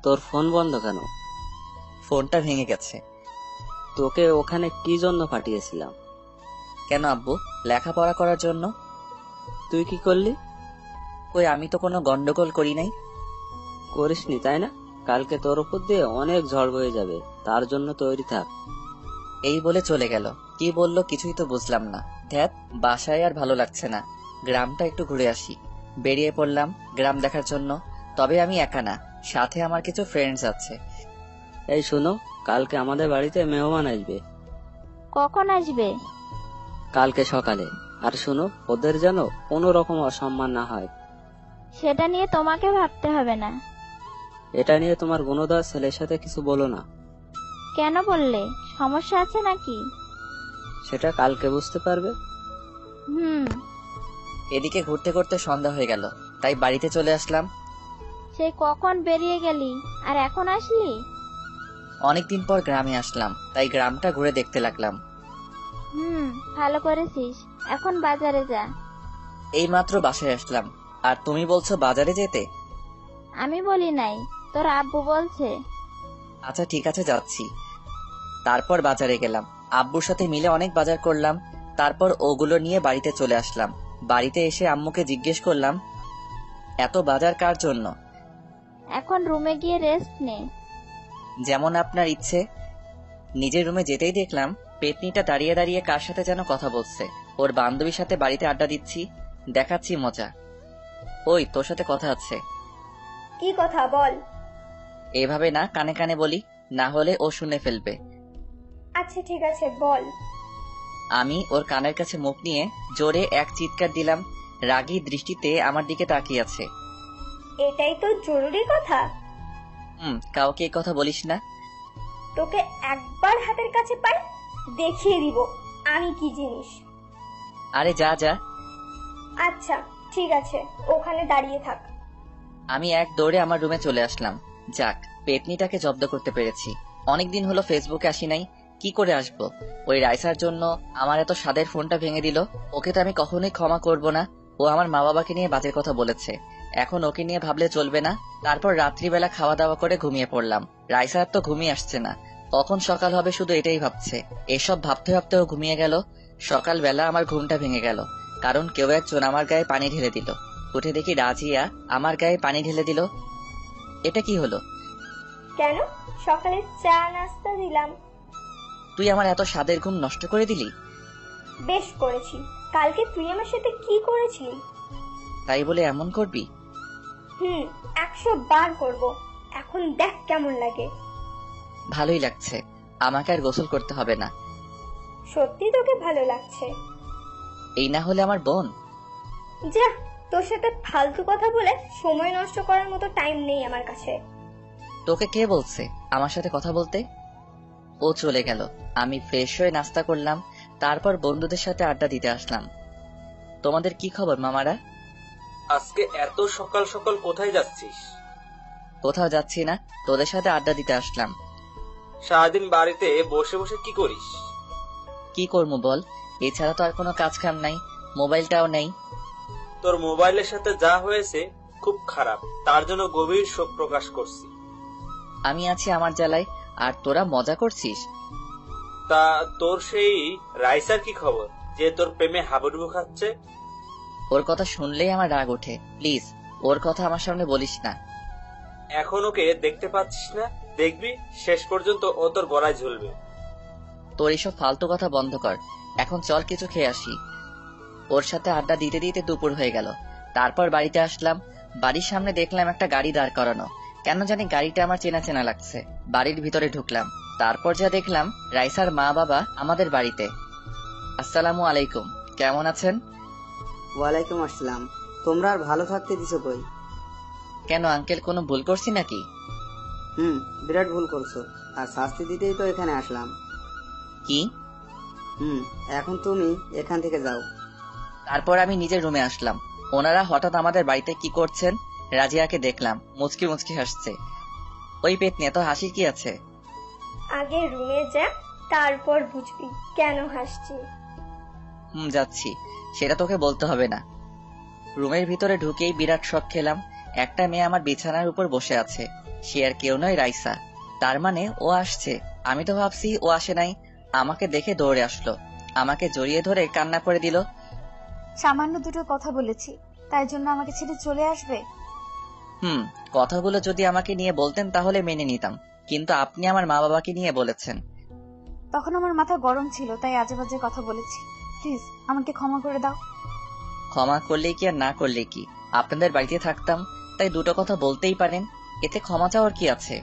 S9: তোর ফোন বন্ধ কেন?
S1: ফোনটা ভেঙে গেছে।
S9: তোকে ওখানে কি জন্য পাঠিয়েছিলাম?
S1: কেন আব্বু? লেখাপড়া করার জন্য।
S9: তুই কি করলি?
S1: কই, আমি তো কোনো গন্ডগোল করি নাই।
S9: করিসনি তাই না? কালকে তোর উপর দিয়ে অনেক ঝড় বয়ে যাবে, তার জন্য তৈরি থাক।
S1: এই বলে চলে গেল। কি বললো কিছুই তো বুঝলাম না। ধ্যাত, বাসায় আর ভালো লাগছে না, গ্রামটা একটু ঘুরে আসি। বেরিয়ে পড়লাম গ্রাম দেখার জন্য। তবে আমি একা না, সাথে আমার কিছু ফ্রেন্ডস আছে।
S9: এই শোনো, কালকে আমাদের বাড়িতে মেহমান আসবে।
S6: কখন আসবে?
S9: কালকে সকালে। আর শোনো, ওদের যেন কোনো রকম অসম্মান না হয়।
S6: সেটা নিয়ে তোমাকে ভাবতে হবে না।
S9: এটা নিয়ে তোমার গুণধর ছেলের সাথে কিছু বলো না।
S6: কেন বললে? সমস্যা আছে নাকি?
S9: সেটা কালকে বুঝতে পারবে।
S1: এদিকে ঘুরতে ঘুরতে সন্ধ্যা হয়ে গেল, তাই বাড়িতে চলে আসলাম।
S6: সেই কখন বেরিয়ে গেলি, আর এখন আসলি?
S1: অনেকদিন পর গ্রামে আসলাম, তাই গ্রামটা ঘুরে দেখতে লাগলাম।
S6: ভালো করেছিস। এখন বাজারে যা।
S1: এই মাত্র বাসায় আসলাম, আর তুমি বলছো বাজারে যেতে?
S6: আমি বলি নাই, তোর আব্বু বলছে।
S1: আচ্ছা ঠিক আছে, যাচ্ছি। তারপর বাজারে গেলাম। আব্বুর সাথে মিলে অনেক বাজার করলাম। তারপর ওগুলো নিয়ে বাড়িতে চলে আসলাম। বাড়িতে এসে আম্মুকে জিজ্ঞেস করলাম, এত বাজার কার জন্য?
S6: এখন রুমে গিয়ে রেস্ট নে।
S1: যেমন আপনার ইচ্ছে। নিজের রুমে যেতেই দেখলাম পেতনিটা দাঁড়িয়ে দাঁড়িয়ে কার সাথে যেন কথা বলছে। ওর বান্ধবীর সাথে বাড়িতে আড্ডা দিচ্ছি, দেখাচ্ছি মজা। ওই তোর সাথে কথা আছে।
S8: কি কথা বল?
S1: এভাবে না, কানে কানে বলি, না হলে ও শুনে ফেলবে।
S8: আচ্ছা ঠিক আছে বল।
S1: আমি ওর কানের কাছে মুখ নিয়ে জোরে এক চিৎকার দিলাম। রাগী দৃষ্টিতে আমার দিকে তাকিয়ে আছে।
S8: এটাই তো জরুরি কথা।
S1: কাউকে এই কথা বলিস না।
S8: তোকে একবার হাতের কাছে পাই, দেখিয়ে দিব আমি কি জিনিস।
S1: আরে যা যা।
S8: আচ্ছা ঠিক আছে, ওখানে দাঁড়িয়ে থাক।
S1: আমি এক দৌড়ে আমার রুমে চলে আসলাম। যাক, পেতনিটাকে জব্দ করতে পেরেছি। অনেকদিন হলো ফেসবুকে আসি নাই, কি করে আসবো? ওই রাইসার জন্য আমার এত স্বাদের ফোনটা ভেঙে দিল। ওকে তো আমি কখনোই ক্ষমা করব না। ও আমার মা বাবাকে নিয়ে বাজে কথা বলেছে, এখন ওকে নিয়ে ভাবলে চলবে না। তারপর রাত্রিবেলা খাওয়া দাওয়া করে ঘুমিয়ে পড়লাম। রাইসার তো ঘুমিয়ে আসছে না, কখন সকাল হবে শুধু এটাই ভাবছে। এসব ভাবতে ভাবতে ও ঘুমিয়ে গেল। সকালবেলা আমার ঘুমটা ভেঙে গেল, কারণ কেউ একজন আমার গায়ে পানি ঢেলে দিল। উঠে দেখি রাজিয়া আমার গায়ে পানি ঢেলে দিল। এটা কি হলো?
S8: কেন? সকালে চা নাস্তা দিলাম।
S1: তুই আমার এত স্বাদের ঘুম নষ্ট করে দিলি।
S8: বেশ করেছি। কালকে তুই আমার সাথে কি করেছিলি?
S1: তাই বলে এমন করবি?
S8: 100 বার করব। এখন দেখ কেমন লাগে।
S1: ভালোই লাগছে, আমাকে আর গোসল করতে হবে না।
S8: সত্যি তোকে ভালো লাগছে?
S1: এই না হলে আমার বোন।
S8: যা, তোর সাথে ফালতু কথা বলে সময় নষ্ট করার মতো টাইম নেই আমার কাছে।
S1: তোকে কে বলছে আমার সাথে কথা বলতে? ও চলে গেল। আমি ফ্রেশ হয়ে নাস্তা করলাম, তারপর বন্ধুদের সাথে আড্ডা দিতে আসলাম। তোমাদের কি খবর মামারা?
S3: আজকে এত সকাল সকাল কোথায় যাচ্ছিস?
S1: কোথাও যাচ্ছি না, তোদের সাথে আড্ডা দিতে আসলাম।
S3: সারাদিন বাড়িতে বসে বসে কি করিস?
S1: কি করবো বল, এছাড়া তো আর কোনো কাজ কাম নাই, মোবাইলটাও নেই।
S3: তোর মোবাইলের সাথে যা হয়েছে খুব খারাপ, তার জন্য গভীর শোক প্রকাশ করছি।
S1: আমি আছি আমার জ্বালায়, আর তোরা মজা করছিস।
S3: তা তোর সেই রাইসার কি খবর, যে তোর প্রেমে হাবুডুবু খাচ্ছে?
S1: ওর কথা শুনলেই আমার রাগ ওঠে। প্লিজ ওর কথা আমার সামনে বলিস না।
S3: এখন ওকে দেখতে পাচ্ছিস না? দেখবি শেষ পর্যন্ত ও তোর গলায় ঝুলবে।
S1: তোর এসব ফালতু কথা বন্ধ কর, এখন চল কিছু খেয়ে আসি। ওর সাথে আড্ডা দিতে দিতে দুপুর হয়ে গেল। তারপর বাড়িতে আসলাম। বাড়ির সামনে দেখলাম একটা গাড়ি দাঁড় করানো। কেন জানি গাড়িটা আমার চেনা চেনা লাগছে। বাড়ির ভিতরে ঢুকলাম, তারপর যা দেখলাম রাইসার মা বাবা আমাদের বাড়িতে। আসসালামু আলাইকুম, কেমন আছেন?
S4: ওয়ালাইকুম আসসালাম। তোমরা আর ভালো থাকতে দিছো কই?
S1: কেন আঙ্কেল, কোনো ভুল করছি নাকি?
S4: বিরাট ভুল করছো, আর শাস্তি দিতেই তো এখানে আসলাম।
S1: কি?
S4: এখন তুমি এখান থেকে যাও।
S1: তারপর আমি নিজের রুমে আসলাম। ওনারা হঠাৎ আমাদের বাড়িতে কি করছেন? রাজিয়াকে দেখলাম মুচকি মুচকি হাসছে। ওই পেতনি, এত হাসির কি আছে?
S8: আগে রুমে যা, তারপর বুঝবি কেন হাসছি।
S1: যাচ্ছি, সেটা তোকে বলতে হবে না। রুমের ভিতরে ঢুকেই বিরাট শক খেলাম। একটা মেয়ে আমার বিছানার উপর বসে আছে। সে আর কেউ নয়, রাইসা। তার মানে ও আসছে। আমি তো ভাবছি ও আসে নাই। আমাকে দেখে দৌড়ে আসলো, আমাকে জড়িয়ে ধরে কান্না করে দিল।
S2: সামান্য দুটো কথা বলেছি, তাই জন্য আমাকে ছেড়ে চলে আসবে?
S1: কথাগুলো যদি আমাকে নিয়ে বলতেন তাহলে মেনে নিতাম, কিন্তু আপনি আমার মা বাবাকে নিয়ে বলেছেন।
S2: তখন আমার মাথা গরম ছিল, তাই আজে বাজে কথা বলেছি। প্লিজ আমাকে ক্ষমা করে দাও।
S1: ক্ষমা করলেই কি আর না করলে কি? আপনাদের বাড়িতে থাকতাম, তাই দুটো কথা বলতেই পারেন, এতে ক্ষমা চাওয়ার কি আছে?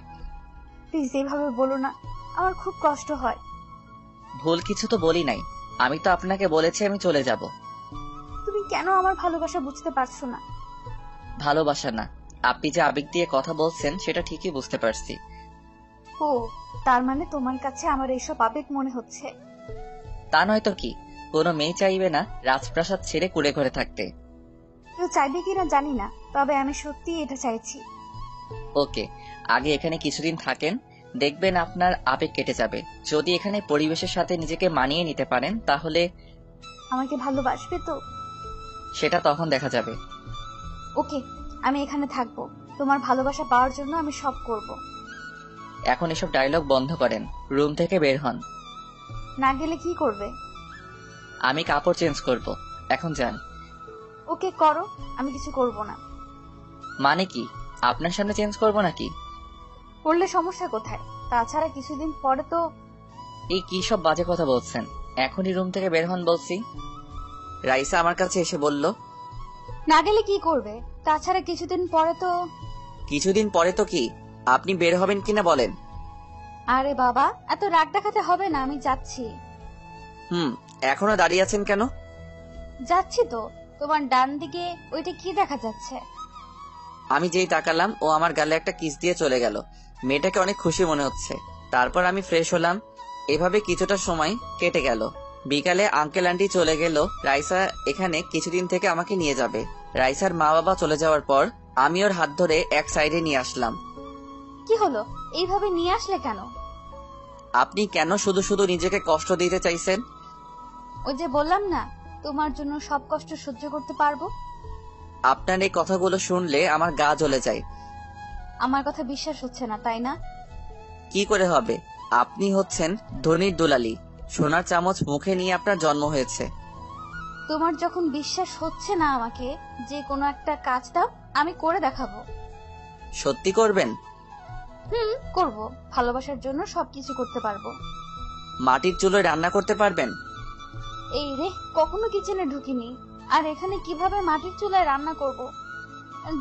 S2: প্লিজ এইভাবে বলো না, আমার খুব কষ্ট হয়।
S1: ভুল কিছু তো বলি নাই, আমি তো আপনাকে বলেছি আমি চলে যাব।
S2: তুমি কেন আমার ভালোবাসা বুঝতে পারছো না?
S1: ভালোবাসা না, আপনি যে আবেগ দিয়ে কথা বলছেন সেটা ঠিকই বুঝতে পারছি।
S2: ও, তার মানে তোমার কাছে আমার এইসব আবেগ মনে হচ্ছে?
S1: তা নয় তো কি, কোনো মেয়ে চাইবে না রাজপ্রাসাদ ছেড়ে কুড়ে ঘরে থাকতে।
S2: কেউ চাইবে কিনা জানি না, তবে আমি সত্যি এটা চাইছি।
S1: ওকে, আগে এখানে কিছুদিন থাকেন, দেখবেন আপনার আবেগ কেটে যাবে। যদি এখানে পরিবেশের সাথে নিজেকে মানিয়ে নিতে পারেন তাহলে।
S2: আমাকে ভালোবাসবে তো?
S1: সেটা তখন দেখা যাবে।
S2: ওকে, আমি এখানে থাকবো। তোমার ভালোবাসা পাওয়ার জন্য আমি সব করব।
S1: এখন এসব ডায়লগ বন্ধ করেন, রুম থেকে বের হন।
S2: না গেলে কি করবে?
S1: আমি কাপড় চেঞ্জ করব, এখন যান।
S2: ওকে করো, আমি কিছু করব না।
S1: মানে কি, আপনার সামনে চেঞ্জ করব নাকি?
S2: করলে সমস্যা কোথায়? তাছাড়া কিছুদিন পরে তো।
S1: এই কি সব বাজে কথা বলছেন? এখনই রুম থেকে বের হন বলছি। রাইসা আমার কাছে এসে বলল,
S2: না গেলে কি করবে? তাছাড়া কিছুদিন পরে তো।
S1: কিছুদিন পরে তো কি? আপনি বের হবেন কিনা বলেন।
S2: আরে বাবা, এত রাগ দেখাতে হবে না, আমি যাচ্ছি।
S1: এখনো দাঁড়িয়ে আছেন কেন?
S2: যাচ্ছি তো। তোমার ডান দিকে ওইটা কি দেখা যাচ্ছে?
S1: আমি যেই তাকালাম ও আমার গালে একটা কিস দিয়ে চলে গেল। মেয়েটাকে অনেক খুশি মনে হচ্ছে। তারপর আমি ফ্রেশ হলাম। এভাবে কিছুটা সময় কেটে গেল। বিকালে আঙ্কেল আন্টি চলে গেল। রাইসা এখানে কিছুদিন থেকে আমাকে নিয়ে যাবে। রাইসার মা বাবা চলে যাওয়ার পর আমি ওর হাত ধরে এক সাইডে নিয়ে আসলাম।
S2: কি হলো? এইভাবে নিয়ে আসলে কেন?
S1: আপনি কেন শুধু শুধু নিজেকে কষ্ট দিতে চাইছেন?
S2: ওই যে বললাম না, তোমার জন্য সব কষ্ট সহ্য করতে পারবো।
S1: আপনার এই কথাগুলো শুনলে আমার গা জ্বলে যায়।
S2: আমার কথা বিশ্বাস হচ্ছে না, তাই না?
S1: কি করে হবে? আপনি হচ্ছেন ধনির দুলালি। সোনার চামচ মুখে নিয়ে আপনার জন্ম হয়েছে।
S2: তোমার যখন বিশ্বাস হচ্ছে না আমাকে, যে কোনো একটা কাজ দাও, আমি করে দেখাবো।
S1: সত্যি করবেন?
S2: করব। ভালোবাসার জন্য সবকিছু করতে পারবো।
S1: মাটির চুলোয় রান্না করতে পারবেন?
S2: এই রে, কখনো কিচেনে ঢুকিনি, আর এখানে কিভাবে মাটির চুলায় রান্না করব?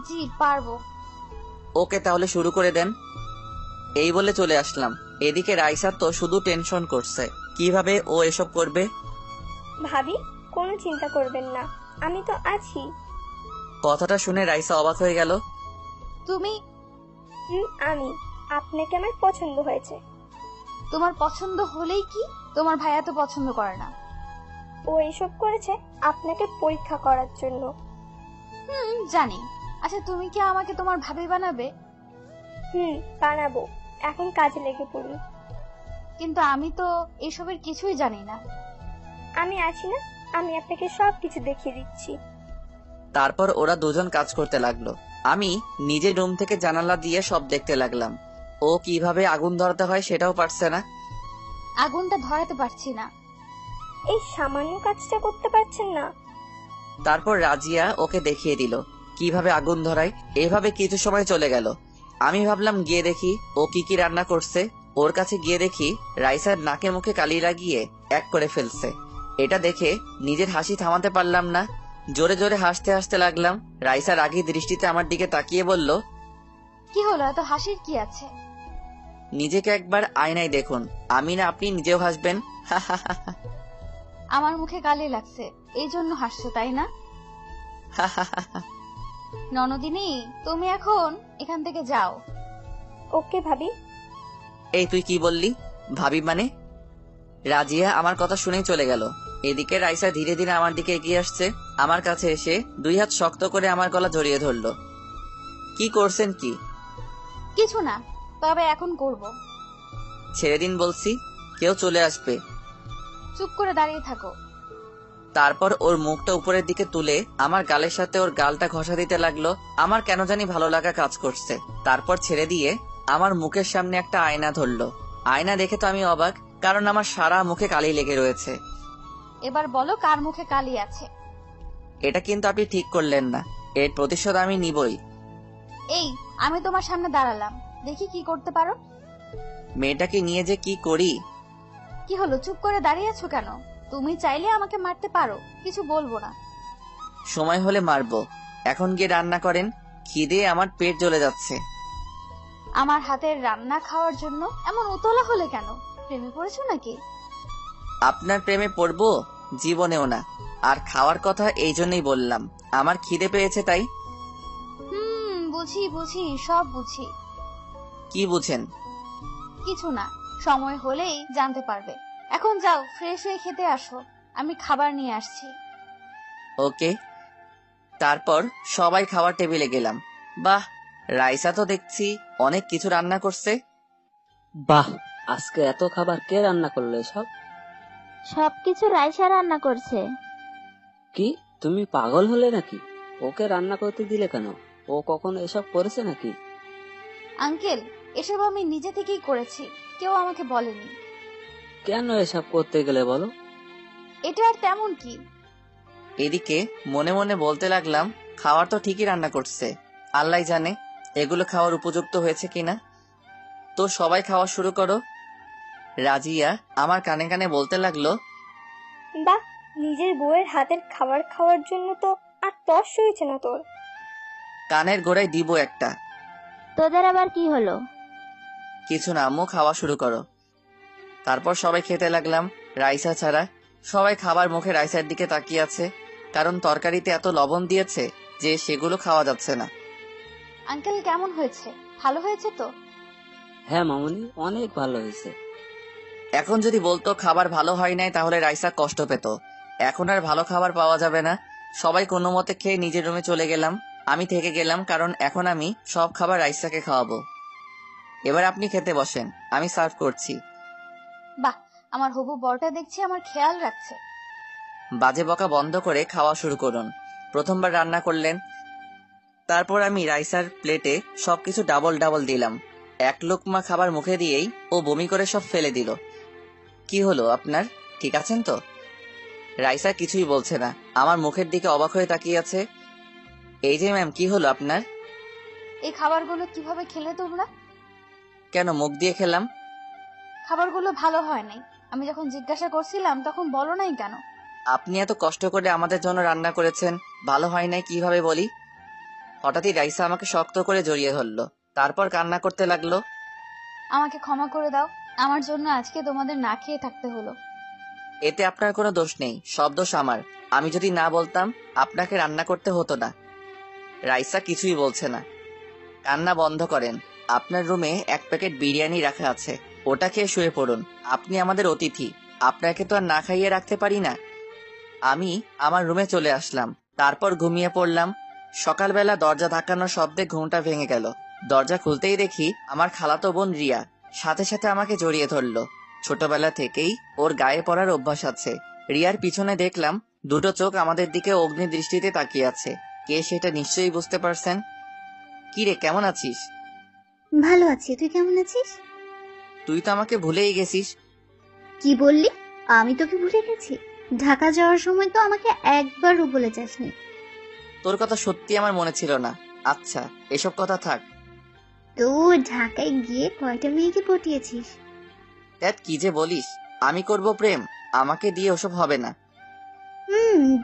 S2: জি পারবো।
S1: ওকে, তাহলে শুরু করে দেন। এই বলে চলে আসলাম। এদিকে রাইসা তো শুধু টেনশন করছে, কিভাবে ও এসব করবে।
S12: ভাবি, কোনো চিন্তা করবেন না, আমি তো আছি।
S1: কথাটা শুনে রাইসা অবাক হয়ে গেল।
S2: তুমি?
S12: আমি। আপনাকে আমার পছন্দ হয়েছে।
S2: তোমার পছন্দ হলেই কি? তোমার ভাইয়া তো পছন্দ করে না।
S12: ও এসব করেছে আপনাকে পরীক্ষা করার জন্য।
S2: জানি। আচ্ছা, তুমি কি আমাকে তোমার ভাবি বানাবে?
S12: বানাবো। এখন কাজে লেগে পড়ুন।
S2: কিন্তু আমি তো এসবের কিছুই জানি না।
S12: আমি আছি না, আমি আপনাকে সবকিছু দেখিয়ে দিচ্ছি।
S1: তারপর ওরা দুজন কাজ করতে লাগলো। আমি নিজে রুম থেকে জানালা দিয়ে সব দেখতে লাগলাম। ও কিভাবে আগুন ধরাতে হয় সেটাও পারছে না।
S2: আগুনটা ধরাতে পারছি না।
S12: এই সামান্য কাজটা করতে পারছেন না?
S1: তারপর রাজিয়া ওকে দেখিয়ে দিল কিভাবে আগুন ধরায়। এভাবে কিছু সময় চলে গেল। আমি ভাবলাম গিয়ে দেখি ও কি কি রান্না করছে। ওর কাছে গিয়ে দেখি রাইসার নাকে মুখে কালি লাগিয়ে এক করে ফেলছে। এটা দেখে নিজের হাসি থামাতে পারলাম না। জোরে জোরে হাসতে হাসতে লাগলাম। রাইসা রাগী দৃষ্টিতে আমার দিকে তাকিয়ে বলল,
S2: কি হলো? এত হাসির কি আছে?
S1: নিজেকে একবার আয়নায় দেখুন। আমি না আপনি নিজেও হাসবেন।
S2: আমার মুখে কালি লাগছে, এই জন্য হাসছো, তাই না? ননদিনী, তুমি এখন এখান থেকে যাও।
S12: ওকে ভাবি।
S1: এই তুই কি বললি? ভাবি মানে? রাজিয়া আমার কথা শুনেই চলে গেল। এদিকে রাইসা ধীরে ধীরে আমার দিকে এগিয়ে আসছে। আমার কাছে এসে দুই হাত শক্ত করে আমার গলা জড়িয়ে ধরলো। কি করছেন কি?
S2: কিছু না, তবে এখন করব।
S1: ছেড়ে দিন বলছি, কেউ চলে আসবে।
S2: চুপ করে দাঁড়িয়ে থাকো।
S1: তারপর ওর মুখটা উপরের দিকে তুলে আমার গালের সাথে ওর গালটা ঘষা দিতে লাগলো। আমার কেন জানি ভালো লাগা কাজ করছে। তারপর ছেড়ে দিয়ে আমার মুখের সামনে একটা আয়না ধরলো। আয়না দেখে তো আমি অবাক, কারণ আমার সারা মুখে কালি লেগে রয়েছে।
S2: এবার বলো, কার মুখে কালি আছে?
S1: এটা কিন্তু আপনি ঠিক করলেন না। এর প্রতিশোধ আমি নিবই।
S2: এই, আমি তোমার সামনে দাঁড়ালাম, দেখি কি করতে পারো।
S1: মেয়েটাকে নিয়ে যে কি করি।
S2: কি হলো, চুপ করে দাঁড়িয়ে আছো কেন? তুমি চাইলে আমাকে মারতে পারো, কিছু বলবো না।
S1: সময় হলে মারবো। এখন গিয়ে রান্না করেন, খিদে আমার পেট জ্বলে যাচ্ছে।
S2: আমার হাতের রান্না খাওয়ার জন্য এমন উতলা হলে কেন? প্রেমে পড়েছো নাকি?
S1: আপনার প্রেমে পড়বো? জীবনেও না। আর খাওয়ার কথা এই জন্যই বললাম, আমার খিদে পেয়েছে তাই।
S2: বুঝি বুঝি, সব বুঝি।
S1: কি বুঝেন?
S2: কিছু না, সময় হলেই জানতে পারবে। এখন যাও, ফ্রেশ হয়ে খেতে আসো, আমি খাবার নিয়ে আসছি।
S1: ওকে। তারপর সবাই খাওয়ার টেবিলে গেলাম। বাহ, রাইসা তো দেখছি অনেক কিছু রান্না করছে।
S9: বাহ, আজকে এত খাবার কে রান্না করলো এসব?
S6: সবকিছু রাইসা রান্না করছে।
S9: কি, তুমি পাগল হলে নাকি? ওকে রান্না করতে দিলে কেন? ও কখনো এসব করেছে নাকি?
S2: আঙ্কেল, এসব আমি নিজে থেকেই করেছি, কেউ আমাকে বলেনি।
S9: কেন এসব করতে গেলে বলো?
S2: এটা আর তেমন কি?
S1: এদিকে মনে মনে বলতে লাগলাম, খাবার তো ঠিকই রান্না করছে, আল্লাহ জানে এগুলো খাওয়ার উপযুক্ত হয়েছে কিনা। তো সবাই খাওয়া শুরু করো। রাজিয়া আমার কানে কানে বলতে লাগলো,
S12: বাহ, নিজের বউয়ের হাতের খাবার খাওয়ার জন্য তো আর তর্স হয়েছে না তোর।
S1: কানের গোড়ায় দিব একটা।
S6: তোদের আবার কি হলো?
S1: কিছু না আম্মু, খাওয়া শুরু করো। তারপর সবাই খেতে লাগলাম, রাইসা ছাড়া। সবাই খাবার মুখে রাইসার দিকে তাকিয়ে আছে, কারণ তরকারিতে এত লবণ দিয়েছে যে সেগুলো খাওয়া যাচ্ছে না।
S2: আঙ্কেল কেমন হয়েছে? ভালো হয়েছে তো?
S9: হ্যাঁ মামুনি, অনেক ভালো হয়েছে।
S1: এখন যদি বলতো খাবার ভালো হয় নাই তাহলে রাইসা কষ্ট পেত। এখন আর ভালো খাবার পাওয়া যাবে না। সবাই কোনো মতে খেয়ে নিজের রুমে চলে গেলাম। আমি থেকে গেলাম, কারণ এখন আমি সব খাবার রাইসাকে খাওয়াবো। এবার আপনি খেতে বসেন, আমি সার্ভ করছি।
S2: বাহ, আমার হবু বরটা দেখছি আমার খেয়াল রাখছে।
S1: বাজে বকা বন্ধ করে খাওয়া শুরু করুন। প্রথমবার রান্না করলেন, তারপর আমি রাইসার প্লেটে সবকিছু ডাবল ডাবল দিলাম। এক লোকমা খাবার মুখে দিয়েই ও বমি করে সব ফেলে দিল। কি হলো আপনার, ঠিক আছেন তো? রাইসা কিছুই বলছে না, আমার মুখের দিকে অবাক হয়ে তাকিয়ে আছে। এই যে ম্যাম, কি হলো আপনার?
S2: এই খাবারগুলো কিভাবে খেলে তোমরা?
S1: কেন মুখ দিয়ে খেলাম?
S2: খাবারগুলো ভালো হয় নাই। আমি যখন জিজ্ঞাসা করছিলাম তখন বলো নাই কেন?
S1: আপনি এত কষ্ট করে আমাদের জন্য রান্না করেছেন, ভালো হয় নাই কিভাবে বলি? হঠাৎই রাইসা আমাকে শক্ত করে জড়িয়ে ধরলো, তারপর কান্না করতে লাগলো।
S2: আমাকে ক্ষমা করে দাও, আমার জন্য আজকে তোমাদের না খেয়ে থাকতে হলো।
S1: এতে আপনার কোনো দোষ নেই, সব দোষ আমার। আমি যদি না বলতাম আপনাকে রান্না করতে হতো না। রাইসা কিছুই বলছে না। কান্না বন্ধ করেন। আপনার রুমে এক প্যাকেট বিরিয়ানি রাখা আছে, ওটা খেয়ে শুয়ে পড়ুন। আপনি আমাদের অতিথি, আপনাকে তো আর না খাইয়ে রাখতে পারি না। আমি আমার রুমে চলে আসলাম, তারপর ঘুমিয়ে পড়লাম। সকালবেলা দরজা ধাক্কানোর শব্দে ঘুমটা ভেঙে গেল। দরজা খুলতেই দেখি আমার খালাতো বোন রিয়া সাথে সাথে আমাকে জড়িয়ে ধরলো। ছোটবেলা থেকেই ওর গায়ে পড়ার অভ্যাস আছে। রিয়ার পিছনে দেখলাম দুটো চোখ আমাদের দিকে অগ্নি দৃষ্টিতে তাকিয়ে আছে। কে সেটা নিশ্চয়ই বুঝতে পারছেন। কি রে, কেমন আছিস?
S11: ভালো আছি, তুই কেমন আছিস?
S1: তুই তো আমাকে ভুলেই গেছিস।
S11: কি বললি? আমি তোকে ভুলে গেছি? ঢাকা যাওয়ার সময় তো আমাকে একবারও বলে যাসনি।
S1: তোর কথা সত্যি আমার মনে ছিল না। আচ্ছা, এসব কথা থাক।
S11: তো ঢাকায় গিয়ে কয়টা মেয়েকে পটিয়েছিস?
S1: দেখ কি যে বলিস, আমি করব প্রেম? আমাকে দিয়ে ওসব হবে না।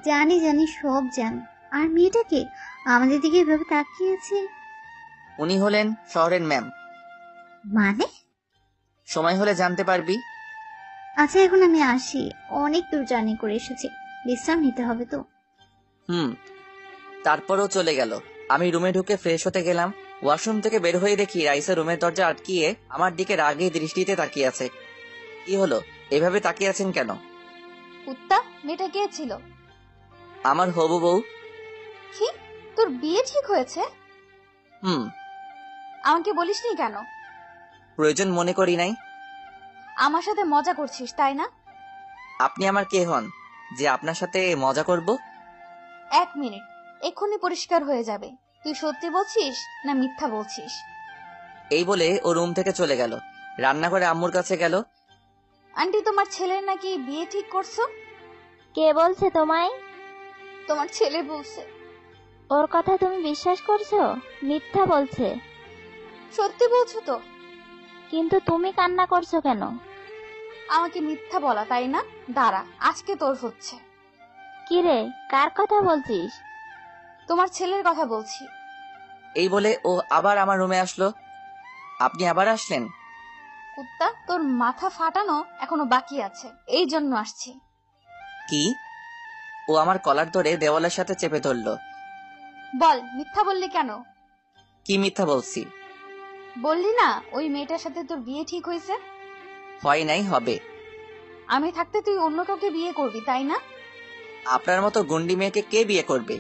S11: জানি জানি, সব জানি। আর মেয়েটাকে আমাদের দিকে এভাবে তাকিয়েছে?
S1: উনি হলেন শহরের ম্যাম।
S11: মানে?
S1: সময় হলে জানতে পারবি।
S11: আচ্ছা, এখন আমি আসি, অনেক দূর জার্নি করে এসেছি, বিশ্রাম নিতে হবে তো।
S1: তারপরও চলে গেল। আমি রুমে ঢুকে ফ্রেশ হতে গেলাম। ওয়াশরুম থেকে বের হয়ে দেখি রাইসা রুমের দরজা আটকিয়ে আমার দিকে রাগে দৃষ্টিতে তাকিয়ে আছে। কি হলো, এভাবে তাকিয়ে আছেন কেন?
S2: কুত্তা, মেয়েটা কে ছিল?
S1: আমার হবু বউ।
S2: কি, তোর বিয়ে ঠিক হয়েছে? আমাকে বলিসনি কেন?
S1: প্রয়োজন মনে করি নাই।
S2: আমার সাথে মজা করছিস তাই না?
S1: আপনি আমার কে হন যে আপনার সাথে মজা করব?
S2: 1 মিনিট, এক্ষুনি পরিষ্কার হয়ে যাবে তুই সত্যি বলছিস না মিথ্যা বলছিস।
S1: এই বলে ও রুম থেকে চলে গেল। রান্নাঘরে আম্মুর কাছে গেল।
S2: আন্টি, তোমার ছেলের নাকি বিয়ে ঠিক করছো?
S6: কে বলছে তোমায়?
S2: তোমার ছেলে বলছে।
S6: ওর কথা তুমি বিশ্বাস করছো? মিথ্যা বলছে।
S2: সত্যি বলছো তো?
S6: কিন্তু তুমি কান্না করছো কেন?
S2: আমাকে মিথ্যা বলা তাই না? দাঁড়া, আজকে তোর হচ্ছে।
S6: কিরে, কার কথা বলছিস?
S2: তোমার ছেলের কথা বলছি।
S1: এই বলে ও আবার আমার রুমে আসলো। আপনি আবার আসলেন?
S2: কুত্তা, তোর মাথা ফাটানো এখনো বাকি আছে, এই জন্য আসছি।
S1: কি? ও আমার কলার ধরে দেওয়ালের সাথে চেপে ধরলো।
S2: বল, মিথ্যা বললি কেন?
S1: কি মিথ্যা বলছি?
S2: বললি না ওই মেয়েটার সাথে তোর বিয়ে ঠিক হয়েছে।
S1: হয় নাই, হবে।
S2: আমি থাকতে তুই অন্য কাউকে বিয়ে করবি তাই না?
S1: আপনার মতো গুন্ডি মেয়েকে কে বিয়ে করবে?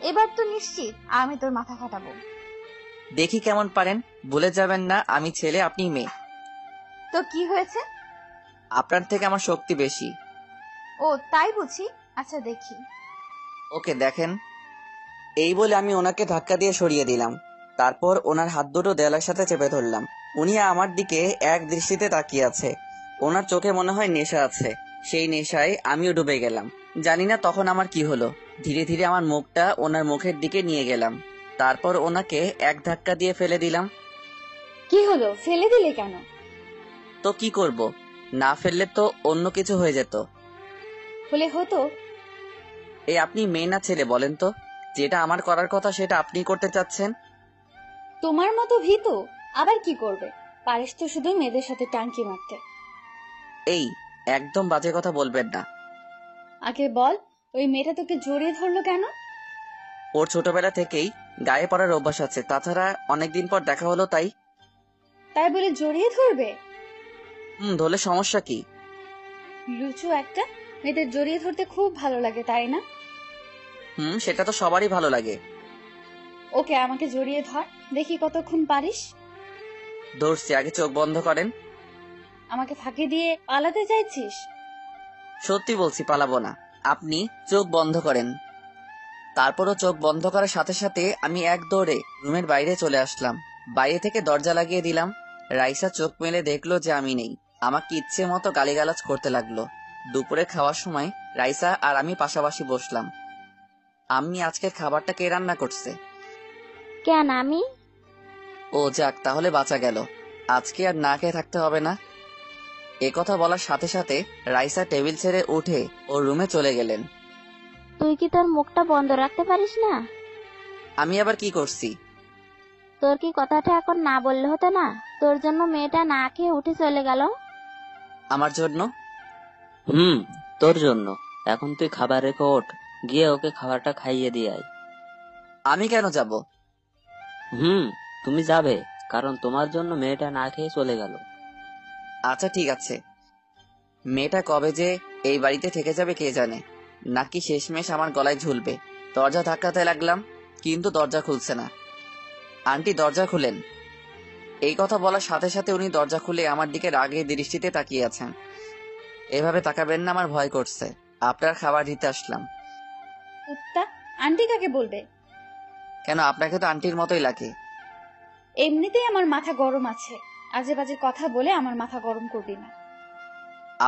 S2: এবার তো নিশ্চিত আমি তোর মাথা ফাটাবো।
S1: দেখি কেমন পারেন। ভুলে যাবেন না আমি ছেলে, আপনি মেয়ে।
S2: তো কি হয়েছে?
S1: আপনার থেকে আমার শক্তি বেশি।
S2: ও তাই বুঝি? আচ্ছা দেখি।
S1: ওকে দেখেন। এই বলে আমি ওনাকে ধাক্কা দিয়ে সরিয়ে দিলাম। তারপর ওনার হাত দুটো দেওয়ালের সাথে চেপে ধরলাম। উনি আমার দিকে এক দৃষ্টিতে তাকিয়ে আছে। ওনার চোখে মনে হয় নেশা আছে। সেই নেশায় আমিও ডুবে গেলাম। জানি না তখন আমার কি হলো, ধীরে ধীরে আমার মুখটা ওনার মুখের দিকে নিয়ে গেলাম। তারপর ওনাকে এক ধাক্কা দিয়ে ফেলে দিলাম।
S2: কি হলো, ফেলে দিলে কেন?
S1: তো কি করব, না ফেললে তো অন্য কিছু হয়ে যেত।
S2: হলে হতো।
S1: এই আপনি মেয়ে না ছেলে বলেন তো? যেটা আমার করার কথা সেটা আপনি করতে চাচ্ছেন।
S2: তোমার মতো ভীতু আবার কি করবে? পারিস তো শুধু মেয়েদের সাথে টাঙ্কি মারতে।
S1: এই একদম বাজে কথা বলবেন না।
S2: আগে বল, ওই মেয়েটা তোকে জড়িয়ে ধরলো কেন?
S1: ওর ছোটবেলা থেকেই গায়ে পড়ার অভ্যাস আছে, তাছাড়া অনেকদিন পর দেখা হলো তাই।
S2: তাই বলে জড়িয়ে ধরবে?
S1: ধরলে সমস্যা কি?
S2: লুচু একটা, মেয়েদের জড়িয়ে ধরতে খুব ভালো লাগে তাই না?
S1: সেটা তো সবারই ভালো লাগে।
S2: ওকে আমাকে জড়িয়ে ধর, দেখি কতক্ষণ পারিস।
S1: ধরছি, আগে চোখ বন্ধ করেন।
S2: আমাকে ফাঁকি দিয়ে পালাতে চাইছিস?
S1: সত্যি বলছি, পালাবো না। আপনি চোখ বন্ধ করেন। তারপরও চোখ বন্ধ করার সাথে সাথে আমি এক দৌড়ে রুমের বাইরে চলে আসলাম। বাইরে থেকে দরজা লাগিয়ে দিলাম। রাইসা চোখ মেলে দেখলো যে আমি নেই। আমাকে ইচ্ছে মতো গালিগালাজ করতে লাগলো। দুপুরে খাওয়ার সময় রাইসা আর আমি পাশাপাশি বসলাম। আম্মি আজকের খাবারটা কে রান্না করছে?
S6: কেন আমি?
S1: ও যাক, তাহলে বাঁচা গেল। আজকে আর না খেয়ে থাকতে হবে না। এ কথা বলার সাথে সাথে রাইসা টেবিল ছেড়ে উঠে ওর রুমে চলে গেলেন।
S6: তুই কি তোর মুখটা বন্ধ রাখতে পারিস না?
S1: আমি আবার কি করছি?
S6: তোর কি কথাটা এখন না বললে হতো না? তোর জন্য মেয়েটা না খেয়ে উঠে চলে গেল।
S1: আমার জন্য?
S9: তোর জন্য। এখন তুই খাবার রেখে ওঠ, গিয়ে ওকে খাবারটা খাইয়ে দিয়ে আয়।
S1: আমি কেন যাব?
S9: তুমি যাবে, কারণ তোমার জন্য মেয়েটা না খেয়ে চলে গেল।
S1: আচ্ছা ঠিক আছে। মেয়েটা কবে যে এই বাড়িতে থেকে যাবে কে জানে, নাকি শেষমেশ আমার গলায় ঝুলবে। দরজা ধাক্কাতে লাগলাম, কিন্তু দরজা খুলছে না। আন্টি দরজা খুলেন। এই কথা বলার সাথে সাথে উনি দরজা খুলে আমার দিকে রাগে দৃষ্টিতে তাকিয়ে আছেন। এভাবে তাকাবেন না, আমার ভয় করছে। আপনার খাবার দিতে আসলাম।
S2: কুত্তা, আন্টি কাকে বলবে?
S1: কেন, আপনাকে তো আন্টির মতোই লাগে।
S2: এমনিতেই আমার মাথা গরম আছে, আজে বাজে কথা বলে আমার মাথা গরম করবি না।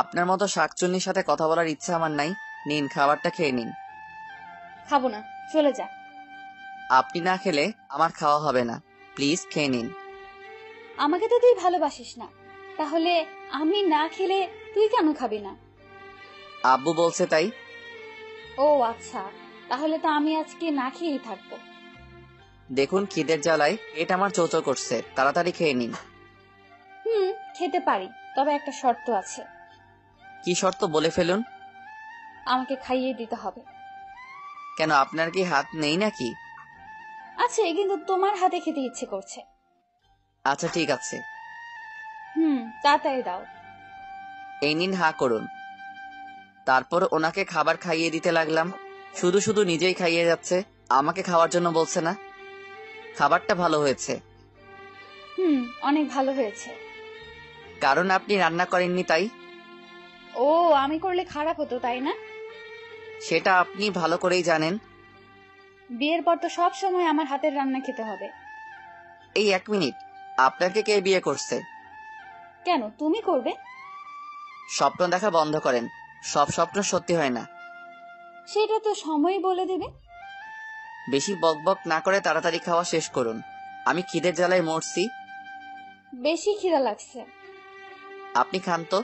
S1: আপনার মতো শাকচুন্নির সাথে কথা বলার ইচ্ছা আমার নাই। নিন, খাবারটা খেয়ে নিন।
S2: খাবো না, চলে যা।
S1: আপনি না খেলে আমার খাওয়া হবে না। প্লিজ খেয়ে নিন।
S2: আমাকে তো তুই ভালোবাসিস না, তাহলে আমি না খেলে তুই কেন খাবি না?
S1: আব্বু বলছে তাই।
S2: ও আচ্ছা, তাহলে তো আমি আজকে না খেয়েই থাকবো।
S1: দেখুন, খিদের জ্বালায় এটা আমার চোচো করছে, তাড়াতাড়ি খেয়ে নিন।
S2: খেতে পারি, তবে একটা শর্ত আছে।
S1: কি শর্ত, বলে ফেলুন।
S2: আমাকে খাইয়ে দিতে হবে।
S1: কেন, আপনার কি হাত নেই নাকি?
S2: আছে, কিন্তু তোমার হাতে খেতে ইচ্ছে করছে।
S1: আচ্ছা ঠিক আছে।
S2: তাড়াতাড়ি দাও।
S1: এই নিন, হা করুন। তারপর ওনাকে খাবার খাইয়ে দিতে লাগলাম। শুধু শুধু নিজেই খাইয়ে যাচ্ছে, আমাকে খাওয়ার জন্য বলছে না। খাবারটা ভালো হয়েছে।
S2: অনেক ভালো হয়েছে।
S1: কারণ আপনি রান্না করেননি তাই।
S2: ও, আমি করলে খারাপ হতো তাই না?
S1: সেটা আপনি ভালো করেই জানেন।
S2: বিয়ের পর তো সব সময় আমার হাতের রান্না খেতে হবে।
S1: এই এক মিনিট, আপনাকে কে বিয়ে করছে?
S2: কেন, তুমি করবে?
S1: স্বপ্ন দেখা বন্ধ করেন, সব স্বপ্ন সত্যি হয় না।
S2: সেটা তো সময় বলে দেবে।
S1: বেশি বকবক না করে তাড়াতাড়ি খাওয়া শেষ করুন। আমি খিদের জ্বালায় মরছি।
S2: বেশি খিদা লাগছে।
S1: আপনি খান তো।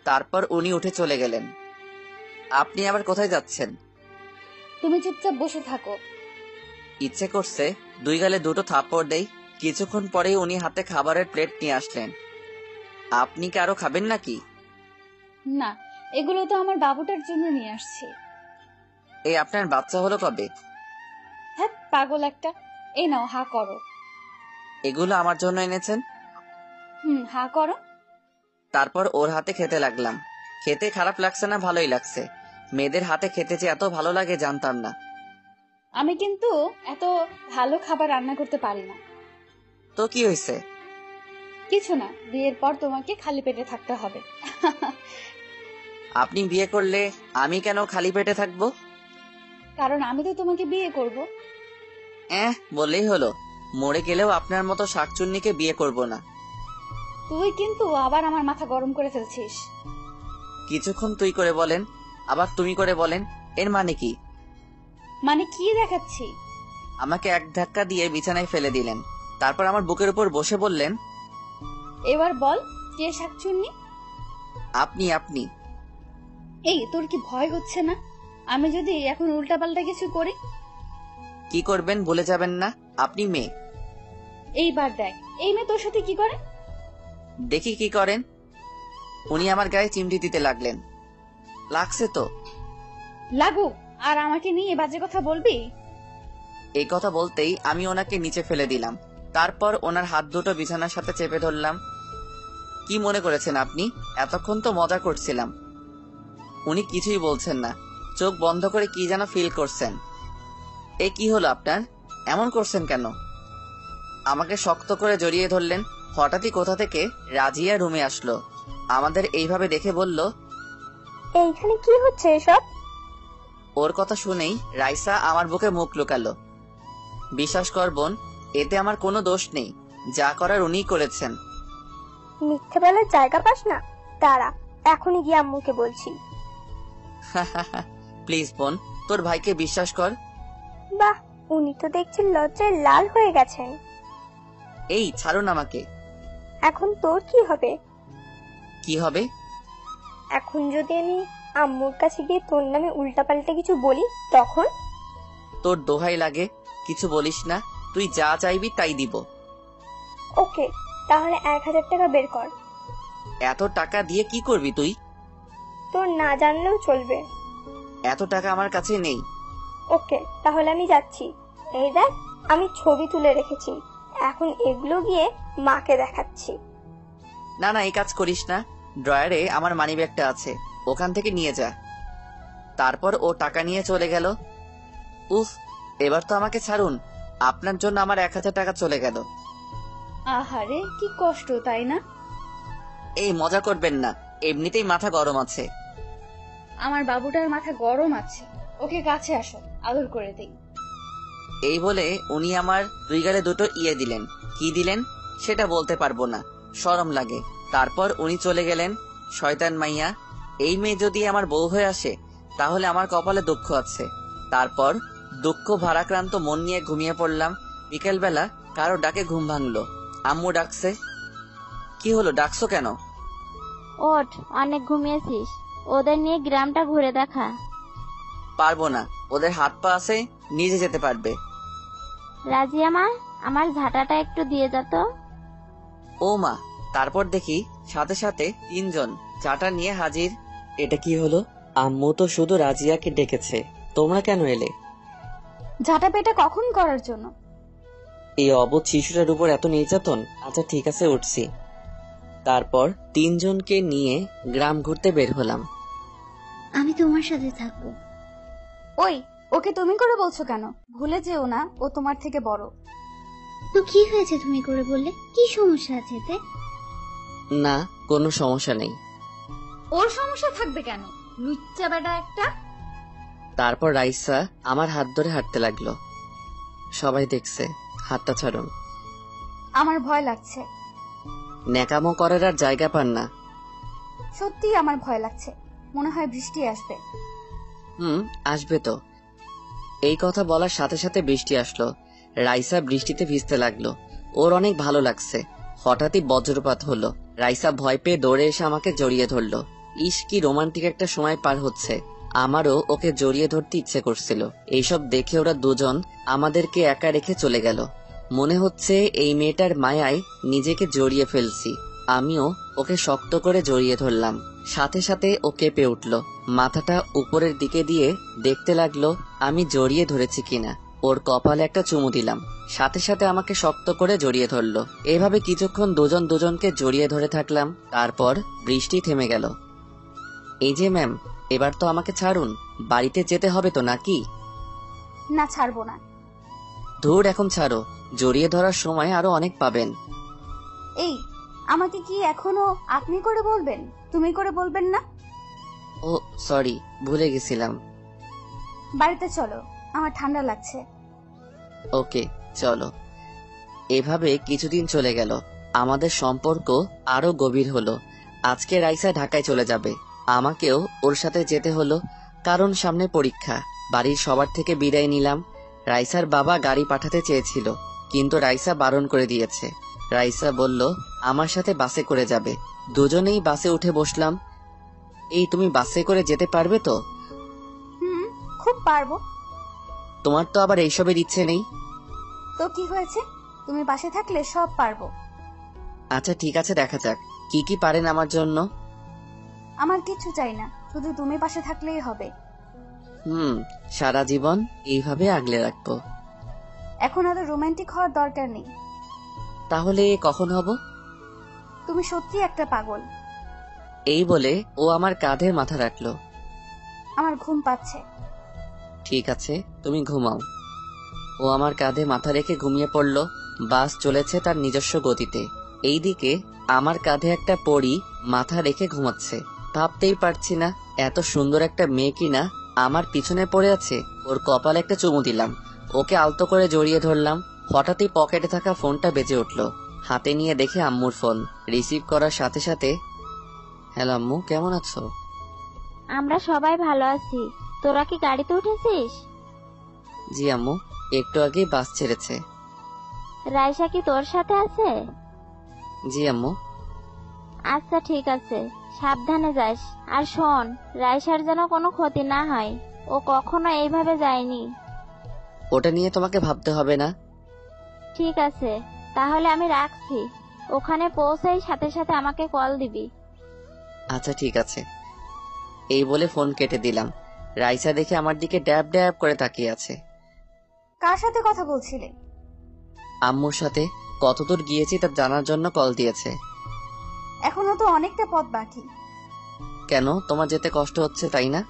S1: তারপর উনি উঠে চলে গেলেন। আপনি আবার কোথায় যাচ্ছেন?
S2: তুমি চুপচাপ বসে থাকো।
S1: ইচ্ছে করছে দুই গালে দুটো থাপ্পড় দেই। কিছুক্ষণ পরেই উনি হাতে খাবারের প্লেট নিয়ে আসলেন। আপনি কি আরো খাবেন নাকি?
S2: না, এগুলো তো আমার বাবুটার জন্য নিয়ে আসছি।
S1: এই আপনার বাচ্চা হলো কবে?
S2: হ্যাঁ, পাগল একটা। এই নাও, হা করো।
S1: এগুলো আমার জন্য এনেছেন?
S2: হা করো।
S1: তারপর ওর হাতে খেতে লাগলাম। খেতে খারাপ লাগছে না, ভালোই লাগছে। মেয়েদের হাতে খেতে যে এত ভালো লাগে জানতাম না।
S2: আমি কিন্তু এত ভালো খাবার রান্না করতে পারি না।
S1: তো কি হয়েছে?
S2: কিছু না, বিয়ের পর তোমাকে খালি পেটে থাকতে হবে।
S1: আপনি বিয়ে করলে আমি কেন খালি পেটে থাকবো?
S2: কারণ আমি তো তোমাকে বিয়ে করব।
S1: বললেই হলো। মরে গেলেও আপনার মতো শাকচুন্নিকে বিয়ে করব না।
S2: তুই কিন্তু আবার আমার মাথা গরম করে ফেলছিস।
S1: কিছুক্ষণ তুই করে বলেন, আবার তুমি করে বলেন, এর মানে কি?
S2: মানে কি দেখাচ্ছি?
S1: আমাকে এক ধাক্কা দিয়ে বিছানায় ফেলে দিলেন, তারপর আমার বুকের উপর বসে বললেন,
S2: এবার বল, কে শাকচুন্নি?
S1: আপনি আপনি।
S2: এই, তোর কি ভয় হচ্ছে না? আমি যদি এখন উল্টাপাল্টা কিছু করি?
S1: কি করবেন ভুলে যাবেন না, আপনি মেয়ে।
S2: এইবার দেখ, এই মেয়ে তোর সাথে কি করে।
S1: দেখি কি করেন। উনি আমার গায়ে চিমটি দিতে লাগলেন। লাগছে তো?
S2: লাগুক, আর আমাকে নিয়ে বাজে কথা বলবি?
S1: এই কথা বলতেই আমি ওনাকে নিচে ফেলে দিলাম। তারপর ওনার হাত দুটো বিছানার সাথে চেপে ধরলাম। কি মনে করেছেন আপনি? এতক্ষণ তো মজা করছিলাম। উনি কিছুই বলছেন না, চোখ বন্ধ করে কি যেন ফিল করছেন। এ কি হলো আপনার? এমন করছেন কেন? আমাকে শক্ত করে জড়িয়ে ধরলেন। হঠাৎই কোথা থেকে রাজিয়া রুমে আসলো। আমাদের এইভাবে দেখে বলল,
S12: এইখানে কি হচ্ছে এসব?
S1: ওর কথা শুনেই রাইসা আমার বুকে মুখ লুকালো। বিশ্বাস কর বোন, এতে আমার কোনো দোষ নেই, যা করার উনিই করেছেন।
S12: মিথ্যে বলার জায়গা পাস না? দাঁড়া, এখনই গিয়ে আম্মুকে বলছি।
S1: প্লিজ বোন, তোর ভাইকে বিশ্বাস কর।
S12: বাহ, উনি তো দেখছি লজ্জায় লাল হয়ে গেছেন।
S1: এই ছাড়ুন আমাকে।
S12: এখন তোর কি হবে?
S1: কি হবে?
S12: এখন যদি আমি আম্মুর কাছে গিয়ে তোর নামে উল্টাপাল্টা কিছু বলি, তখন?
S1: তোর দোহাই লাগে, কিছু বলিস না। তুই যা চাইবি তাই দিব।
S12: ওকে, তাহলে 1000 টাকা বের কর।
S1: এত টাকা দিয়ে কি করবি তুই?
S12: তোর না জানলেও চলবে।
S1: এত টাকা আমার কাছে নেই।
S12: ওকে, তাহলে আমি যাচ্ছি। এই দেখ, আমি ছবি তুলে রেখেছি, এখন এগুলো গিয়ে মাকে দেখাচ্ছি।
S1: না না, এই কাজ করিস না। ড্রয়ারে আমার মানিব্যাগটা আছে, ওখান থেকে নিয়ে যা। তারপর ও টাকা নিয়ে চলে গেল। উফ, এবার তো আমাকে ছাড়ুন। আপনার জন্য আমার 1000 টাকা চলে গেল।
S2: আহারে, কি কষ্ট, তাই না?
S1: এই মজা করবেন না, এমনিতেই মাথা গরম আছে।
S2: আমার বাবুটার মাথা গরম আছে, ওকে কাছে আসো, আদর করে দেই।
S1: এই বলে উনি আমার 2 গালে দুটো ইয়ে দিলেন। কি দিলেন সেটা বলতে পারবো না, শরম লাগে। তারপর উনি চলে গেলেন। শয়তান মাইয়া, এই মেয়ে যদি আমার বউ হয়ে আসে তাহলে আমার কপালে দুঃখ আছে। তারপর দুঃখ ভারাক্রান্ত মন নিয়ে ঘুমিয়ে পড়লাম। বিকেলবেলা কারো ডাকে ঘুম ভাঙলো। আম্মু ডাকছে। কি হলো, ডাকছো কেন?
S6: ওঠ, অনেক ঘুমিয়েছিস, ওদের নিয়ে গ্রামটা ঘুরে দেখা।
S1: পারবো না, ওদের হাত পা আছে, নিজে যেতে পারবে।
S6: রাজিয়া মা, আমার ঝাঁটাটা একটু দিয়ে যা তো।
S1: ও মা! তারপর দেখি সাথে সাথে 3 জন চাটা নিয়ে হাজির। এটা কি হলো? আম্মু তো শুধু রাজিয়াকে ডেকেছে, তোমরা কেন এলে?
S2: ঝাঁটা পেটা কখন করার জন্য?
S1: এই অবুঝ শিশুটার উপর এত নির্যাতন। আচ্ছা ঠিক আছে, উঠছি। তারপর 3 জনকে নিয়ে গ্রাম ঘুরতে বের হলাম।
S11: আমি তোমার সাথে থাকবো।
S2: ওই, ওকে তুমি করে বলছো কেন? ভুলে যেও না, ও তোমার থেকে বড়।
S11: তো কি হয়েছে তুমি করে বললে? কি সমস্যা আছে এতে?
S1: না, কোনো সমস্যা নেই।
S2: ওর সমস্যা থাকবে কেন? লুচ্চা বেটা একটা।
S1: তারপর রাইসা আমার হাত ধরে হাঁটতে লাগলো। সবাই দেখছে, হাতটা ছাড়ুন।
S2: আমার ভয় লাগছে।
S1: ন্যাকামো করার আর জায়গা পান না।
S2: সত্যি আমার ভয় লাগছে, মনে হয় বৃষ্টি আসবে।
S1: আসবে তো। এই কথা বলার সাথে সাথে বৃষ্টি আসলো। রাইসা বৃষ্টিতে ভিজতে লাগলো। ওর অনেক ভালো লাগছে। হঠাৎই বজ্রপাত হলো। রাইসা ভয় পেয়ে দৌড়ে এসে আমাকে জড়িয়ে ধরলো। ইস, কি রোমান্টিক একটা সময় পার হচ্ছে। আমারও ওকে জড়িয়ে ধরতে ইচ্ছে করছিল। এইসব দেখে ওরা দুজন আমাদেরকে একা রেখে চলে গেল। মনে হচ্ছে এই মেয়েটার মায়ায় নিজেকে জড়িয়ে ফেলছি। আমিও ওকে শক্ত করে জড়িয়ে ধরলাম। সাথে সাথে ও কেঁপে উঠল। মাথাটা উপরের দিকে দিয়ে দেখতে লাগলো আমি জড়িয়ে ধরেছি কিনা। ওর কপালে একটা চুমু দিলাম। সাথে সাথে আমাকে শক্ত করে জড়িয়ে ধরলো। এভাবে কিছুক্ষণ দুজন দুজনকে জড়িয়ে ধরে থাকলাম। তারপর বৃষ্টি থেমে গেল। এই যে ম্যাম, এবার তো আমাকে ছাড়ুন, বাড়িতে যেতে হবে তো নাকি?
S2: না, ছাড়বো না।
S1: ধুর, এখন ছাড়ো, জড়িয়ে ধরার সময় আরো অনেক পাবেন।
S2: এই, আমাকে কি এখনো আপনি করে বলবেন, তুমি করে বলবেন না?
S1: ও সরি, ভুলে গেছিলাম।
S2: বাড়িতে চলো, আমার ঠান্ডা লাগছে।
S1: ওকে, চলো। এভাবে কিছুদিন চলে গেল। আমাদের সম্পর্ক আরো গভীর হলো। আজকে রাইসা ঢাকায় চলে যাবে। আমাকেও ওর সাথে যেতে হলো, কারণ সামনে পরীক্ষা। বাড়ির সবার থেকে বিদায় নিলাম। রাইসার বাবা গাড়ি পাঠাতে চেয়েছিল, কিন্তু রাইসা বারণ করে দিয়েছে। রাইসা বলল আমার সাথে বাসে করে যাবে। দুজনেই বাসে উঠে বসলাম। এই তুমি বাসে করে যেতে পারবে তো?
S2: খুব পারবো।
S1: তোমার তো আবার এইসবের ইচ্ছে নেই।
S2: তো কি হয়েছে, তুমি পাশে থাকলে সব পারবো।
S1: আচ্ছা ঠিক আছে, দেখা যাক কি কি পারেন আমার জন্য।
S2: আমার কিছু চাই না, শুধু তুমি পাশে থাকলেই হবে।
S1: সারা জীবন এইভাবে আগলে রাখবো।
S2: এখন এত রোমান্টিক হওয়ার দরকার নেই।
S1: তাহলে কখন হব?
S2: তুমি সত্যি একটা পাগল।
S1: এই বলে ও আমার কাঁধে মাথা রাখলো।
S2: আমার ঘুম পাচ্ছে।
S1: ঠিক আছে, তুমি ঘুমাও। ও আমার কাঁধে মাথা রেখে ঘুমিয়ে পড়ল। বাস চলেছে তার নিজস্ব গতিতে। এইদিকে আমার কাঁধে একটা পরী মাথা রেখে ঘুমাচ্ছে। ভাবতেই পারছি না এত সুন্দর একটা মেয়ে কিনা আমার পিছনে পড়ে আছে। ওর কপালে একটা চুমু দিলাম, ওকে আলতো করে জড়িয়ে ধরলাম। হঠাৎই পকেটে থাকা ফোনটা বেজে উঠল। হাতে নিয়ে দেখে আম্মুর ফোন। রিসিভ করার সাথে সাথে, হ্যালো আম্মু, কেমন আছো?
S6: আমরা সবাই ভালো আছি। তোরা কি গাড়িতে উঠেছিস?
S1: জি আম্মু, একটু আগেই বাস ছেড়েছে।
S6: রাইসা কি তোর সাথে আছে?
S1: জি আম্মু।
S6: আচ্ছা ঠিক আছে, সাবধানে যাস। আর শোন, রাইসার যেন কোনো ক্ষতি না হয়। ও কখনো এইভাবে যায়নি।
S1: ওটা নিয়ে তোমাকে ভাবতে হবে না।
S6: ঠিক আছে, তাহলে আমি রাখছি। ওখানে পৌঁছাই সাথে সাথে আমাকে কল দিবি।
S1: আচ্ছা ঠিক আছে। এই বলে ফোন কেটে দিলাম। রাইসা দেখে আমার দিকে ড্যাব ড্যাব করে তাকিয়ে আছে।
S2: কার সাথে কথা বলছিলে?
S1: আম্মুর সাথে। কতদূর গিয়েছি তা জানার জন্য কল দিয়েছে।
S2: এখনো তো অনেকটা পথ বাকি।
S1: কেন, তোমার যেতে কষ্ট হচ্ছে তাই না?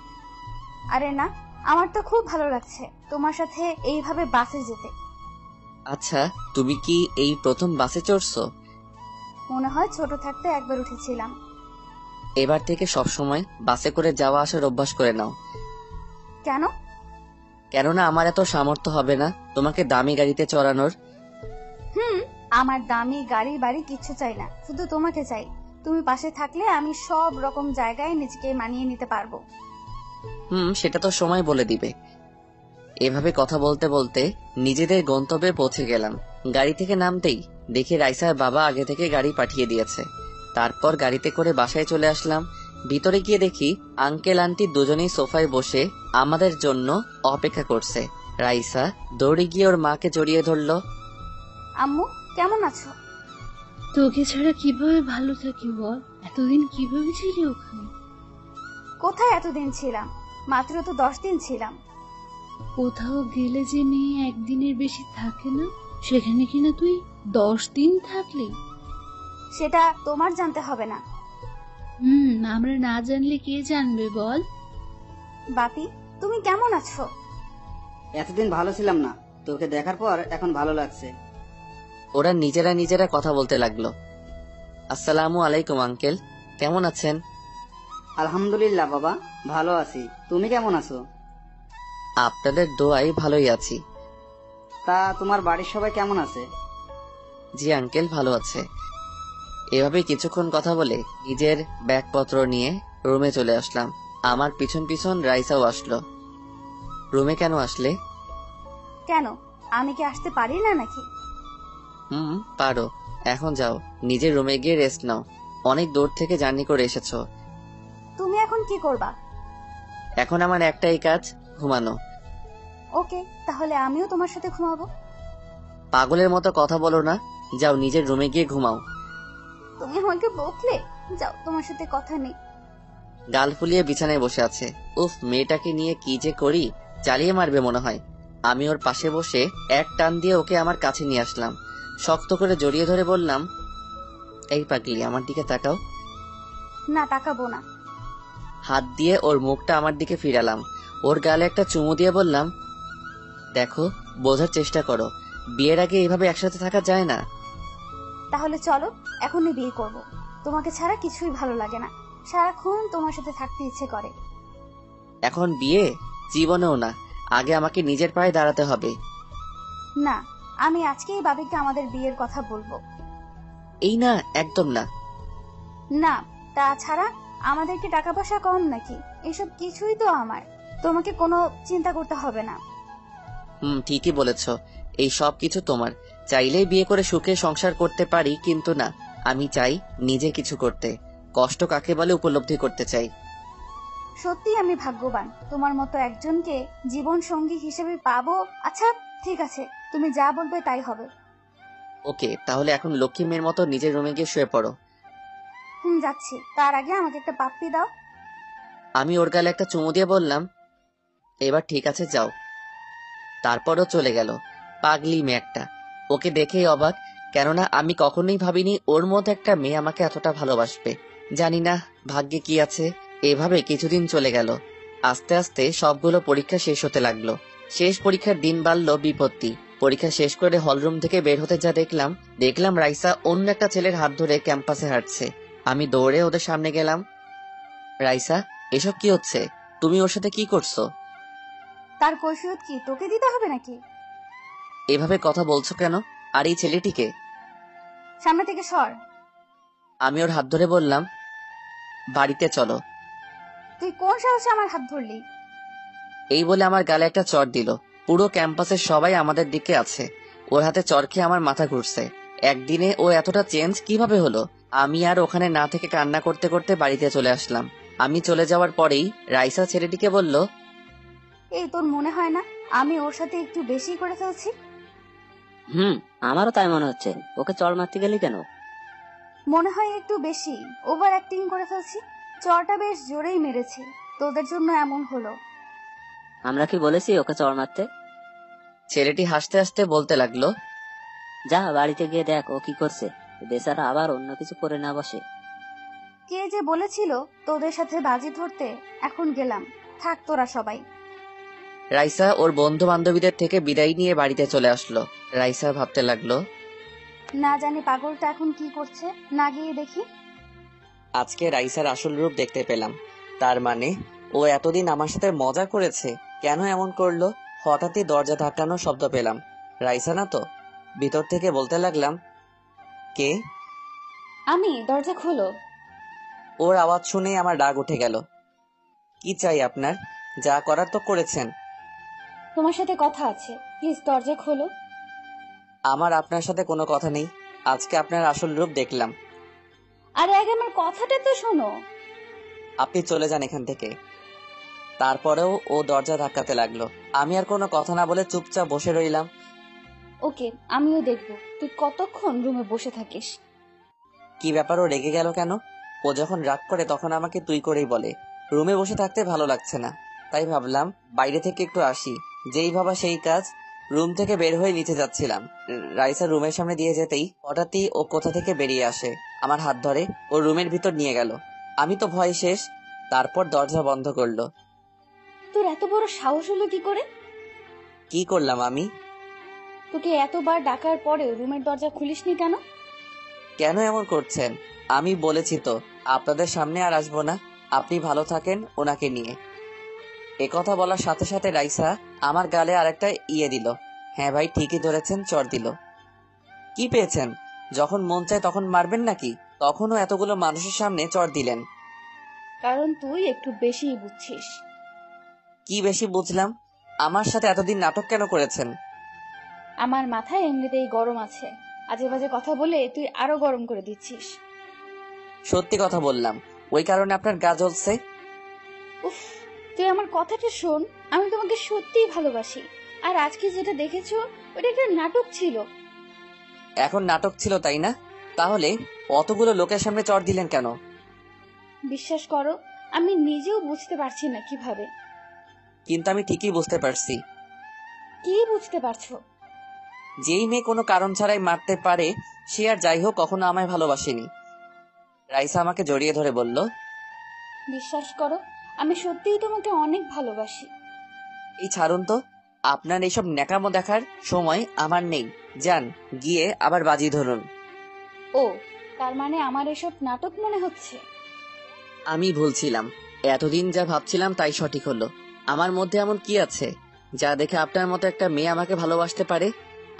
S2: আরে না, আমার তো খুব ভালো লাগছে তোমার সাথে এইভাবে বাসে যেতে।
S1: আচ্ছা, তুমি কি এই প্রথম বাসে চড়ছো?
S2: মনে হয় ছোট থাকতে একবার উঠেছিলাম।
S1: এবার থেকে সব সময় বাসে করে যাওয়া আসার অভ্যাস করে নাও।
S2: কেন?
S1: কেননা আমার এত সামর্থ্য হবে না তোমাকে দামি গাড়িতে চড়ানোর।
S2: আমার দামি গাড়ি বাড়ি কিচ্ছু চাই না, শুধু তোমাকে চাই। তুমি পাশে থাকলে আমি সব রকম জায়গায় নিজেকে মানিয়ে নিতে পারবো।
S1: সেটা তো সময় বলে দিবে। এভাবে কথা বলতে বলতে নিজেদের গন্তব্যে পৌঁছে গেলাম। গাড়ি থেকে নামতেই দেখি রাইসার বাবা আগে থেকে গাড়ি পাঠিয়ে দিয়েছে। তারপর গাড়িতে করে বাসায় চলে আসলাম। ভিতরে গিয়ে দেখি আঙ্কেল আন্টি দুজনেই সোফায় বসে আমাদের জন্য অপেক্ষা করছে। রাইসা দৌড়ে গিয়ে ওর মাকে জড়িয়ে ধরলো।
S2: আম্মু কেমন আছো?
S5: তোকে ছাড়া কিভাবে ভালো থাকি বল? এতদিন কিভাবে ছিলি ওখানে?
S2: কোথায় এতদিন ছিলাম? মাত্র তো 10 দিন ছিলাম।
S5: কোথাও গেলে যে মেয়ে একদিনের বেশি থাকে না, সেখানে কিনা তুই 10 দিন থাকলি।
S2: সেটা তোমার জানতে হবে না।
S5: আমরা না জানলে কে জানবে বল?
S2: বাপি, তুমি কেমন আছো?
S4: এতদিন ভালো ছিলাম না, তোকে দেখার পর এখন ভালো লাগছে।
S1: ওরা নিজেরা নিজেরা কথা বলতে লাগলো। আসসালামু আলাইকুম আঙ্কেল, কেমন আছেন?
S4: আলহামদুলিল্লাহ বাবা, ভালো আছি। তুমি কেমন আছো?
S1: আপনাদের দোয়ায় ভালোই আছি।
S4: তা তোমার বাড়ির সবাই কেমন আছে?
S1: জি আঙ্কেল, ভালো আছে। এভাবে কিছুক্ষণ কথা বলে নিজের ব্যাগপত্র নিয়ে রুমে চলে আসলাম। আমার পিছন পিছন রাইসাও আসলো। রুমে কেন আসলে?
S2: কেন, আমি কি আসতে পারি না নাকি?
S1: পারো। এখন যাও, নিজের রুমে গিয়ে রেস্ট নাও। অনেক দূর থেকে জার্নি করে এসেছো।
S2: তুমি এখন কি করবা?
S1: এখন আমার একটাই কাজ, ঘুমানো।
S2: ওকে, তাহলে আমিও তোমার সাথে ঘুমাবো।
S1: পাগলের মতো কথা বলো না, যাও নিজের রুমে গিয়ে ঘুমাও।
S2: তুমি আমাকে বকলে, যাও, তোমার সাথে কথা নেই।
S1: গাল ফুলিয়ে বিছানায় বসে আছে। উফ, মেয়েটাকে নিয়ে কি যে করি, চালিয়ে মারবে মনে হয়। আমি ওর পাশে বসে এক টান দিয়ে ওকে আমার কাছে নিয়ে আসলাম। শক্ত করে জড়িয়ে ধরে বললাম, এই পাগলি, আমার দিকে তাকাও।
S2: না, তাকাবো না।
S1: হাত দিয়ে ওর মুখটা আমার দিকে ফিরালাম। ওর গালে একটা চুমু দিয়ে বললাম, দেখো, বোঝার চেষ্টা করো, বিয়ের আগে এইভাবে একসাথে থাকা যায় না।
S2: তাহলে চলো, এখনই বিয়ে করব। তোমাকে ছাড়া কিছুই ভালো লাগে না, সারাক্ষণ তোমার সাথে থাকতে ইচ্ছে করে।
S1: এখন বিয়ে? জীবনেও না। আগে আমাকে নিজের পায়ে দাঁড়াতে হবে।
S2: না, আমি আজকেই বাবিকে আমাদের বিয়ের কথা বলবো।
S1: এই না, একদম না।
S2: না, তাছাড়া আমাদের কি টাকা পয়সা কম নাকি? এসব কিছুই তো আমার, তোমাকে কোনো চিন্তা করতে হবে না।
S1: ঠিকই বলেছ, এই সব কিছু তোমার। চাইলেই বিয়ে করে সুখে সংসার করতে পারি, কিন্তু না, আমি চাই নিজে কিছু করতে। কষ্ট কাকে বলে উপলব্ধি করতে চাই।
S2: সত্যি আমি ভাগ্যবান, তোমার মতো একজনকে জীবন সঙ্গী হিসেবে পাবো। আচ্ছা ঠিক আছে, তুমি যা বলবে তাই হবে।
S1: ওকে, তাহলে এখন লক্ষ্মী মেয়ের মতো নিজের রুমে গিয়ে শুয়ে পড়ো।
S2: যাচ্ছি, তার আগে আমাকে একটা পাপ্পি দাও।
S1: আমি ওর গালে একটা চুমু দিয়ে বললাম, এবার ঠিক আছে যাও। তারপরও চলে গেল। পাগলি মেয়ে একটা, ওকে দেখেই অবাক, কেননা আমি কখনোই ভাবিনি ওর মধ্যে একটা মেয়ে আমাকে এতটা ভালোবাসবে। জানি না ভাগ্যে কি আছে। এভাবে কিছুদিন চলে গেল। আস্তে আস্তে সবগুলো পরীক্ষা শেষ হতে লাগলো। শেষ পরীক্ষার দিন বাড়ল বিপত্তি। পরীক্ষা শেষ করে হলরুম থেকে বের হতে যা দেখলাম রাইসা অন্য একটা ছেলের হাত ধরে ক্যাম্পাসে হাঁটছে। আমি দৌড়ে ওদের সামনে গেলাম। রাইসা, এসব কি হচ্ছে? তুমি ওর সাথে কি করছো?
S2: তার কৈফিয়ত কি তোকে দিতে হবে নাকি?
S1: এভাবে কথা বলছো কেন? আর এই ছেলেটিকে?
S2: সামনে থেকে সর।
S1: আমি ওর হাত ধরে বললাম, বাড়িতে চলো।
S2: তুই কোন সাহসে আমার হাত ধরলি?
S1: এই বলে আমার গালে একটা চড় দিল। পুরো ক্যাম্পাসের সবাই আমাদের দিকে আছে। ওর হাতে চড় খেয়ে আমার মাথা ঘুরছে। একদিনে ও এতটা চেঞ্জ কিভাবে হলো? আমি আর ওখানে না থেকে কান্না করতে করতে বাড়িতে চলে আসলাম। আমি চলে যাওয়ার পরেই রাইসা ছেলেটিকে বলল,
S2: এই তোর মনে হয় না আমি ওর সাথে একটু বেশি করে ফেলছি?
S9: আমারও তাই মনে হচ্ছে। ওকে চড় মারতে গেলি কেন?
S2: মনে হয় একটু বেশি ওভার অ্যাক্টিং করে ফেলছি। চড়টা বেশ জোরেই মেরেছি, তোদের জন্য এমন হলো।
S9: আমরা কি বলেছি ওকে চড় মারতে?
S1: ছেলেটি হাসতে হাসতে বলতে লাগলো,
S9: যা বাড়িতে গিয়ে দেখ ও কি করছে, বেচারা আবার অন্য কিছু করে না বসে।
S2: কে যে বলেছিল তোদের সাথে বাজি ধরতে? এখন গেলাম, থাক তোরা সবাই।
S1: রাইসা ওর বন্ধু বান্ধবীদের থেকে বিদায় নিয়ে বাড়িতে চলে আসলো। রাইসা ভাবতে লাগলো,
S2: না জানি পাগলটা এখন কি করছে, না গিয়ে দেখি।
S1: আজকে রাইসার আসল রূপ দেখতে পেলাম। তার মানে ও এতদিন আমার সাথে মজা করেছে। কেন এমন করলো? হঠাৎই দরজা ধাক্কানোর শব্দ পেলাম। রাইসা না তো? ভিতর থেকে বলতে লাগলাম, কে?
S2: আমি, দরজা খোলো।
S1: ওর আওয়াজ শুনে আমার রাগ উঠে গেল। কি চাই আপনার? যা করার তো করেছেন।
S2: তোমার সাথে কথা আছে, প্লিজ দরজা খোলো।
S1: আমার আপনার সাথে কোনো কথা নেই। আজকে আপনার আসল রূপ দেখলাম।
S2: আরে আগে আমার কথাটা তো শোনো।
S1: আপনি চলে যান এখান থেকে। তারপরেও ও দরজা ধাক্কাতে লাগলো। আমি আর কোনো কথা না বলে চুপচাপ বসে রইলাম।
S2: ওকে, আমিও দেখবো তুই কতক্ষণ রুমে বসে থাকিস।
S1: কি ব্যাপার, ও রেগে গেল কেন? ও যখন রাগ করে তখন আমাকে তুই করেই বলে। রুমে বসে থাকতে ভালো লাগছে না, তাই ভাবলাম বাইরে থেকে একটু আসি। যেই ভাবা সেই কাজ। রুম থেকে বের হয়ে নিচে যাচ্ছিলাম। রাইসা রুমের সামনে দিয়ে যেতেই হঠাৎই ও কোথা থেকে বেরিয়ে আসে, আমার হাত ধরে ও রুমের ভিতর নিয়ে গেল। আমি তো ভয় শেষ। তারপর দরজা বন্ধ করলো।
S2: তোর এত বড় সাহস হলো কি করে?
S1: কি করলাম আমি?
S2: তোকে এতবার ডাকার পরেও রুমের দরজা খুলিসনি কেন?
S1: কেন এমন করছেন? আমি বলেছি তো আপনাদের সামনে আর আসবো না। আপনি ভালো থাকেন ওনাকে নিয়ে। একথা বলার সাথে সাথে রাইসা আমার গালে আরেকটা ইয়ে দিল। হ্যাঁ ভাই, ঠিকই ধরেছেন, চড় দিল। কি পেয়েছেন? যখন মন চায় তখন মারবেন নাকি? তখনও এতগুলো মানুষের সামনে চড় দিলেন।
S2: কারণ তুই একটু বেশি বুঝছিস।
S1: কি বেশি বুঝলাম? আমার সাথে এতদিন নাটক কেন করেছেন?
S2: আমার মাথায় এমনিতেই গরম আছে, আজে বাজে কথা বলে তুই আরো গরম করে দিচ্ছিস।
S1: সত্যি কথা বললাম, ওই কারণে আপনার গা জ্বলছে।
S2: উফ, তুই আমার কথাটা শোন। আমি তোমাকে সত্যিই ভালোবাসি। আর আজকে যেটা দেখেছো ওটা একটা নাটক ছিল।
S1: এখন নাটক ছিল তাই না? তাহলে অতগুলো লোকের সামনে চড় দিলেন কেন?
S2: বিশ্বাস করো, আমি নিজেও বুঝতে পারছি না কিভাবে।
S1: কিন্তু আমি ঠিকই বুঝতে পারছি।
S2: কি বুঝতে পারছো?
S1: যেই মেয়ে কোনো কারণ ছাড়াই মারতে পারে সে আর যাই হোক কখনো আমায় ভালোবাসেনি। রাইসা আমাকে জড়িয়ে ধরে বলল,
S2: বিশ্বাস করো, আমি সত্যিই তোমাকে অনেক ভালোবাসি।
S1: এই ছাড়ুন তো, আপনার এইসব ন্যাকামো দেখার সময় আমার নেই। যান, গিয়ে আবার বাজি ধরুন।
S2: ও, তার মানে আমার এসব নাটক মনে হচ্ছে?
S1: আমি ভুলছিলাম। এতদিন যা ভাবছিলাম তাই সঠিক হলো। আমার মধ্যে এমন কি আছে যা দেখে আপনার মতো একটা মেয়ে আমাকে ভালোবাসতে পারে?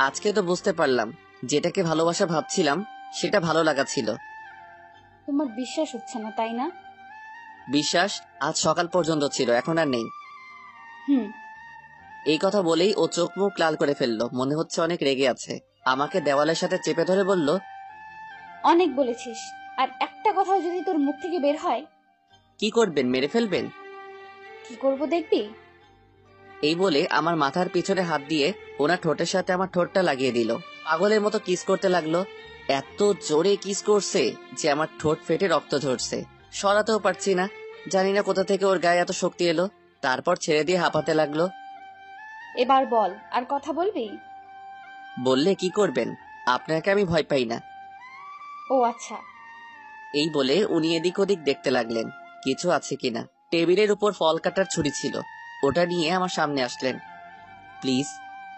S1: আজকে তো বুঝতে পারলাম, যেটাকে ভালোবাসা ভাবছিলাম সেটা ভালো লাগা ছিল।
S2: তোমার বিশ্বাস হচ্ছে না তাই না?
S1: বিশ্বাস আজ সকাল পর্যন্ত ছিল, এখন আর নেই।
S2: হুম।
S1: এই কথা বলেই ও চোখ মুখ লাল করে ফেললো, মনে হচ্ছে অনেক রেগে আছে। আমাকে দেওয়ালের সাথে চেপে ধরে বলল,
S2: অনেক বলেছিস, আর একটা কথাও যদি তোর মুখ থেকে বের হয়।
S1: কি করবেন, মেরে ফেলবেন?
S2: কি করব দেখবি।
S1: এই বলে আমার মাথার পিছনে হাত দিয়ে ওনার ঠোঁটের সাথে আমার ঠোঁটটা লাগিয়ে দিল। পাগলের মতো কিস করতে লাগলো। এত জোরে কিস করছে যে আমার ঠোঁট ফেটে রক্ত ঝরছে। সরাতেও পারছি না, জানি না কোথা থেকে ওর গায়ে এত শক্তি এলো। তারপর ছেড়ে দিয়ে হাঁপাতে লাগলো।
S2: এবার বল, আর কথা বলবি?
S1: বললে কি করবেন? আপনাকে আমি ভয় পাই না।
S2: ও আচ্ছা।
S1: এই বলে উনি এদিক ওদিক দেখতে লাগলেন কিছু আছে কিনা। টেবিলের উপর ফল কাটার ছুরি ছিল, ওটা নিয়ে আমার সামনে আসলেন। প্লিজ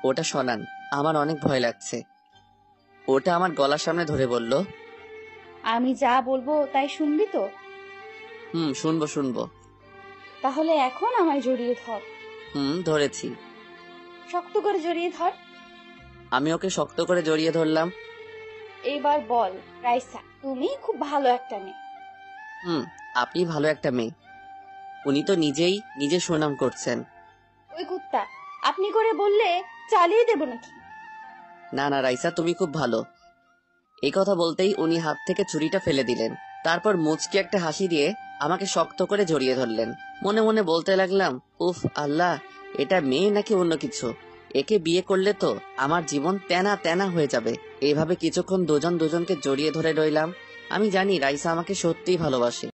S1: ওটা সরান, আমার অনেক ভয় লাগছে। ওটা আমার গলার সামনে ধরে বলল,
S2: আমি যা বলবো তাই শুনবি তো?
S1: শুনবো শুনবো।
S2: তাহলে এখন আমায় জড়িয়ে ধর।
S1: ধরেছি।
S2: শক্ত করে জড়িয়ে ধর।
S1: আমি ওকে শক্ত করে জড়িয়ে ধরলাম।
S2: এবার বল, রাইসা তুমি খুব ভালো একটা মেয়ে।
S1: আপনি ভালো একটা মেয়ে। উনি তো নিজেই নিজে সুনাম করছেন।
S2: ওই কুত্তা, আপনি করে বললে চালিয়ে দেব নাকি?
S1: না না রাইসা, তুমি খুব ভালো। এই কথা বলতেই উনি হাত থেকে ছুরিটা ফেলে দিলেন। তারপর মুচকি একটা হাসি দিয়ে আমাকে শক্ত করে জড়িয়ে ধরলেন। মনে মনে বলতে লাগলাম, উফ আল্লাহ, এটা মেয়ে নাকি অন্য কিছু? একে বিয়ে করলে তো আমার জীবন তেনা তেনা হয়ে যাবে। এইভাবে কিছুক্ষণ দুজন দুজনকে জড়িয়ে ধরে রইলাম। আমি জানি রাইসা আমাকে সত্যিই ভালোবাসে।